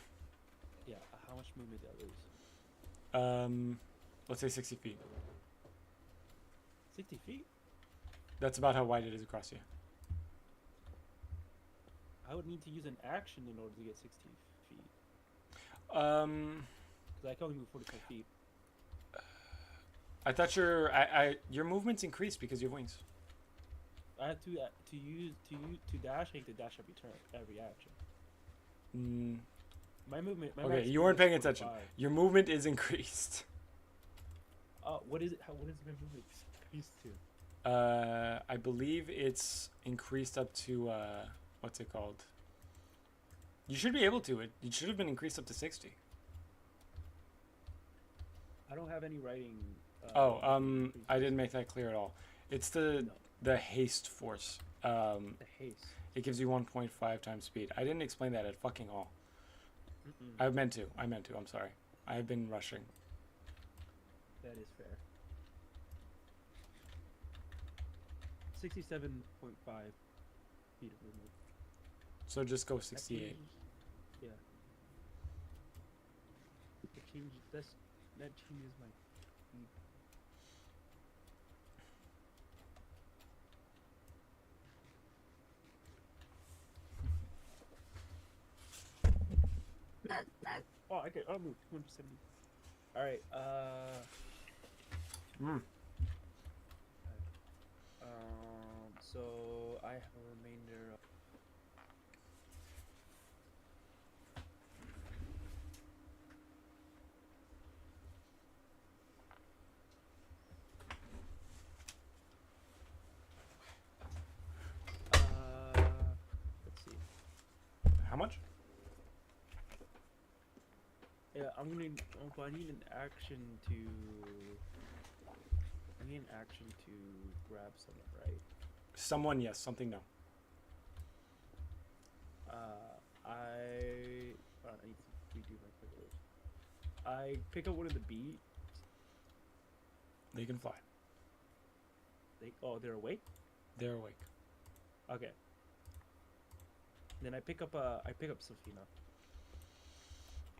Yeah, how much movement did I lose? Let's say 60 feet. 60 feet? That's about how wide it is across you. I would need to use an action in order to get 60 feet. Because I can only move 45 feet. I thought your movement's increased because you have wings. I have to dash. I need to dash every action. My movement. My Okay, max you weren't movement paying is attention. 45. Your movement is increased. What is it? What is my movement increased to? I believe it's increased up to what's it called? You should be able to. It should have been increased up to 60. I don't have any writing. I didn't make that clear at all. It's the haste force. The haste. It gives you 1.5 times speed. I didn't explain that at fucking all. Mm-mm. I meant to. I'm sorry. I've been rushing. That is fair. 67.5 feet of movement. So just go That 68. changes- Yeah. That changes my speed. Oh, I'll move 270. Alright, so I have a remainder of let's see. How much? Yeah, I'm gonna. Oh, I need an action to. I need an action to grab someone, right? Someone, yes. Something, no. I need to redo my privilege. I pick up one of the bees. They can fly. They're awake. They're awake. Okay. Then I pick up Sophina.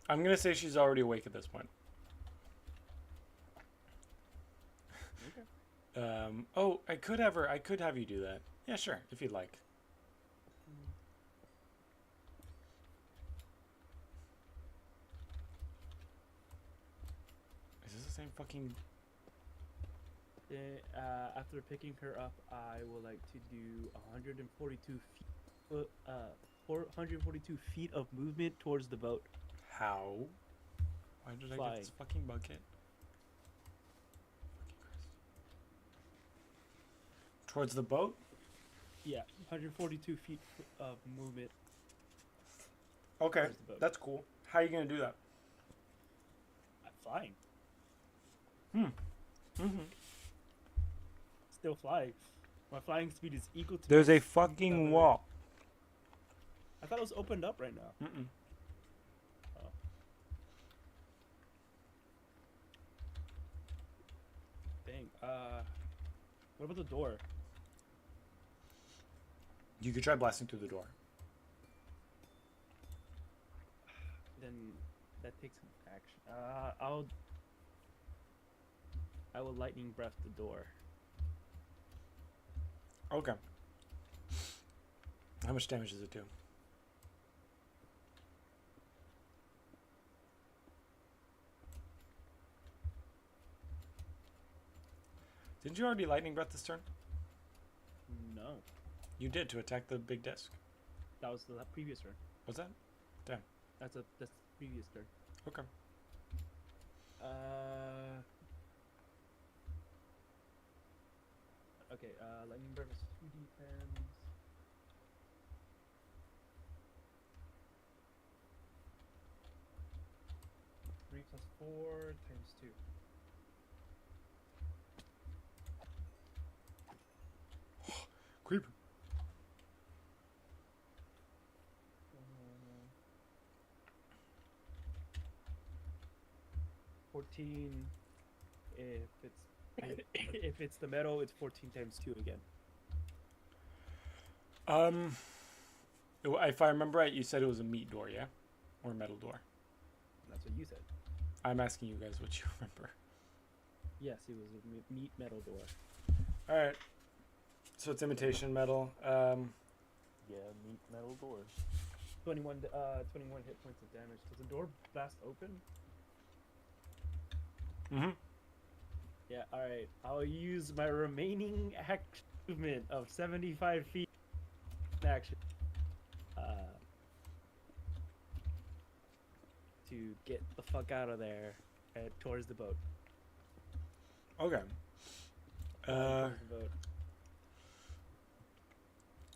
I'm gonna say she's already awake at this point. Okay. Oh, I could have you do that. Yeah, sure, if you'd like. Is this the same fucking? Then after picking her up, I would like to do 142 feet. 442 feet of movement towards the boat. How? Why did I Flying. get this fucking bucket? Fucking Christ. Towards the boat? Yeah, 142 feet of movement. Okay, towards the boat. that's cool. How are you gonna do that? I'm flying. Mm-hmm. Still flying. My flying speed is equal to. There's my a speed fucking accelerator. wall. I thought it was opened up right now. Mm-mm. Oh. Dang. What about the door? You could try blasting through the door. Then that takes some action. I will lightning breath the door. Okay. How much damage does it do? Didn't you already lightning breath this turn? No, You did to attack the big disc. that was the previous turn. What's that? That's the previous turn. Okay. Okay. Lightning burst is 2d10s. 3 plus 4 times 2. Creeper. 14. If it's if it's the metal, it's 14 times 2 again. If I remember right, you said it was a meat door, yeah, or a metal door. That's what you said. I'm asking you guys what you remember. Yes, it was a meat metal door. All right. So it's imitation metal. Yeah, meat metal door. 21 hit points of damage. Does the door blast open? Mm-hmm. Yeah, alright. I'll use my remaining action movement of 75 feet in action. To get the fuck out of there and towards the boat. Okay. Towards the boat.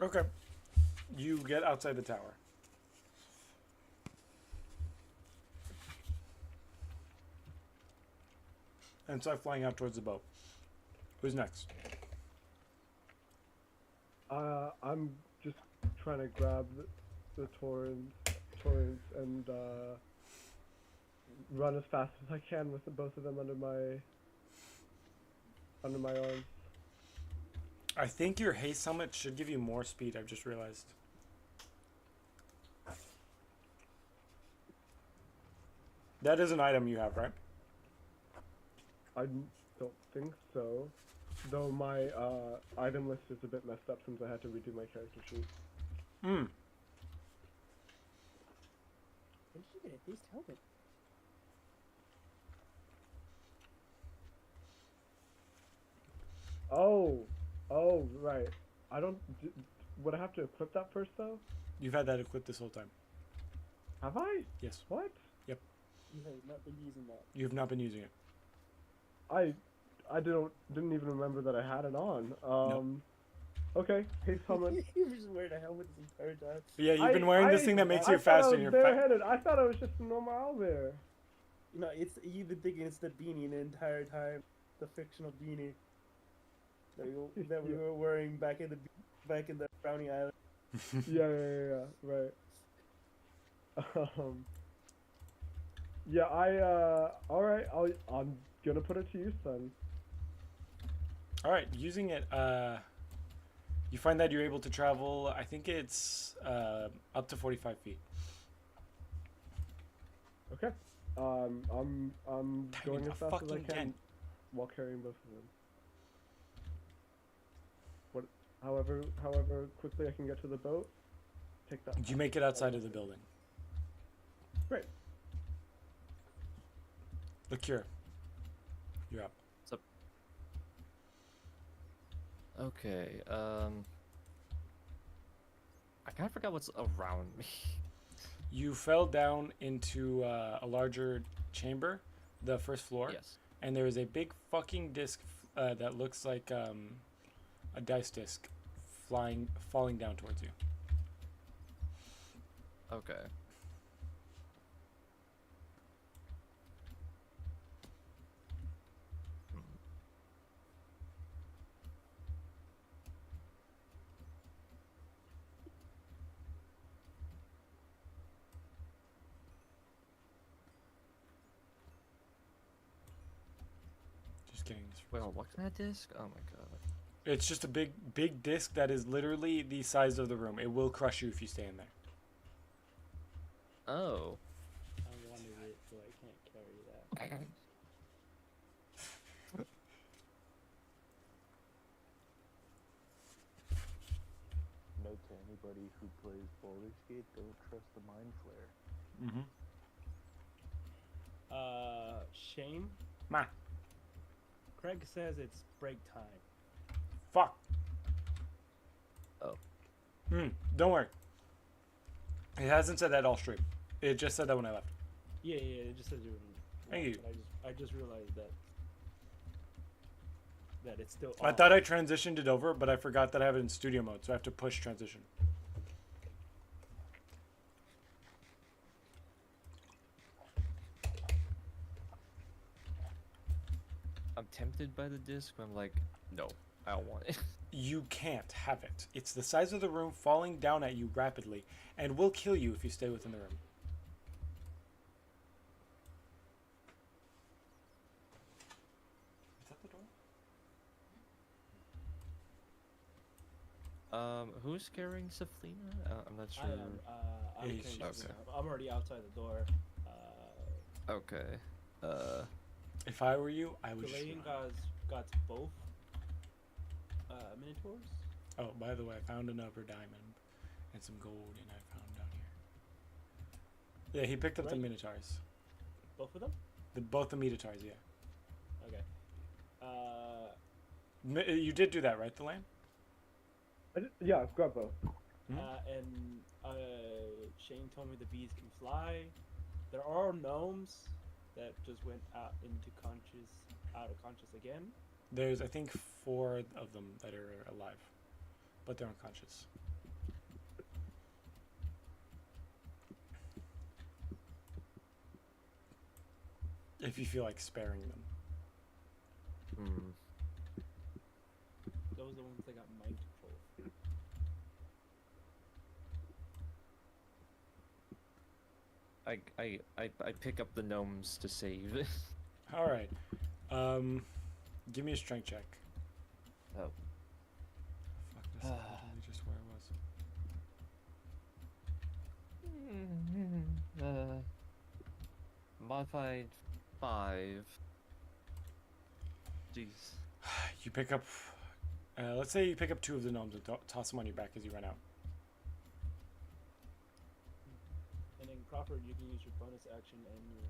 Okay. You get outside the tower. And start flying out towards the boat. Who's next? I'm just trying to grab the torrents and run as fast as I can with both of them under my arms. I think your haste helmet should give you more speed, I've just realized. That is an item you have, right? I don't think so. Though my item list is a bit messed up since I had to redo my character sheet. Hmm. When did you get a haste helmet? Oh, right. I don't. Would I have to equip that first though? You've had that equipped this whole time. Have I? Yes. What? You have not been using that. You have not been using it. I didn't even remember that I had it on. Okay, haste helmet. You were just wearing a helmet this entire time. But yeah, you've been wearing this thing that makes you I faster. thought I And was you're bareheaded. I thought I was just a normal owlbear. You know, you've been thinking it's the beanie the entire time, the fictional beanie that we were wearing back in the Brownie Island. Yeah, right. Yeah, all right. I'm gonna put it to use then. All right, using it, you find that you're able to travel. I think it's up to 45 feet. Okay. I'm Tiny going the as fast as I fucking can dent. while carrying both of them. However quickly I can get to the boat, take that. You make it outside of the building. Great. Look here. You're up. Okay, I kind of forgot what's around me. You fell down into a larger chamber, the first floor. Yes. And there is a big fucking disc that looks like a dice disc falling down towards you. Okay. Just kidding. Wait, what kind of disc? Oh my god. It's just a big disc that is literally the size of the room. It will crush you if you stay in there. Oh. I wanted it, so I can't carry that. Note to anybody who plays Baldur's Gate, don't trust the Mind Flare. Mm-hmm. Shane? Ma. Craig says it's break time. Fuck. Don't worry. It hasn't said that all stream. It just said that when I left. Yeah, it just says you're. Thank you. But I just realized that it's still. I thought I transitioned it over, but I forgot that I have it in studio mode, so I have to push transition. I'm tempted by the disc, but I'm like, no, I don't want it. You can't have it. It's the size of the room falling down at you rapidly, and will kill you if you stay within the room. Is that the door? Who's carrying Saflina? I'm not sure. I am. I'm, Yeah, carrying she's- something up. I'm already outside the door. Okay. If I were you, I would. Delaying got both minotaurs. Oh, by the way, I found another diamond and some gold, and I found down here. Yeah, he picked up the Right. minotaurs. Both of them. Both the minotaurs, yeah. Okay. You did do that, right, the lamb? Yeah, grab both. And Shane told me the bees can fly. There are gnomes that just went out of conscious again. There's, I think, 4 of them that are alive, but they're unconscious. If you feel like sparing them. Those are the ones that got mind control. I pick up the gnomes to save. All right. Give me a strength check. Oh. Fuck, this is literally just where I was. Modified 5. Jeez. You pick up. Let's say you pick up 2 of the gnomes and toss them on your back as you run out. And in Crawford, you can use your bonus action and your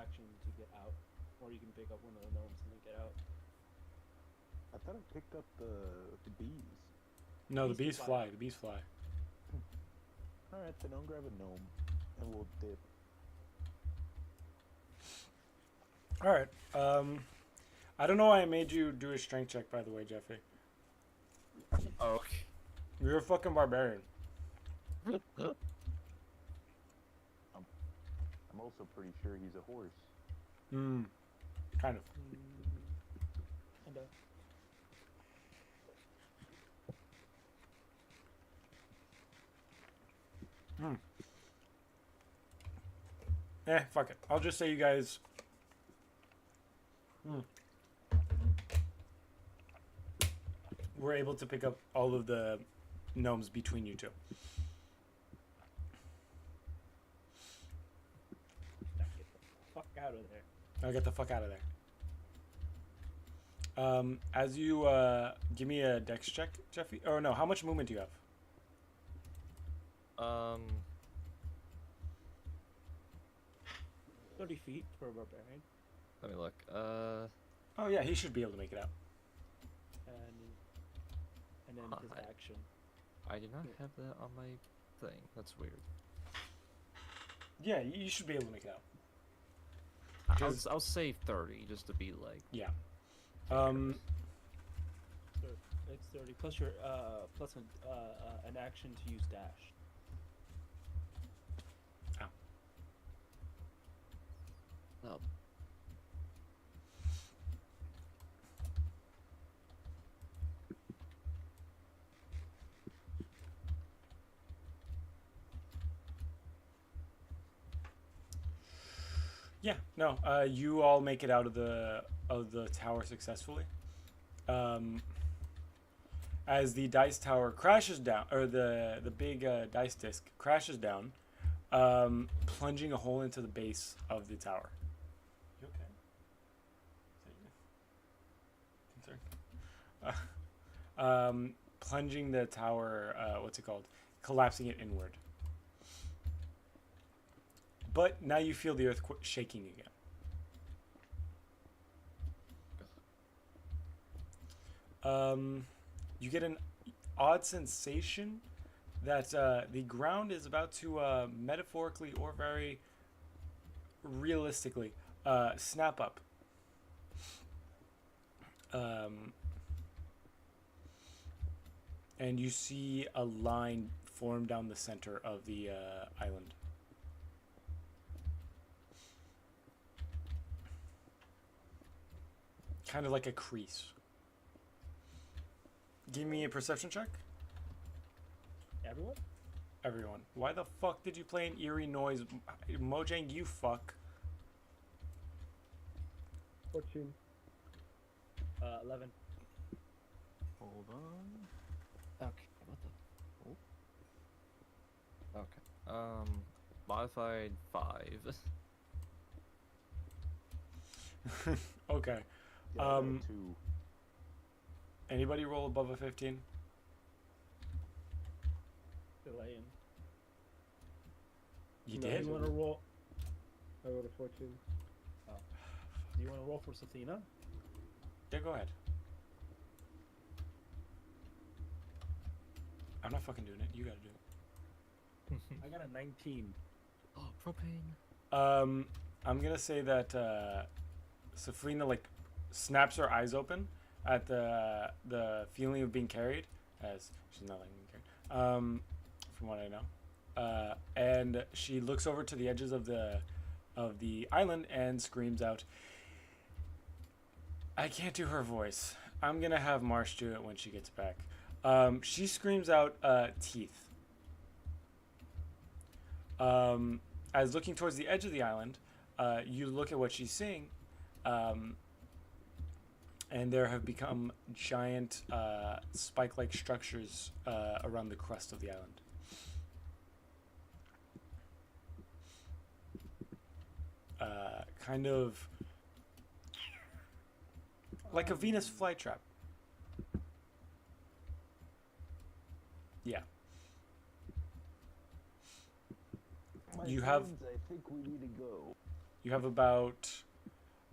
action to get out, or you can pick up one of the gnomes and then get out. I thought I picked up the bees. No, the Bees bees can fly. fly. The bees fly. Alright, then I'll grab a gnome and we'll dip. All right. I don't know why I made you do a strength check, by the way, Jeffy. Oh, okay. You're a fucking barbarian. I'm also pretty sure he's a horse. Kind of. And Fuck it. I'll just say you guys. Were able to pick up all of the gnomes between you two. get the fuck out of there. Now get the fuck out of there. As you give me a dex check, Jeffy. Or no, how much movement do you have? 30 feet for a barbarian, Let me look. Oh yeah, he should be able to make it out. and then his Hi. action. I did not have that on my thing. That's weird. Yeah, you should be able to make it out. I'll say 30 just to be like. Yeah. So it's 30 plus your plus an action to use dash. Oh. Yeah. No. You all make it out of the tower successfully. As the dice tower crashes down, or the big dice disc crashes down, plunging a hole into the base of the tower. You okay? Is that you? Plunging the tower. What's it called? Collapsing it inward. But now you feel the earth shaking again. You get an odd sensation that the ground is about to metaphorically or very realistically snap up. And you see a line form down the center of the island. Kind of like a crease. Give me a perception check. Everyone? Everyone. Why the fuck did you play an eerie noise? Mojang, you fuck. 14. 11. Hold on. Okay, what the? Oh. Okay. Modified 5. Okay. Yeah, I got a 2. Anybody roll above a 15? Delaying. You No, did? Do you want to roll? I rolled a 14. Do you want to roll for Safina? Yeah, go ahead. I'm not fucking doing it. You gotta do it. I got a 19. Oh, propane. I'm gonna say that Safrina like snaps her eyes open at the feeling of being carried, as she's not like being carried. From what I know, and she looks over to the edges of the island and screams out. I can't do her voice. I'm gonna have Marsh do it when she gets back. She screams out, teeth. As looking towards the edge of the island, you look at what she's seeing, and there have become giant spike-like structures around the crust of the island. Kind of like a Venus flytrap. Yeah. My You have- friends, I think we need to go. You have about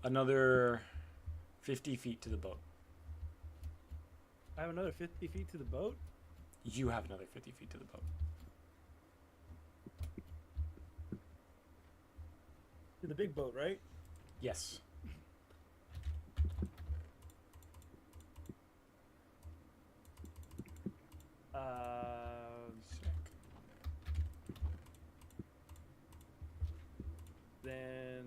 another 50 feet to the boat. I have another 50 feet to the boat. You have another 50 feet to the boat. To the big boat, right? Yes. Sick. Then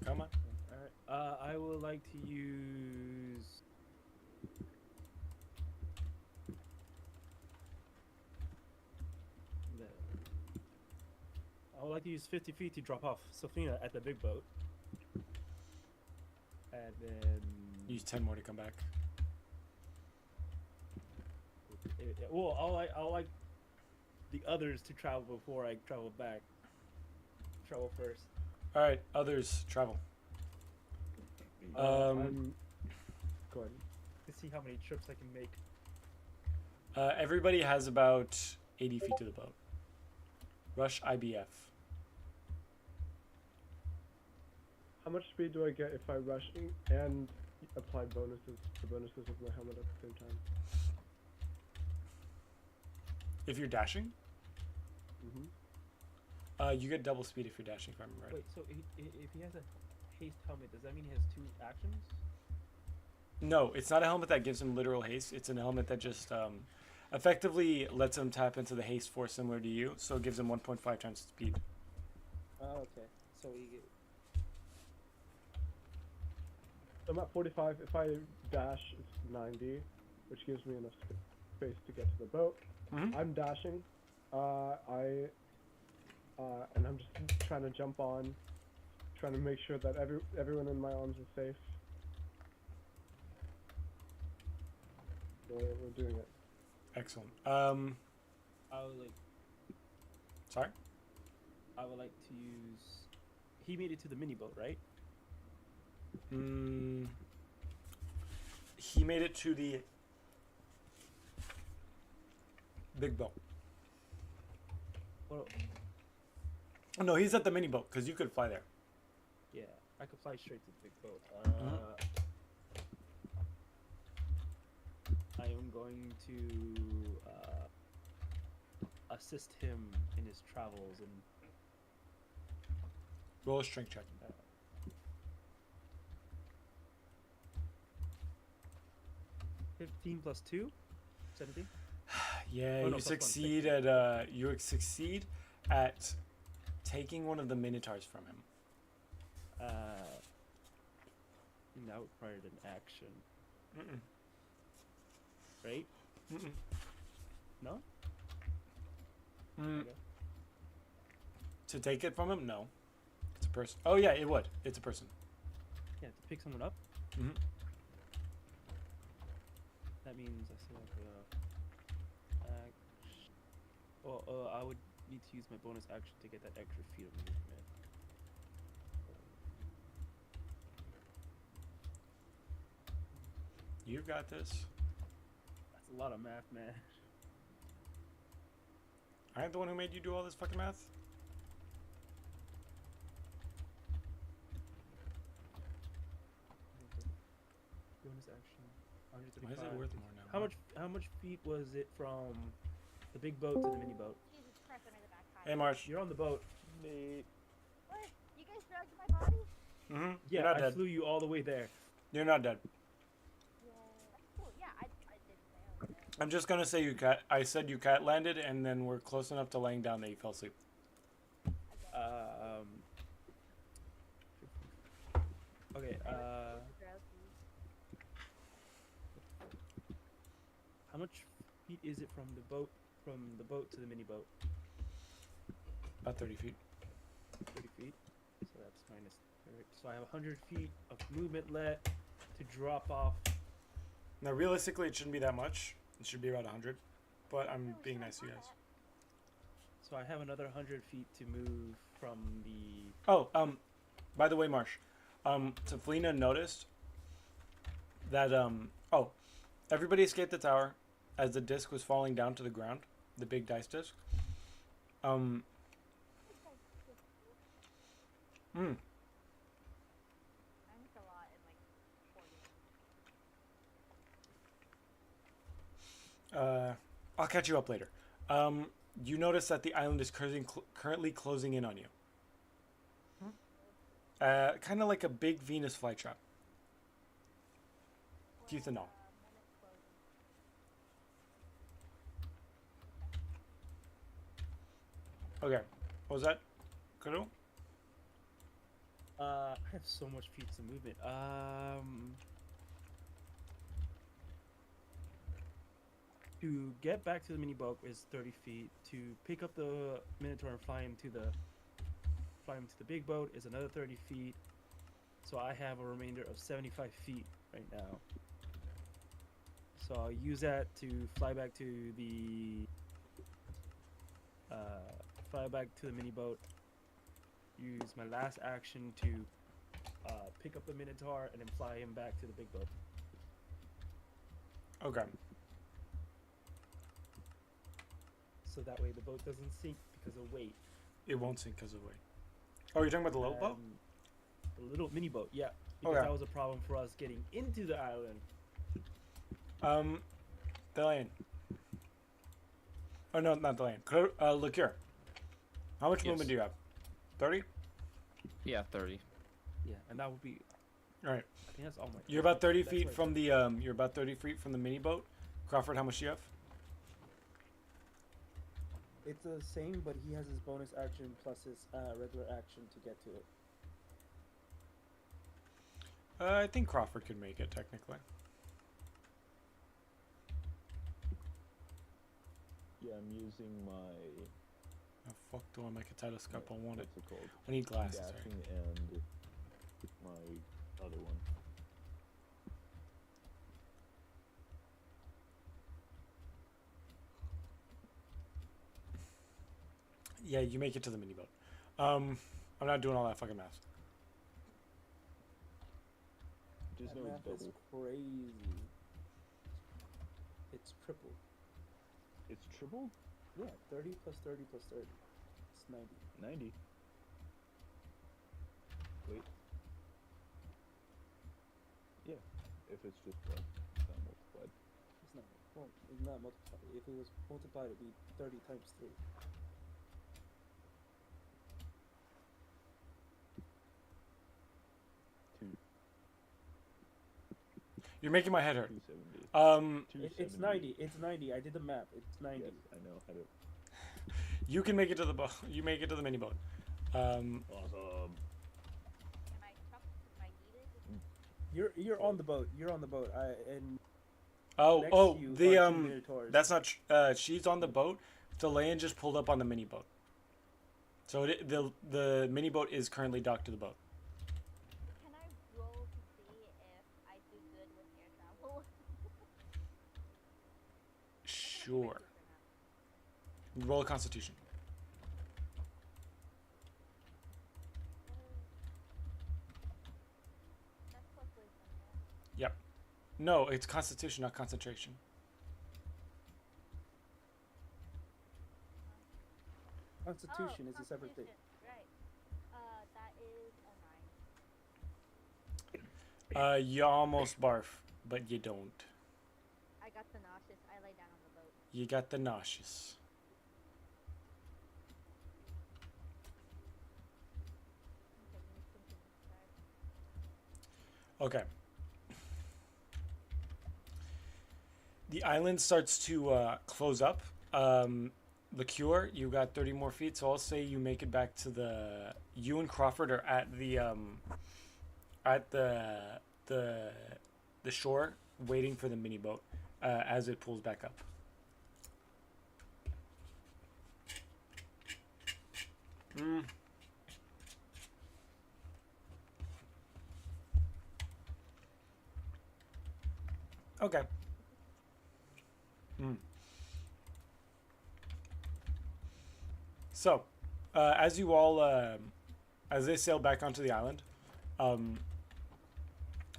Come on. Alright. I would like to use. I would like to use 50 feet to drop off Safina at the big boat. And then. Use 10 more to come back. Well, I'll like the others to travel before I travel back. Travel first. All right, others travel. Go ahead. To see how many trips I can make. Everybody has about 80 feet to the boat. Rush IBF. How much speed do I get if I rush and apply the bonuses of my helmet at the same time? If you're dashing, Mm-hmm. you get double speed if you're dashing, if I remember right. Wait, so if he has a haste helmet, does that mean he has 2 actions? No, it's not a helmet that gives him literal haste. It's a helmet that just effectively lets him tap into the haste force similar to you, so it gives him 1.5 times speed. Oh, okay. So he get I'm at 45. If I dash, it's 90, which gives me enough space to get to the boat. Mhm. I'm dashing. And I'm just trying to jump on, trying to make sure that everyone in my arms is safe. We're doing it. Excellent. I would like. Sorry? I would like to use. He made it to the mini boat, right? He made it to the Big boat. Well, Oh, no, he's at the mini boat because you could fly there. yeah, I could fly straight to the big boat. I am going to assist him in his travels and Roll a strength check. 15 plus 2, 17. Yeah, Oh, no, you plus one, succeed 16. at taking one of the minotaurs from him. And that required an action, Mm-mm. right? Mm-mm. No? Mm. Okay. To take it from him? No. It's a person. Oh yeah, it would. It's a person. Yeah, to pick someone up. Mm-hmm. That means I still have well, I would need to use my bonus action to get that extra feet of movement. You got this. That's a lot of math, man. I am the one who made you do all this fucking math. Bonus action. Why 135. is it worth more now? How much feet was it from the big boat to the mini boat? Jesus Christ, I made it back high. Hey, Marsh. You're on the boat. What? You guys dragged my body? Mm-hmm. Yeah, You're not I dead. flew you all the way there. You're not dead. Yeah, that's cool. Yeah, I did say I was dead. I'm just gonna say you cat. I said you cat landed, and then we're close enough to laying down that you fell asleep. I guess. Okay. Drowsy. How much feet is it from the boat to the mini boat? About 30 feet. 30 feet. So that's minus 30. So I have 100 feet of movement left to drop off. Now, realistically, it shouldn't be that much. It should be about 100. But I'm being nice to you guys. So I have another 100 feet to move from the. Oh, by the way, Marsh, Taflina noticed that everybody escaped the tower as the disc was falling down to the ground, the big dice disc. Mm. Hmm. I missed a lot in like 4 games. I'll catch you up later. You notice that the island is currently closing in on you. Kind of like a big Venus flytrap. Teeth and all. Minute closing. Okay. What was that? Kudo? I have so much feet of movement. To get back to the mini boat is 30 feet. To pick up the Minotaur and fly him to the big boat is another 30 feet. So I have a remainder of 75 feet right now. So I'll use that to fly back to the mini boat. Use my last action to pick up the Minotaur and then fly him back to the big boat. Okay. So that way the boat doesn't sink because of weight. It won't sink because of weight. Oh, you're talking about the little boat? The little mini boat, yeah. Because Okay. that was a problem for us getting into the island. Delian. Oh, no, not Delian. Look here. How much Yes. movement do you have? 30? Yeah, 30. Yeah, and that would be. Alright. I think that's all my. You're about 30 That's feet right. from the you're about 30 feet from the mini boat. Crawford, how much do you have? It's the same, but he has his bonus action plus his regular action to get to it. I think Crawford could make it technically. Yeah, I'm using my. How fuck do I make a telescope? I want it. What's it called? I need glasses. Right? Dashing and my other one. Yeah, you make it to the mini boat. I'm not doing all that fucking math. Just That know math it's is double. crazy. It's triple. It's triple? Yeah, 30 plus 30 plus 30. It's 90. 90. Wait. Yeah. If it's just blood, it's not multiplied. It's not. Well, it's not multiplied. If it was multiplied, it'd be 30 times 3. Two. You're making my head hurt. 270. It's 90. It's 90. I did the math. It's 90. Yes, I know how to. You can make it to the boat. You make it to the mini boat. Awesome. Can I chop if I need it? You're on the boat. You're on the boat. And Oh, next oh, to you the are 2 minotaurs. that's not. She's on the boat. Delaney just pulled up on the mini boat. So the mini boat is currently docked to the boat. Can I roll to see if I do good with air travel? Sure. Roll a Constitution. That's plus wisdom, yeah? Yep. No, it's Constitution, not concentration. Constitution is a separate thing. Constitution, right. That is a 9. You almost barf, but you don't. I got the nauseous. I lay down on the boat. You got the nauseous. Okay, you continue. Sorry. Okay. The island starts to close up. The cure, you got 30 more feet, so I'll say you make it back to the. You and Crawford are at the shore, waiting for the mini boat as it pulls back up. Okay. So, as you all, as they sail back onto the island,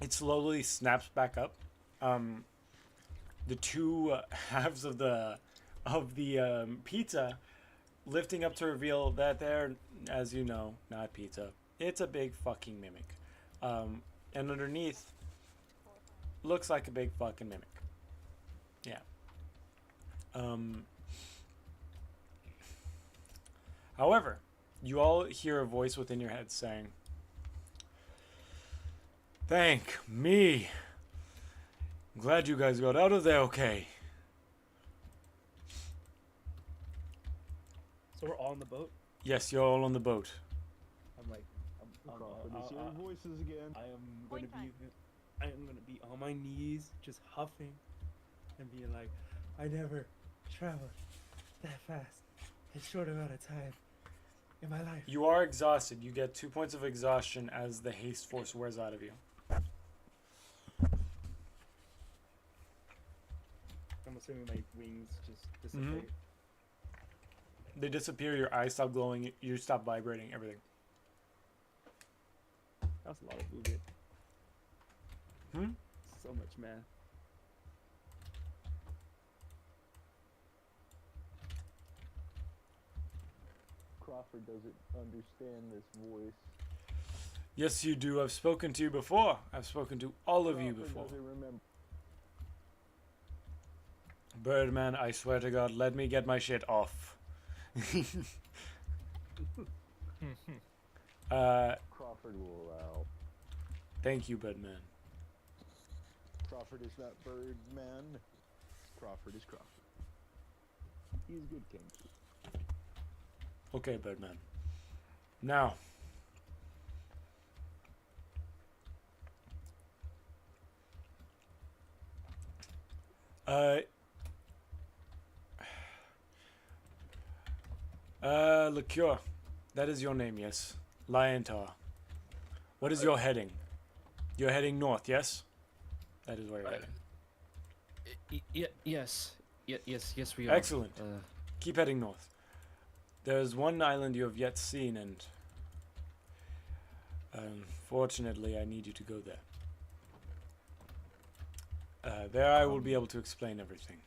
it slowly snaps back up. The two halves of the pizza lifting up to reveal that they're, as you know, not pizza. It's a big fucking mimic. And underneath looks like a big fucking mimic. Yeah. However, you all hear a voice within your head saying, "Thank me. I'm glad you guys got out of there okay." So we're all on the boat. Yes, you're all on the boat. I'm like, Crawford, is your voices again? I am Point gonna be on my knees, just huffing, and being like, I never traveled that fast in short amount of time in my life. You are exhausted. You get 2 points of exhaustion as the haste force wears out of you. I'm assuming my wings just dissipate. They disappear, your eyes stop glowing, you stop vibrating, everything. That's a lot of movement. Hmm? So much math. Crawford doesn't understand this voice. Yes, you do. I've spoken to you before. I've spoken to all of you Crawford before. doesn't remember. Birdman, I swear to God, let me get my shit off. Crawford will allow. Thank you, Birdman. Crawford is not Birdman. Crawford is Crawford. He's a good king. Okay, Birdman. Now, Liqueur. That is your name, yes. Liontar. What is your heading? You're heading north, yes? That is where you're heading. Yes. Yes, we are. Excellent. Keep heading north. There's one island you have yet seen, and unfortunately, I need you to go there. There I will be able to explain everything.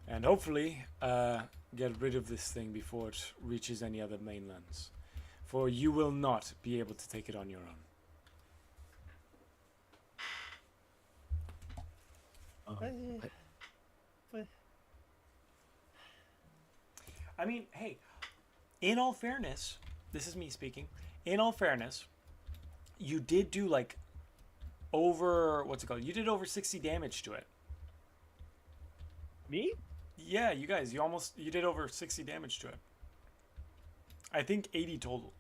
and hopefully get rid of this thing before it reaches any other mainlands. For you will not be able to take it on your own. I mean, hey, in all fairness, this is me speaking. In all fairness, you did do like over, what's it called? You did over 60 damage to it. Me? Yeah, you guys, you did over 60 damage to it. I think 80 total,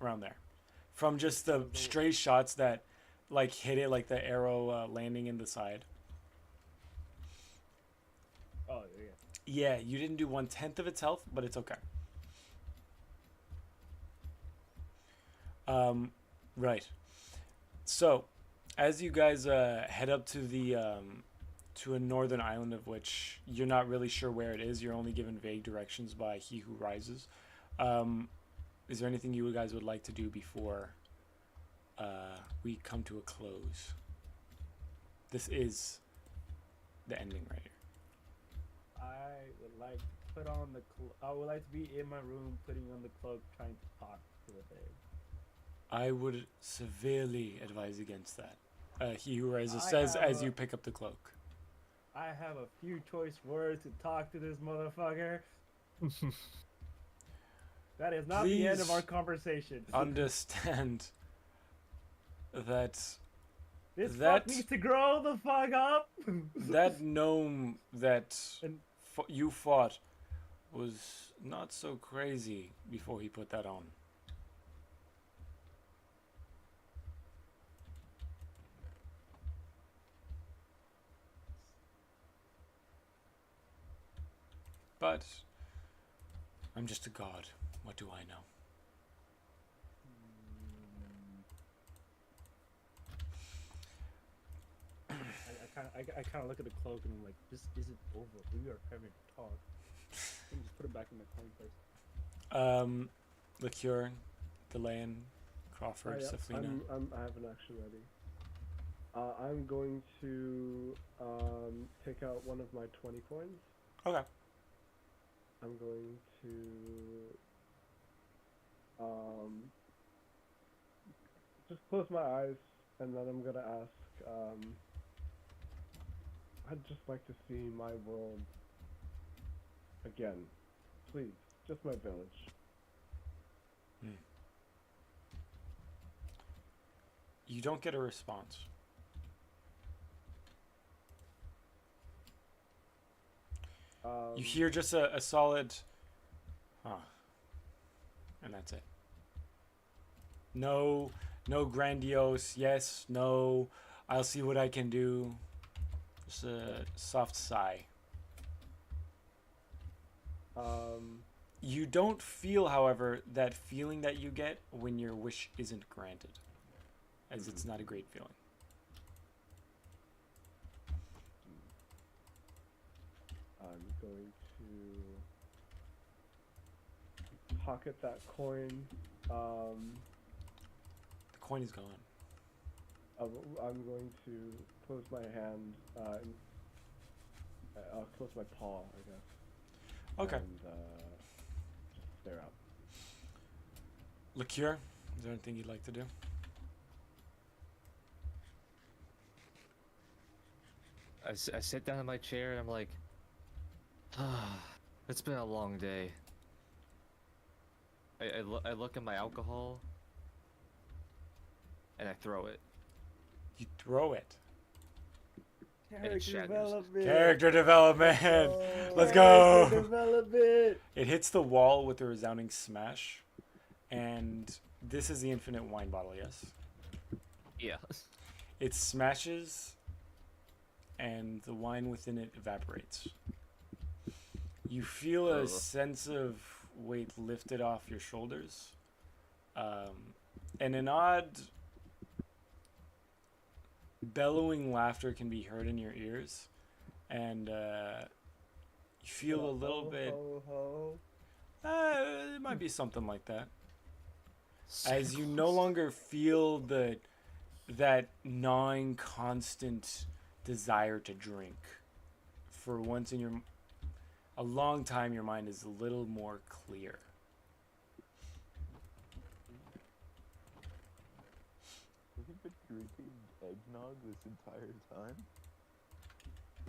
around there, from just the stray shots that like hit it, like the arrow landing in the side. Oh yeah. Yeah, you didn't do 1/10 of its health, but it's okay. Right. So, as you guys head up to the to a northern island of which you're not really sure where it is, you're only given vague directions by He Who Rises. Is there anything you guys would like to do before we come to a close? This is the ending right here. I would like to put on the I would like to be in my room putting on the cloak trying to talk to the thing. I would severely advise against that. He Who Rises I says have as a- you pick up the cloak. I have a few choice words to talk to this motherfucker. That is not the end of Please our conversation. Understand that This that- fuck needs to grow the fuck up. that gnome that And- you fought was not so crazy before he put that on. But I'm just a god. What do I know? I kind of look at the cloak and I'm like, this isn't over. We are having a talk. Let me just put it back in my coin first. Liqueur, Delayan, Crawford, Yeah, Saflina. I have an action ready. I'm going to take out one of my 20 coins. Okay. I'm going to just close my eyes, and then I'm gonna ask. I'd just like to see my world again, please. Just my village. You don't get a response. You hear just a solid, and that's it. No grandiose, yes, no, I'll see what I can do. Just a soft sigh. You don't feel, however, that feeling that you get when your wish isn't granted, as it's not a great feeling. I'm going to pocket that coin. The coin is gone. I'm going to close my hand. I'll close my paw, I guess. Okay. And just stare out. Liqueur, is there anything you'd like to do? I sit down in my chair and I'm like, it's been a long day. I look at my alcohol and I throw it. You throw it. it shatters. development. Character development. Let's Character go. development. It hits the wall with a resounding smash, and this is the infinite wine bottle. Yes. Yeah. It smashes, and the wine within it evaporates. You feel a sense of weight lifted off your shoulders, and an odd bellowing laughter can be heard in your ears, and you feel a little bit. It might be something like that. As you no longer feel that gnawing, constant desire to drink. For once in your, a long time, your mind is a little more clear. Have you been drinking eggnog this entire time?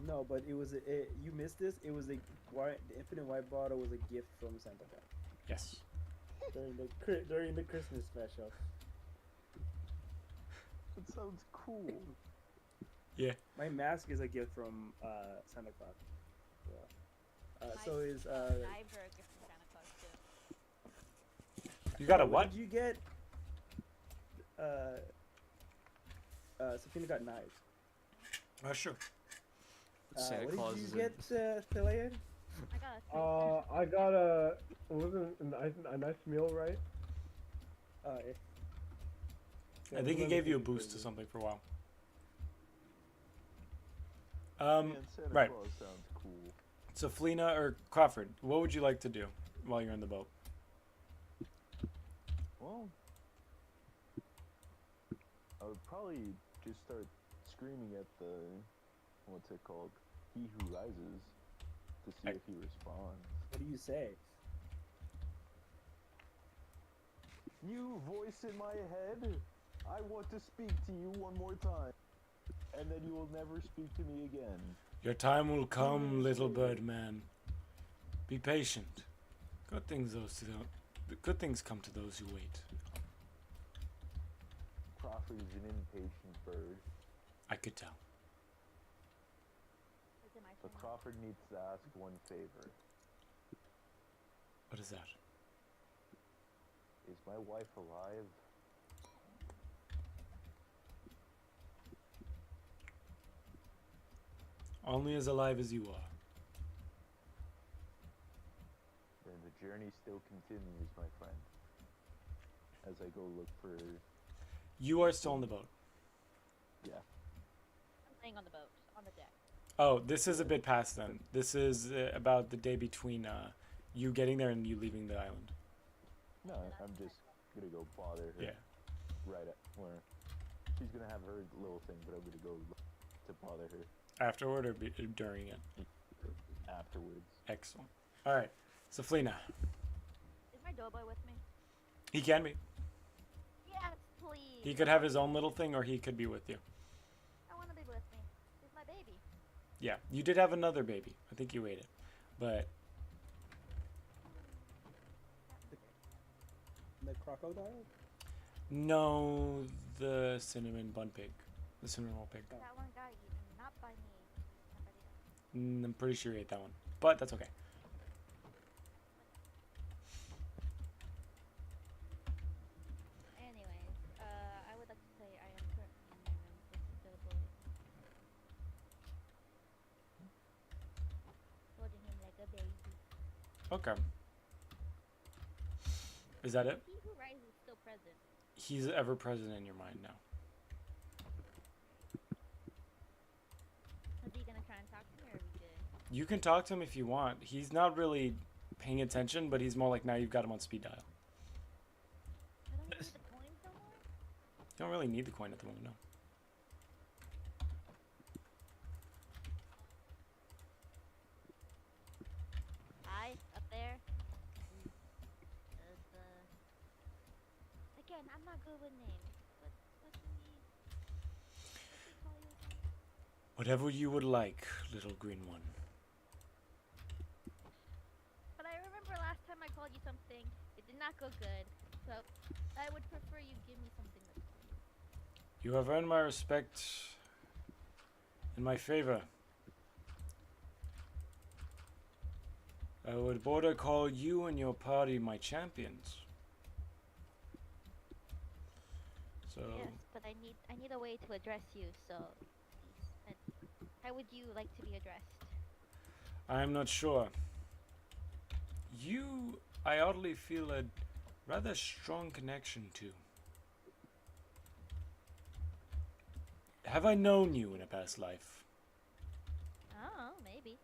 No, but it was you missed this. It was the infinite white bottle was a gift from Santa Claus Yes. during the Christmas special. That sounds cool. Yeah. My mask is a gift from Santa Claus. Yeah. So is knives are a gift from Santa Claus too. You got a what what? did you get? Safina got knives. Oh, sure. Santa what Claus did is you get, Thilayan? I got a I got a nice meal, right? I think he gave you a boost to something for a while. Man, Santa right. Claus sounds cool. So Felina or Crawford, what would you like to do while you're in the boat? Well, I would probably just start screaming at the, what's it called? He Who Rises, to see if he responds. What do you say? You voice in my head, I want to speak to you one more time. And then you will never speak to me again. Your time will come, little bird man. Be patient. Good things come to those who wait. Crawford is an impatient bird, I could tell. Is it my but turn? Crawford needs to ask one favor. What is that? Is my wife alive? Only as alive as you are. Then the journey still continues, my friend. As I go look for... You are still on the boat. Yeah. I'm laying on the boat, on the deck. Oh, this is a bit past then. This is about the day between you getting there and you leaving the island. No, I'm just gonna go bother her. Yeah. Right at where... She's gonna have her little thing, but I'm gonna go to bother her Afterward or during it? afterwards. Excellent. All right. So Felina, Is my doughboy with me? he can be. Yes, please. He could have his own little thing or he could be with you. I want to be with me. He's my baby. Yeah. You did have another baby. I think you ate it. But The crocodile? no, the cinnamon bun pig. The cinnamon roll pig. That one got eaten, not by me. Somebody else. I'm pretty sure you ate that one. But that's okay. Anyways, I would like to say I am currently in my room with the doughboy. Holding him like a baby. Okay. Is that it? He Who Rises is still present. He's ever present in your mind now. Is he gonna try and talk to me, or are we good? You can talk to him if you want. He's not really paying attention, but he's more like now you've got him on speed dial. I don't need the coin somewhere? You don't really need the coin at the moment, no. Hi, up there. Again, I'm not good with names. What do we call you again? Whatever you would like, little green one. But I remember last time I called you something, it did not go good. So I would prefer you give me something that's good. You have earned my respect and my favor. I would border call you and your party my champions. So Yes, but I need a way to address you. So, please, how would you like to be addressed? I'm not sure. You, I oddly feel a rather strong connection to. Have I known you in a past life? Oh, maybe.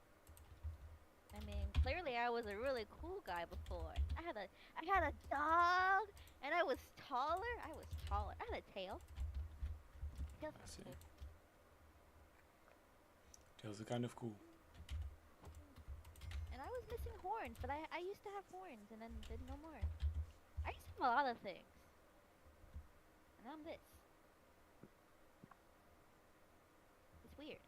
I mean, clearly I was a really cool guy before. I had a dog, and I was taller. I had a tail. Tails I was see. cool. Tails are kind of cool. And I was missing horns, but I used to have horns and then no more. I used to have a lot of things. And now I'm this. It's weird.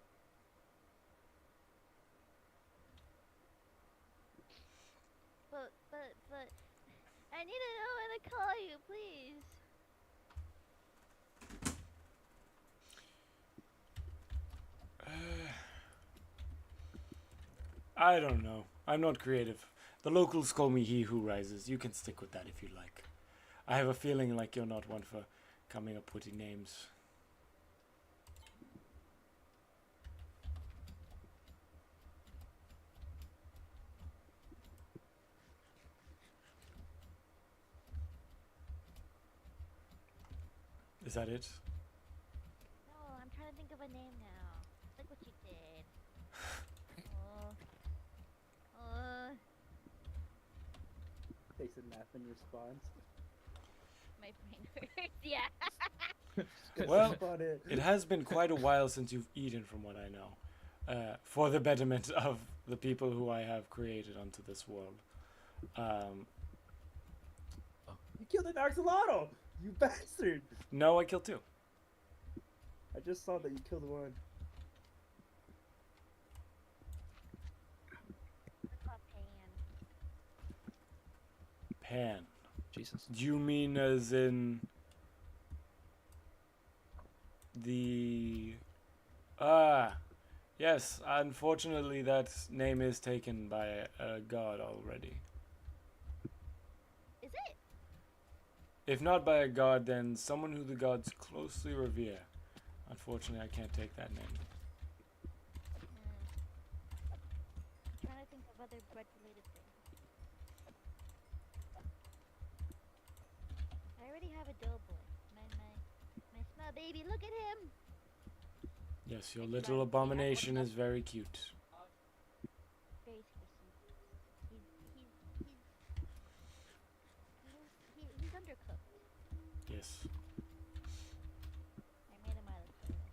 But I need to know how to call you, please. I don't know. I'm not creative. The locals call me He Who Rises. You can stick with that if you like. I have a feeling like you're not one for coming up with names. Is that it? No, I'm trying to think of a name now. Look what you did. Takes a nap in response. My brain hurts. Yeah. Well, About it. it has been quite a while since you've eaten, from what I know, for the betterment of the people who I have created onto this world. You killed an axolotl! You bastard! No, I killed two. I just saw that you killed one. What about Pan? Pan. Jesus. Do you mean as in the... yes, unfortunately that name is taken by a god already. Is it? If not by a god, then someone who the gods closely revere. Unfortunately, I can't take that name. I'm trying to think of other bread-related things. I already have a doughboy. My small baby. Look at him. Yes, your Thank you, little Ryan. abomination is very cute. Very squishy. He's undercooked. Yes. I made him out of soda.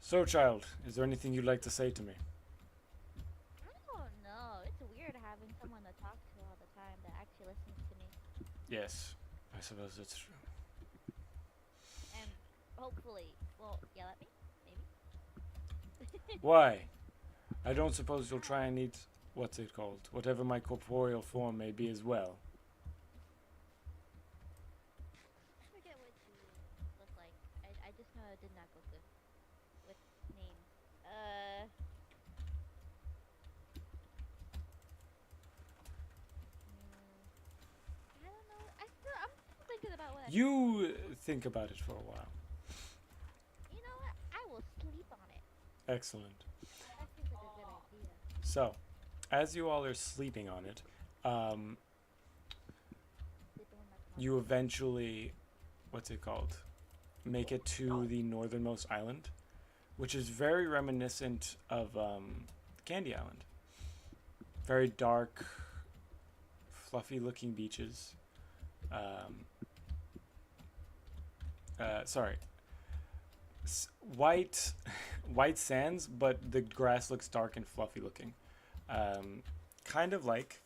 So, child, is there anything you'd like to say to me? I don't know. It's weird having someone to talk to all the time that actually listens to me. Yes, I suppose that's true. And hopefully, well, yell at me, maybe. Why? I don't suppose you'll try and eat, what's it called? Whatever my corporeal form may be as well. I forget what you look like. I just know it did not go good with names. I don't know. I'm still thinking about what. You think about it for a while. You know what? I will sleep on it. Excellent. That seems like a good idea. So, as you all are sleeping on it, Sleeping on my you eventually, what's it called? Make it to the northernmost island, which is very reminiscent of Candy Island. Very dark, fluffy-looking beaches. Sorry. White, white sands, but the grass looks dark and fluffy-looking. Kind of like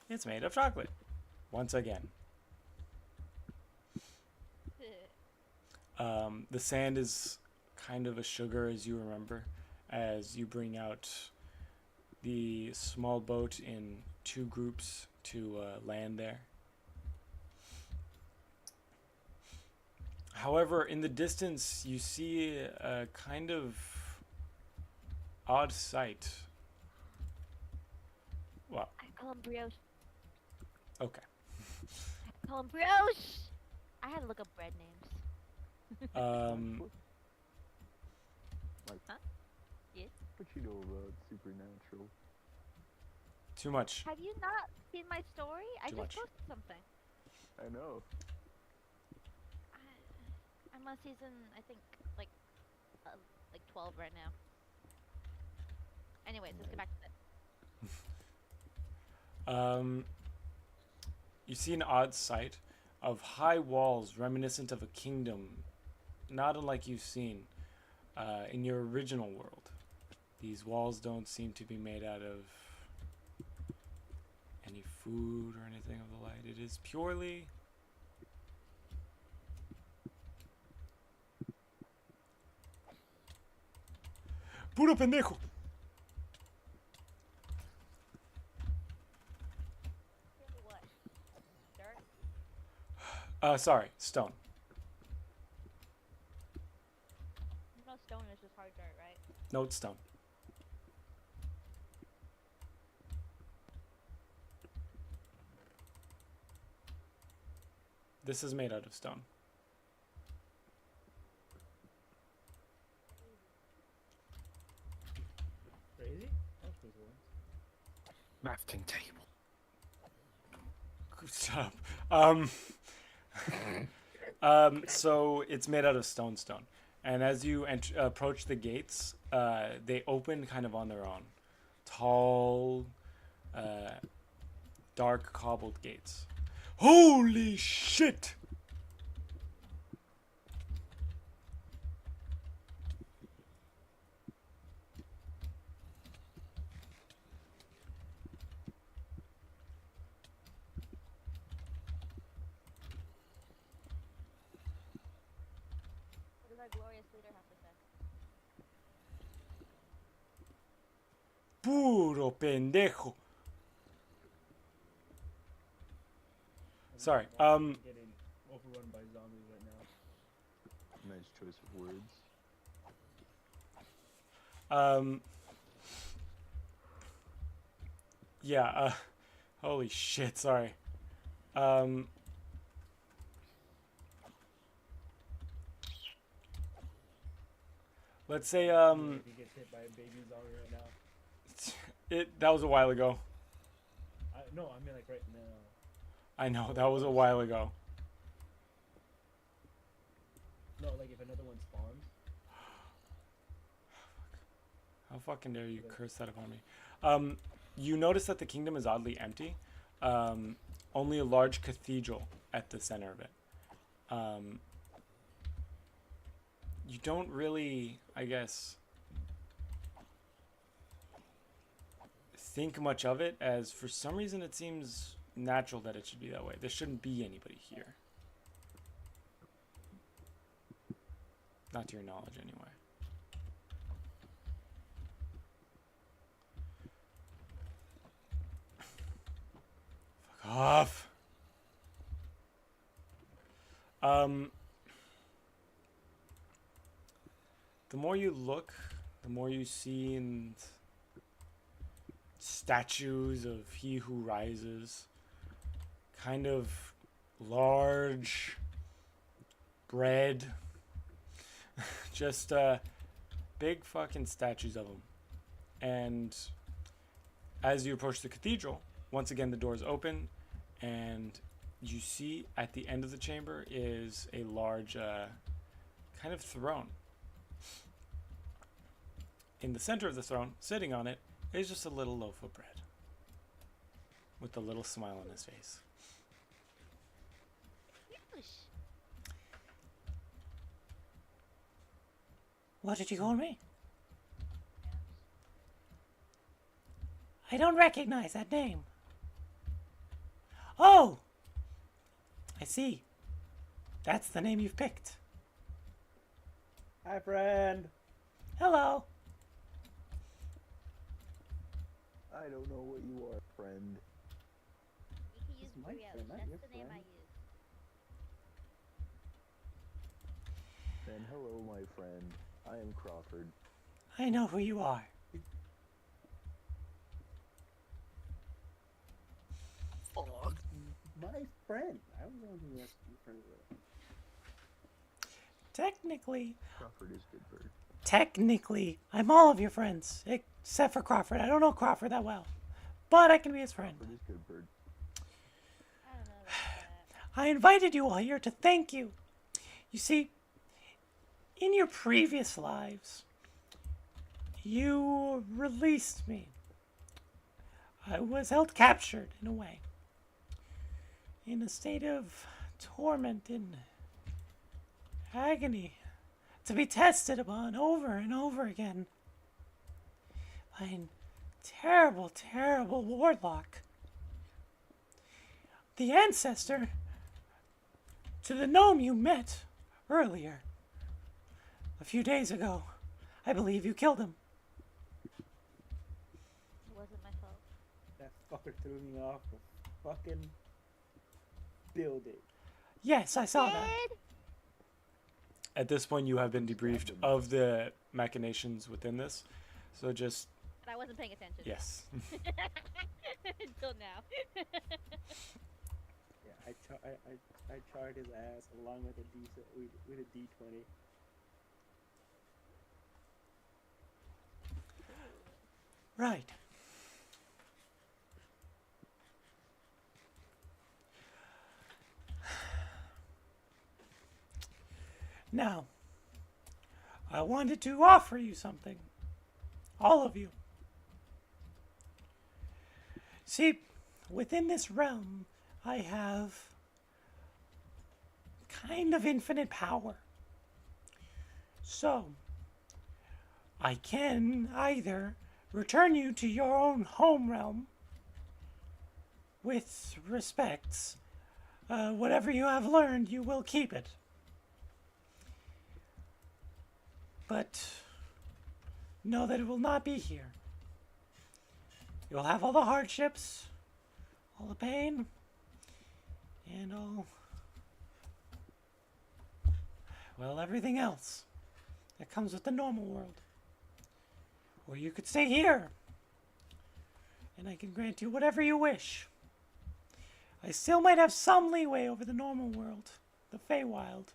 it's made of chocolate. Once again. The sand is kind of a sugar, as you remember, as you bring out the small boat in two groups to land there. However, in the distance, you see a kind of odd sight. Well, I call him brioche. okay. I call him brioche. I had to look up bread names. Huh? Yes? What you know about supernatural? Too much. Have you not seen my story? I Too just much. posted something. I know. I'm on season, I think, like 12 right now. Anyways, let's get back to it. You see an odd sight of high walls reminiscent of a kingdom, not unlike you've seen in your original world. These walls don't seem to be made out of any food or anything of the light. It is purely puro pendejo. Really what? Dirt? Sorry, stone. No stone is just hard dirt, right? No, it's stone. This is made out of stone. Crazy? That's cool. Crafting table. Shut up. So it's made out of stone, and as you approach the gates, they open kind of on their own. Tall, dark cobbled gates. Holy shit! What does our glorious leader have to say? Puro pendejo. Sorry. Getting overrun by zombies right now. Nice choice of words. Yeah. Holy shit. Sorry. Let's say If he gets hit by a baby zombie right now. that was a while ago. No, I mean like right now. I know that was a while ago. No, like if another one spawns. How fucking dare you curse that upon me? You notice that the kingdom is oddly empty. Only a large cathedral at the center of it. You don't really, I guess, think much of it, as for some reason it seems natural that it should be that way. There shouldn't be anybody here. Not to your knowledge, anyway. Fuck off. The more you look, the more you see in statues of He Who Rises. Kind of large bread. Just big fucking statues of him. And as you approach the cathedral, once again the doors open, and you see at the end of the chamber is a large kind of throne. In the center of the throne, sitting on it, is just a little loaf of bread with a little smile on his face. Whoosh. What did you call me? I don't recognize that name. Oh! I see. That's the name you've picked. Hi, friend. Hello. I don't know what you are, friend. You can use It's my Brielle. friend, not That's your the name I friend. use. And hello, my friend. I am Crawford. I know who you are. My friend. I was the one who asked you friend with. Technically, I'm all of your friends, except for Crawford. I don't know Crawford that well, but I can be his friend. Crawford is good bird. I don't know about that. I invited you all here to thank you. You see, in your previous lives, you released me. I was held captured, in a way, in a state of torment and agony, to be tested upon over and over again. by a terrible, terrible warlock. The ancestor to the gnome you met earlier. A few days ago. I believe you killed him. It wasn't my fault. That fucker threw me off the fucking building. Yes, I saw that. Did? At this point, you have been debriefed of the machinations within this. So just, But I wasn't paying attention. yes. Until now. Yeah, I charred his ass along with a with a D20. Right. Now, I wanted to offer you something. All of you. See, within this realm, I have kind of infinite power. So, I can either return you to your own home realm with respects. Whatever you have learned, you will keep it. But know that it will not be here. You'll have all the hardships, all the pain, and all, well, everything else that comes with the normal world. Or you could stay here, and I can grant you whatever you wish. I still might have some leeway over the normal world, the Feywild.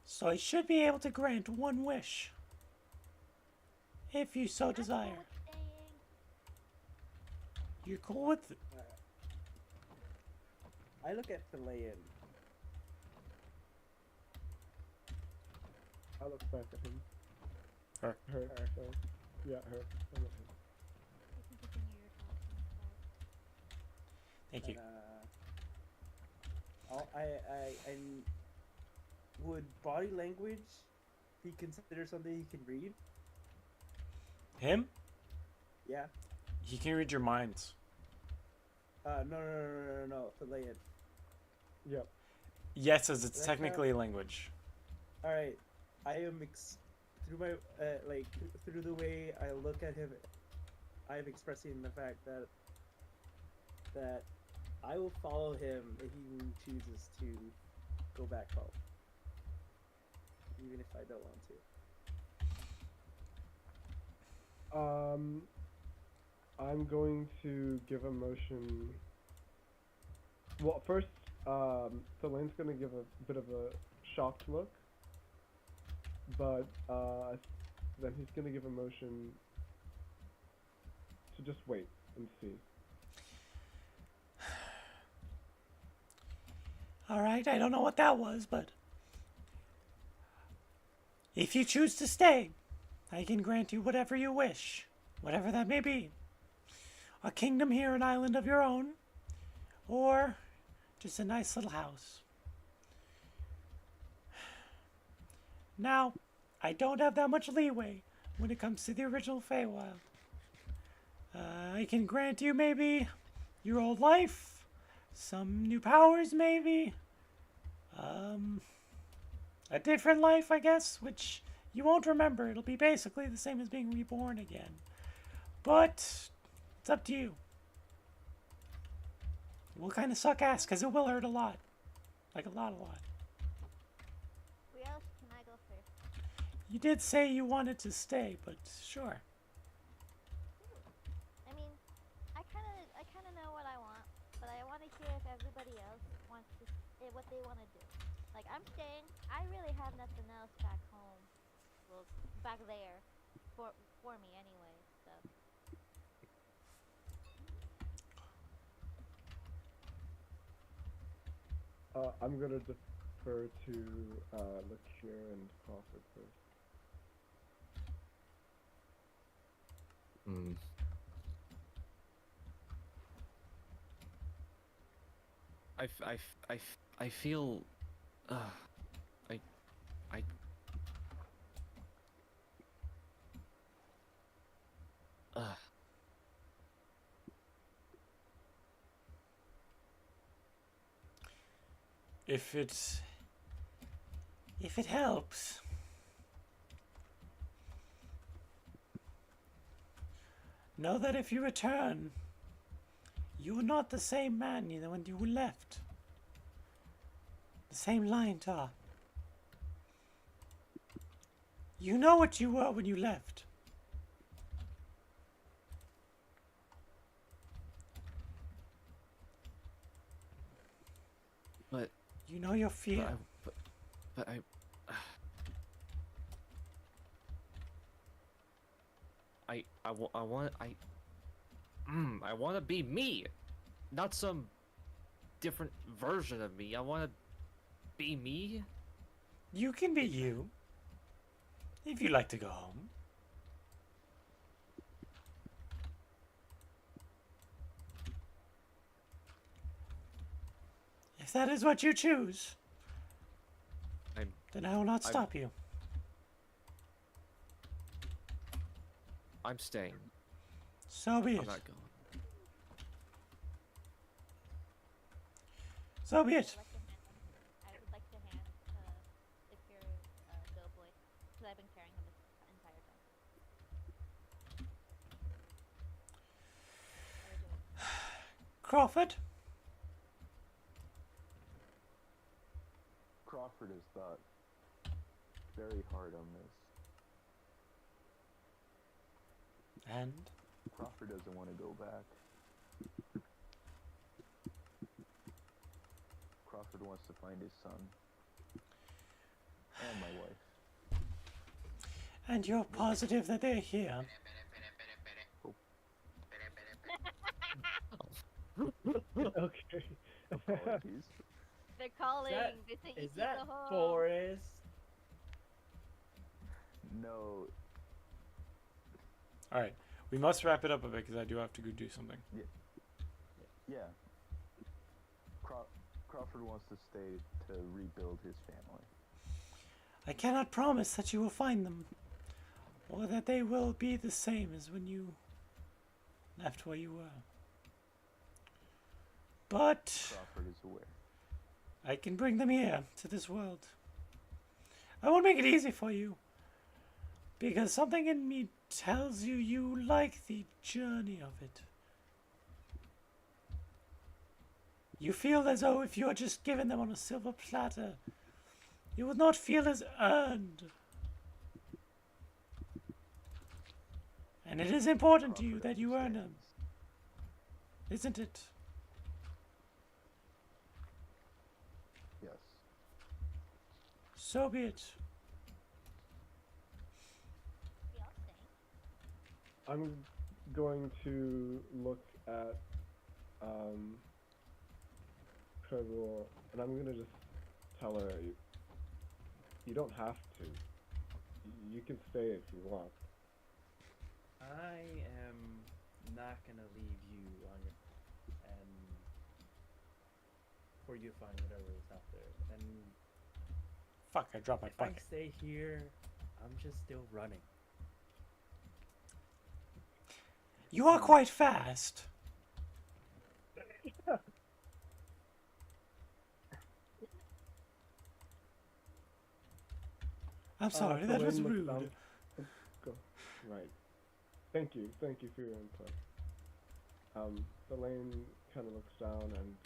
So I should be able to grant one wish, if you so desire. You're cool with it? I look at Philean. I look back at him. Her. Her. Sorry. Yeah, her. I look at him. You can continue your talk and stuff. Thank you. Would body language be considered something you can read? Him? Yeah. He can read your minds. No. Philean. Yep. Yes, as it's That's technically a language. All right. I am through my through the way I look at him. I am expressing the fact that I will follow him if he chooses to go back home, even if I don't want to. I'm going to give a motion. Well, first, Thelane's going to give a bit of a shocked look, but then he's going to give a motion to just wait and see. All right, I don't know what that was, but if you choose to stay, I can grant you whatever you wish, whatever that may be. A kingdom here, an island of your own, or just a nice little house. Now, I don't have that much leeway when it comes to the original Feywild. I can grant you maybe your old life, some new powers maybe, a different life, I guess, which you won't remember. It'll be basically the same as being reborn again. But it's up to you. It will kind of suck ass, because it will hurt a lot. Like a lot. Where else can I go first? You did say you wanted to stay, but sure. I mean, I kind of know what I want, but I want to hear if everybody else wants to, what they want to do. Like, I'm staying. I really have nothing else back home. Well, back there, for me anyway. So. I'm gonna defer to Lecure and Crawford first. I feel, I, I. If it helps, know that if you return, you are not the same man when you left. The same line, Tar. You know what you were when you left. But You know your fear. but I. I want to be me, not some different version of me. I want to be me. You can be you. If you like to go home. If that is what you choose, then I will not stop you. I'm staying. So be I'm it. not going. So be it. I would like to hand secure Doughboy because I've been carrying him this entire time. How are we doing? Crawford, Crawford has thought very hard on this. and Crawford doesn't want to go back. Crawford wants to find his son. And my wife. and you're positive that they're here. Okay. Apologies. They're calling. They say Is Iki that Soho. Forrest? No, All right, we must wrap it up a bit because I do have to go do something. yeah. Crawford wants to stay to rebuild his family. I cannot promise that you will find them, or that they will be the same as when you left where you were. But Crawford is aware. I can bring them here to this world. I won't make it easy for you, because something in me tells you you like the journey of it. You feel as though if you are just given them on a silver platter, you would not feel as earned. And it is important to you Crawford that you earn them, understands. isn't it? Yes. So be it. We all staying. I'm going to look at Kregul, and I'm gonna just tell her you don't have to. You can stay if you want. I am not gonna leave you on your and for you to find whatever is out there. And Fuck! I dropped my if I bucket. stay here, I'm just still running. You are quite fast. I'm sorry, that was Elaine looks rude. down- Go. Right. Thank you for your input. Elaine kind of looks down and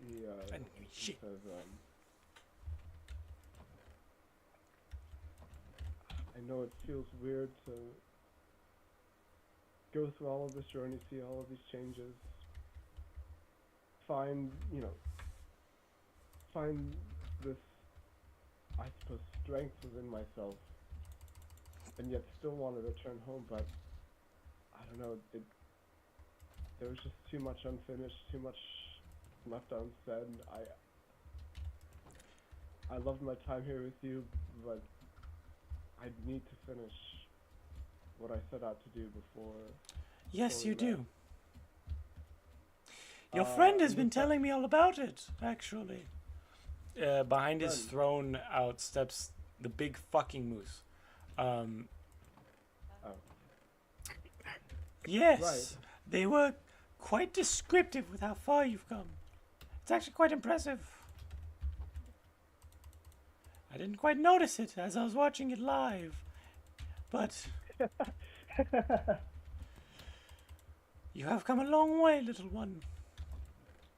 he Shit. says, I know it feels weird to go through all of this journey, see all of these changes, find this, I suppose, strength within myself, and yet still want to return home, but I don't know, there was just too much unfinished, too much left unsaid. I loved my time here with you, but I need to finish what I set out to do before. Yes, you Before we do. Your friend has and been with that- telling me all about it, actually. Behind his Friend. throne out steps the big fucking moose. Oh. Yes, Right. they were quite descriptive with how far you've come. It's actually quite impressive. I didn't quite notice it as I was watching it live, but you have come a long way, little one.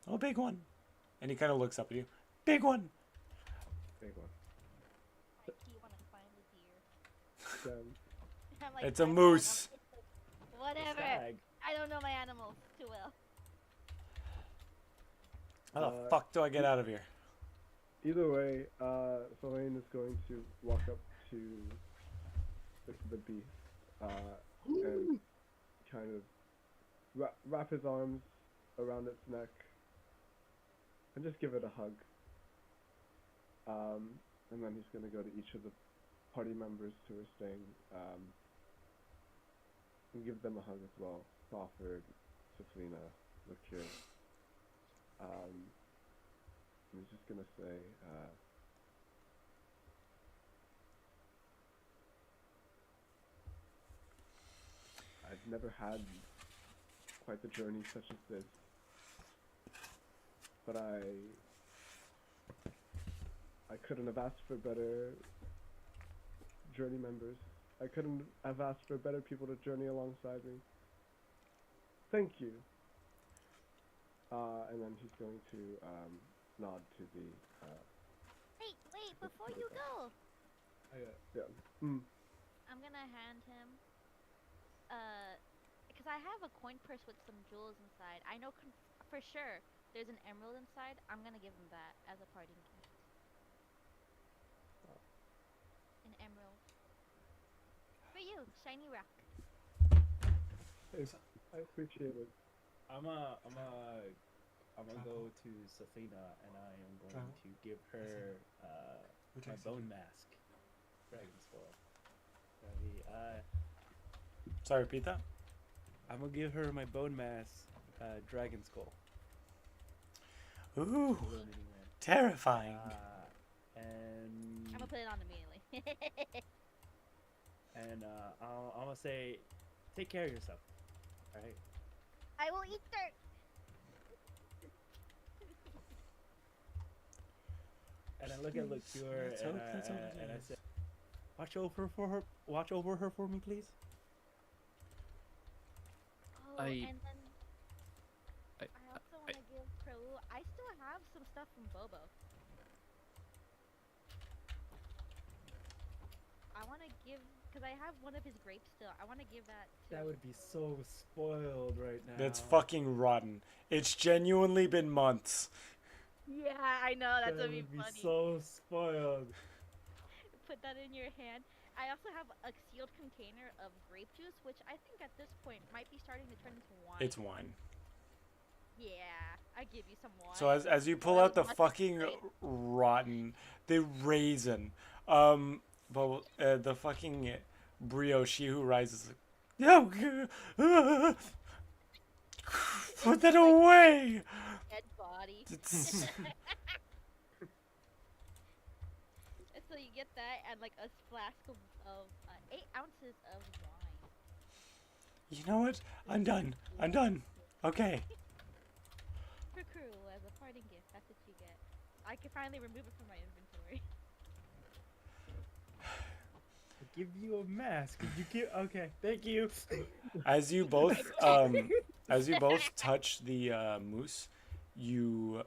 Oh, big one. And he kind of looks up at you. Big one. Big one. I keep want to find the deer. I'm like, It's a "Fine, moose. Whatever. Stag. I don't know my animals too well. How the fuck do I get out of here? Either way, Selene is going to walk up to the beast and kind of wrap his arms around its neck and just give it a hug. And then he's going to go to each of the party members who are staying and give them a hug as well. Spofford, Saflina, Lakir. I'm just gonna say, I've never had quite the journey such as this, but I couldn't have asked for better journey members. I couldn't have asked for better people to journey alongside me. Thank you. And then he's going to nod to the. Wait, before you go, Yeah. I'm gonna hand him, because I have a coin purse with some jewels inside. I know for sure there's an emerald inside. I'm gonna give him that as a parting gift. An emerald. For you, shiny rock. I appreciate it. I'm gonna go to Safina and I am going to give her my bone mask. Dragon skull. Sorry, repeat that. I'm gonna give her my bone mask, dragon skull. Ooh, Put it on anywhere. terrifying. And I'm gonna put it on immediately. and I'm gonna say, take care of yourself. All right. I will eat dirt. And I look at Liqueur Let's and, hope that's all it and I is. say, watch over her for me, please. Oh, I- and then I- I also want to give Crow. I still have some stuff from Bobo. I want to give, because I have one of his grapes still. I want to give that to. That would be so spoiled right now. That's fucking rotten. It's genuinely been months. Yeah, I know. That's That gonna be would be funny. so spoiled. Put that in your hand. I also have a sealed container of grape juice, which I think at this point might be starting to turn into wine. It's wine. Yeah, I give you some wine. So as you pull Well, out the lots of fucking grape. rotten, the raisin, the fucking brioche who rises. No, put that away. Dead body. It's- So you get that and like a flask of 8 ounces of wine. You know what? I'm done. I'm done. Okay. For crew as a parting gift. That's what you get. I can finally remove it from my inventory. I give you a mask. You give. Okay, thank you. As you both touch the moose, you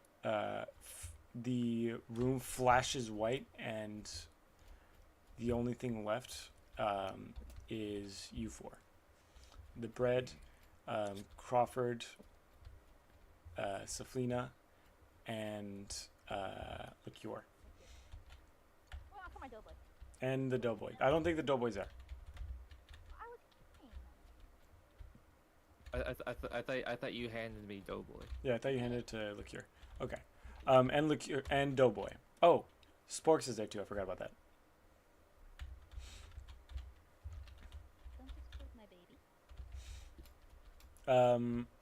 the room flashes white, and the only thing left is you four. The bread, Crawford, Saflina, and Liqueur. Oh, for my doughboy. And the doughboy. I don't think the doughboy's there. I was kidding. I thought you handed me Doughboy. Yeah, I thought you handed it to Liqueur. Okay. And Liqueur and Doughboy. Oh, Sporks is there too. I forgot about that. Don't disturb my baby.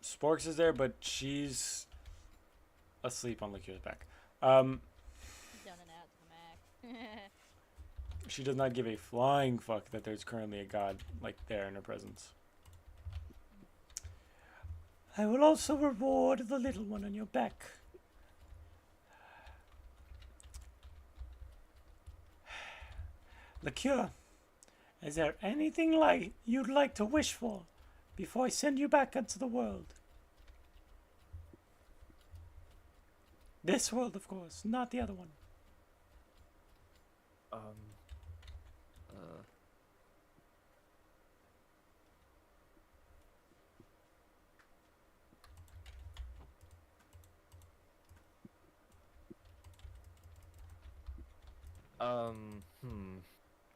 Sporks is there, but she's asleep on Liqueur's back. She's done an out to Mac. She does not give a flying fuck that there's currently a god like there in her presence. I will also reward the little one on your back. Liqueur, is there anything you'd like to wish for before I send you back into the world? This world, of course, not the other one. Uh,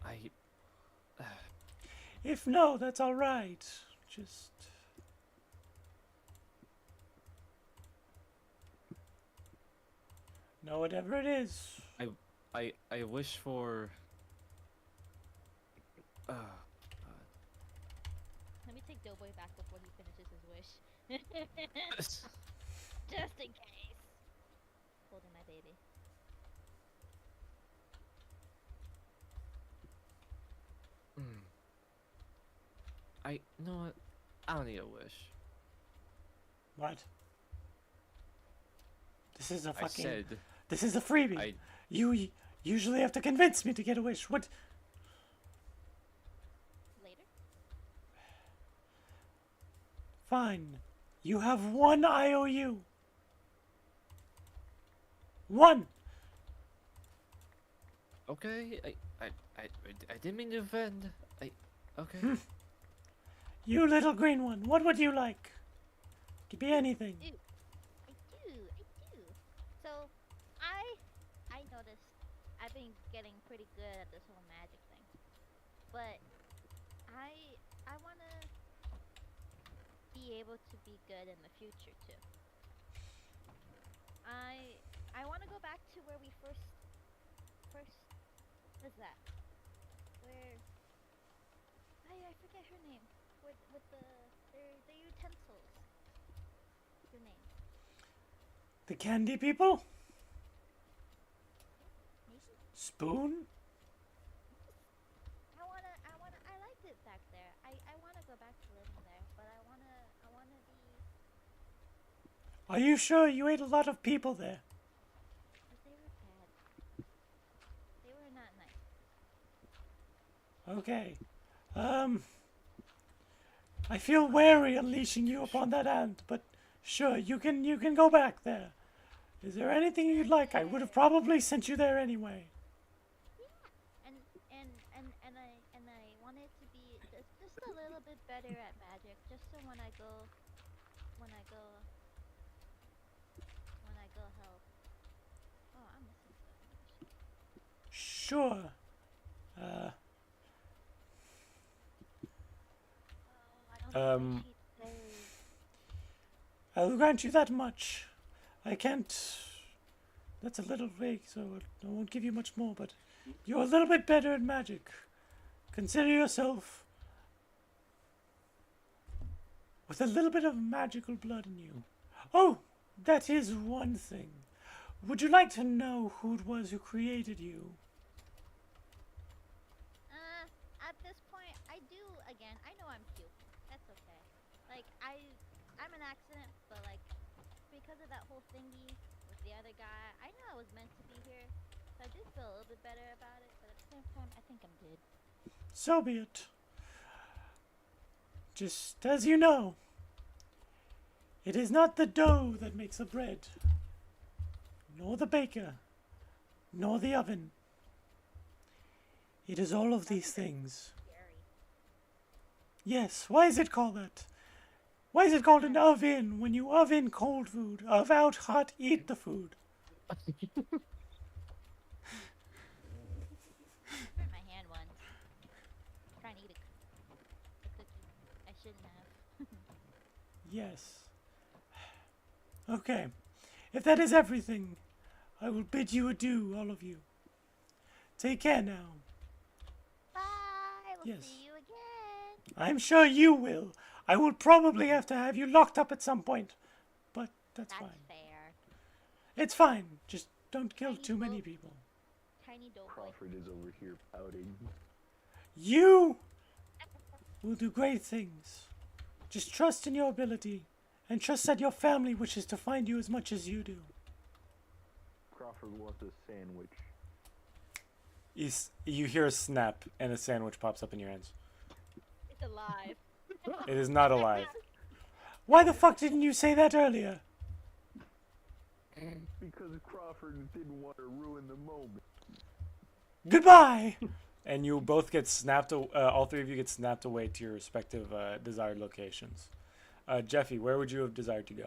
I, If no, that's all right. Just no, whatever it is. I wish for, Let me take Doughboy back before he finishes his wish. Just in case. Holding my baby. you know what? I don't need a wish. What? This is a I fucking. said, This is a freebie. You usually have to convince me to get a wish. What? Later. Fine. You have one IOU. One. okay, I didn't mean to offend. Okay. You little green one. What would you like? Could be anything. I do. So, I noticed I've been getting pretty good at this whole magic thing, but I wanna be able to be good in the future too. I wanna go back to where we first. What's that? Where? I forget her name. With the utensils. Her name. The candy people? Maybe? Spoon? I liked it back there. I wanna go back to living there, but I wanna be. Are you sure you ate a lot of people there? But they were bad. They were not nice. Okay. I feel wary unleashing you upon that ant, but sure, you can go back there. Is there anything you'd like? I would have probably sent you there anyway. Yeah, and I wanted to be just a little bit better at magic, just so when I go help. Oh, I'm missing stuff. Sure. Oh, I don't know what she'd say. I'll grant you that much. I can't. That's a little vague, so I won't give you much more, but you're a little bit better at magic. Consider yourself with a little bit of magical blood in you. Oh, that is one thing. Would you like to know who it was who created you? At this point, I do again. I know I'm cute. That's okay. Like, I'm an accident, but like, because of that whole thingy with the other guy, I know I was meant to be here. So I do feel a little bit better about it, but at the same time, I think I'm good. So be it. Just as you know, it is not the dough that makes the bread, nor the baker, nor the oven. It is all of these things. Scary. Yes, why is it called that? Why is it called an oven when you oven cold food? Of out hot, eat the food. Hurt my hand once. Trying to eat a cookie. I shouldn't have. Yes. Okay. If that is everything, I will bid you adieu, all of you. Take care now. Bye. We'll Yes. see you again. I'm sure you will. I will probably have to have you locked up at some point, but that's That's fine. fair. It's fine. Just don't kill Tiny too many boat. people. Tiny dope boy. Crawford is over here pouting. You will do great things. Just trust in your ability. And trust that your family wishes to find you as much as you do. Crawford wants a sandwich. You hear a snap and a sandwich pops up in your hands. It's alive. It is not alive. Why the fuck didn't you say that earlier? Because Crawford didn't want to ruin the moment. Goodbye! And you both get snapped, all three of you get snapped away to your respective desired locations. Jeffy, where would you have desired to go?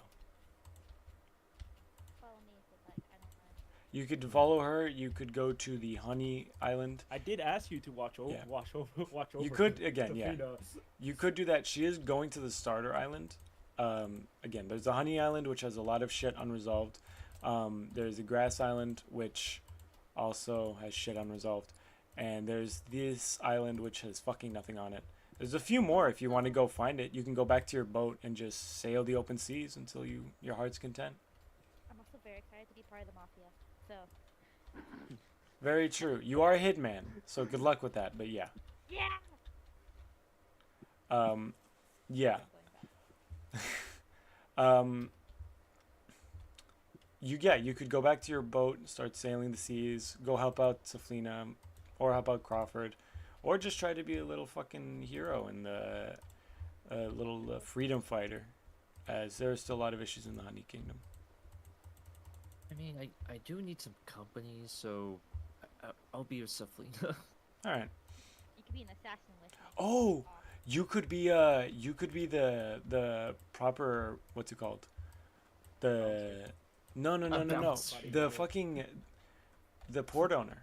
Follow me if you'd like. I don't mind. You could follow her. You could go to the Honey Island. I did ask you to watch over. Yeah. Watch over. You could, again, yeah. Safina. You could do that. She is going to the Starter Island. Again, there's the Honey Island, which has a lot of shit unresolved. There's the Grass Island, which also has shit unresolved. And there's this island, which has fucking nothing on it. There's a few more if you want to go find it. You can go back to your boat and just sail the open seas until your heart's content. I'm also very excited to be part of the mafia. So. Very true. You are a hitman, so good luck with that. But yeah. Yeah. Yeah. I'm going back. You could go back to your boat and start sailing the seas. Go help out Saflina, or help out Crawford, or just try to be a little fucking hero and a little freedom fighter, as there are still a lot of issues in the Honey Kingdom. I mean, I do need some company, so I'll be with Saflina. All right. You could be an assassin with me. Oh, you could be the proper, what's it called? No. bouncer. The fucking the port owner.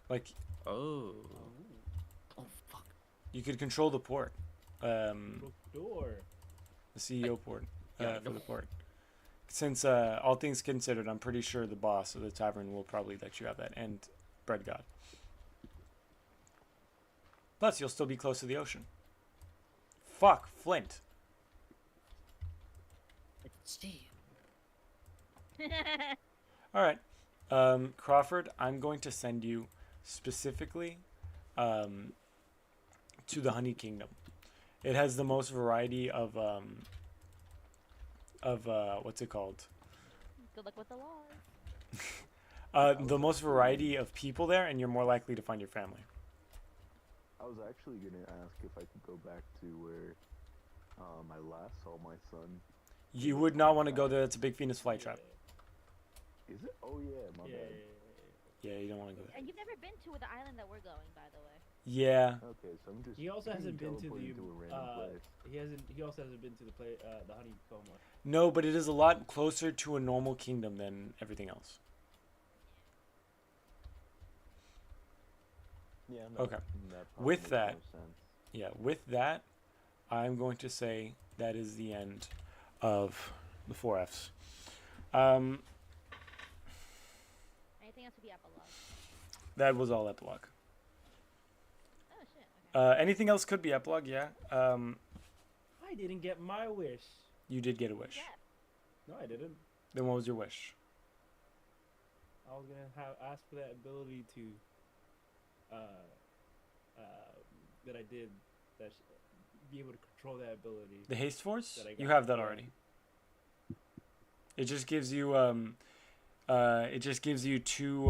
Like Oh. Oh fuck. you could control the port. The Door. CEO port yeah, I for know. the port. Since all things considered, I'm pretty sure the boss of the tavern will probably let you have that, and Bread God. Plus, you'll still be close to the ocean. Fuck, Flint. I can see. All right, Crawford, I'm going to send you specifically to the Honey Kingdom. It has the most variety of what's it called? Good luck with the laws. The most variety of people there, and you're more likely to find your family. I was actually gonna ask if I could go back to where I last saw my son. You would not want to go there. It's a big Venus flytrap. Is it? Oh yeah, my Yeah. bad. Yeah, you don't want to go there. And you've never been to the island that we're going, by the way. Yeah. Okay, so I'm just. He also hasn't been to teleporting the. a random place. He also hasn't been to the the honeycomb one. No, but it is a lot closer to a normal kingdom than everything else. Yeah. No, Okay. that probably With makes that- more sense. Yeah, with that, I'm going to say that is the end of the 4Fs. Anything else would be epilogue. That was all epilogue. Oh shit. Okay. Anything else could be epilogue, yeah. I didn't get my wish. You did get a wish. Yeah. No, I didn't. Then what was your wish? I was gonna ask for that ability to. That I did. Be able to control that ability. The haste force? That I You got, have that yeah. already. It just gives you two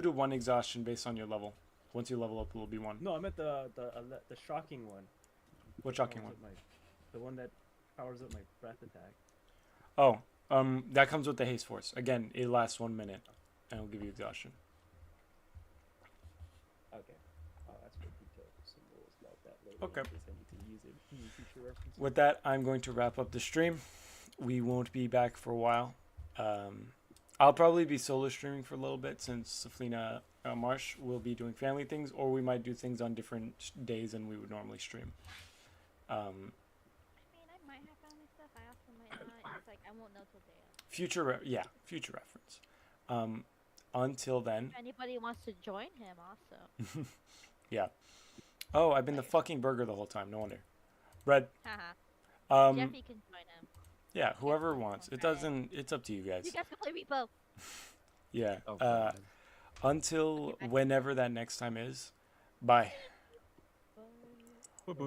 to one exhaustion based on your level. Once you level up, it will be one. No, I meant the shocking one. What shocking one? Powers up the one that powers up my breath attack. Oh, that comes with the haste force. Again, it lasts 1 minute, and it'll give you exhaustion. Okay. That's for detailed symbols about that later. Okay. In case I need to use it in future references. With that, I'm going to wrap up the stream. We won't be back for a while. I'll probably be solo streaming for a little bit since Saflina Marsh will be doing family things, or we might do things on different days than we would normally stream. I mean, I might have family stuff. I also might not. It's like I won't know till day of. Future reference. Until then, If anybody wants to join him, also. yeah. Oh, I've been the fucking burger the whole time. No wonder. Bread. Haha. Um, Jeffy can join him. Yeah, whoever wants. It doesn't. It's up to you guys. You guys can play Repo. Yeah. Oh, God. Until whenever that next time is. Bye. Bye bye.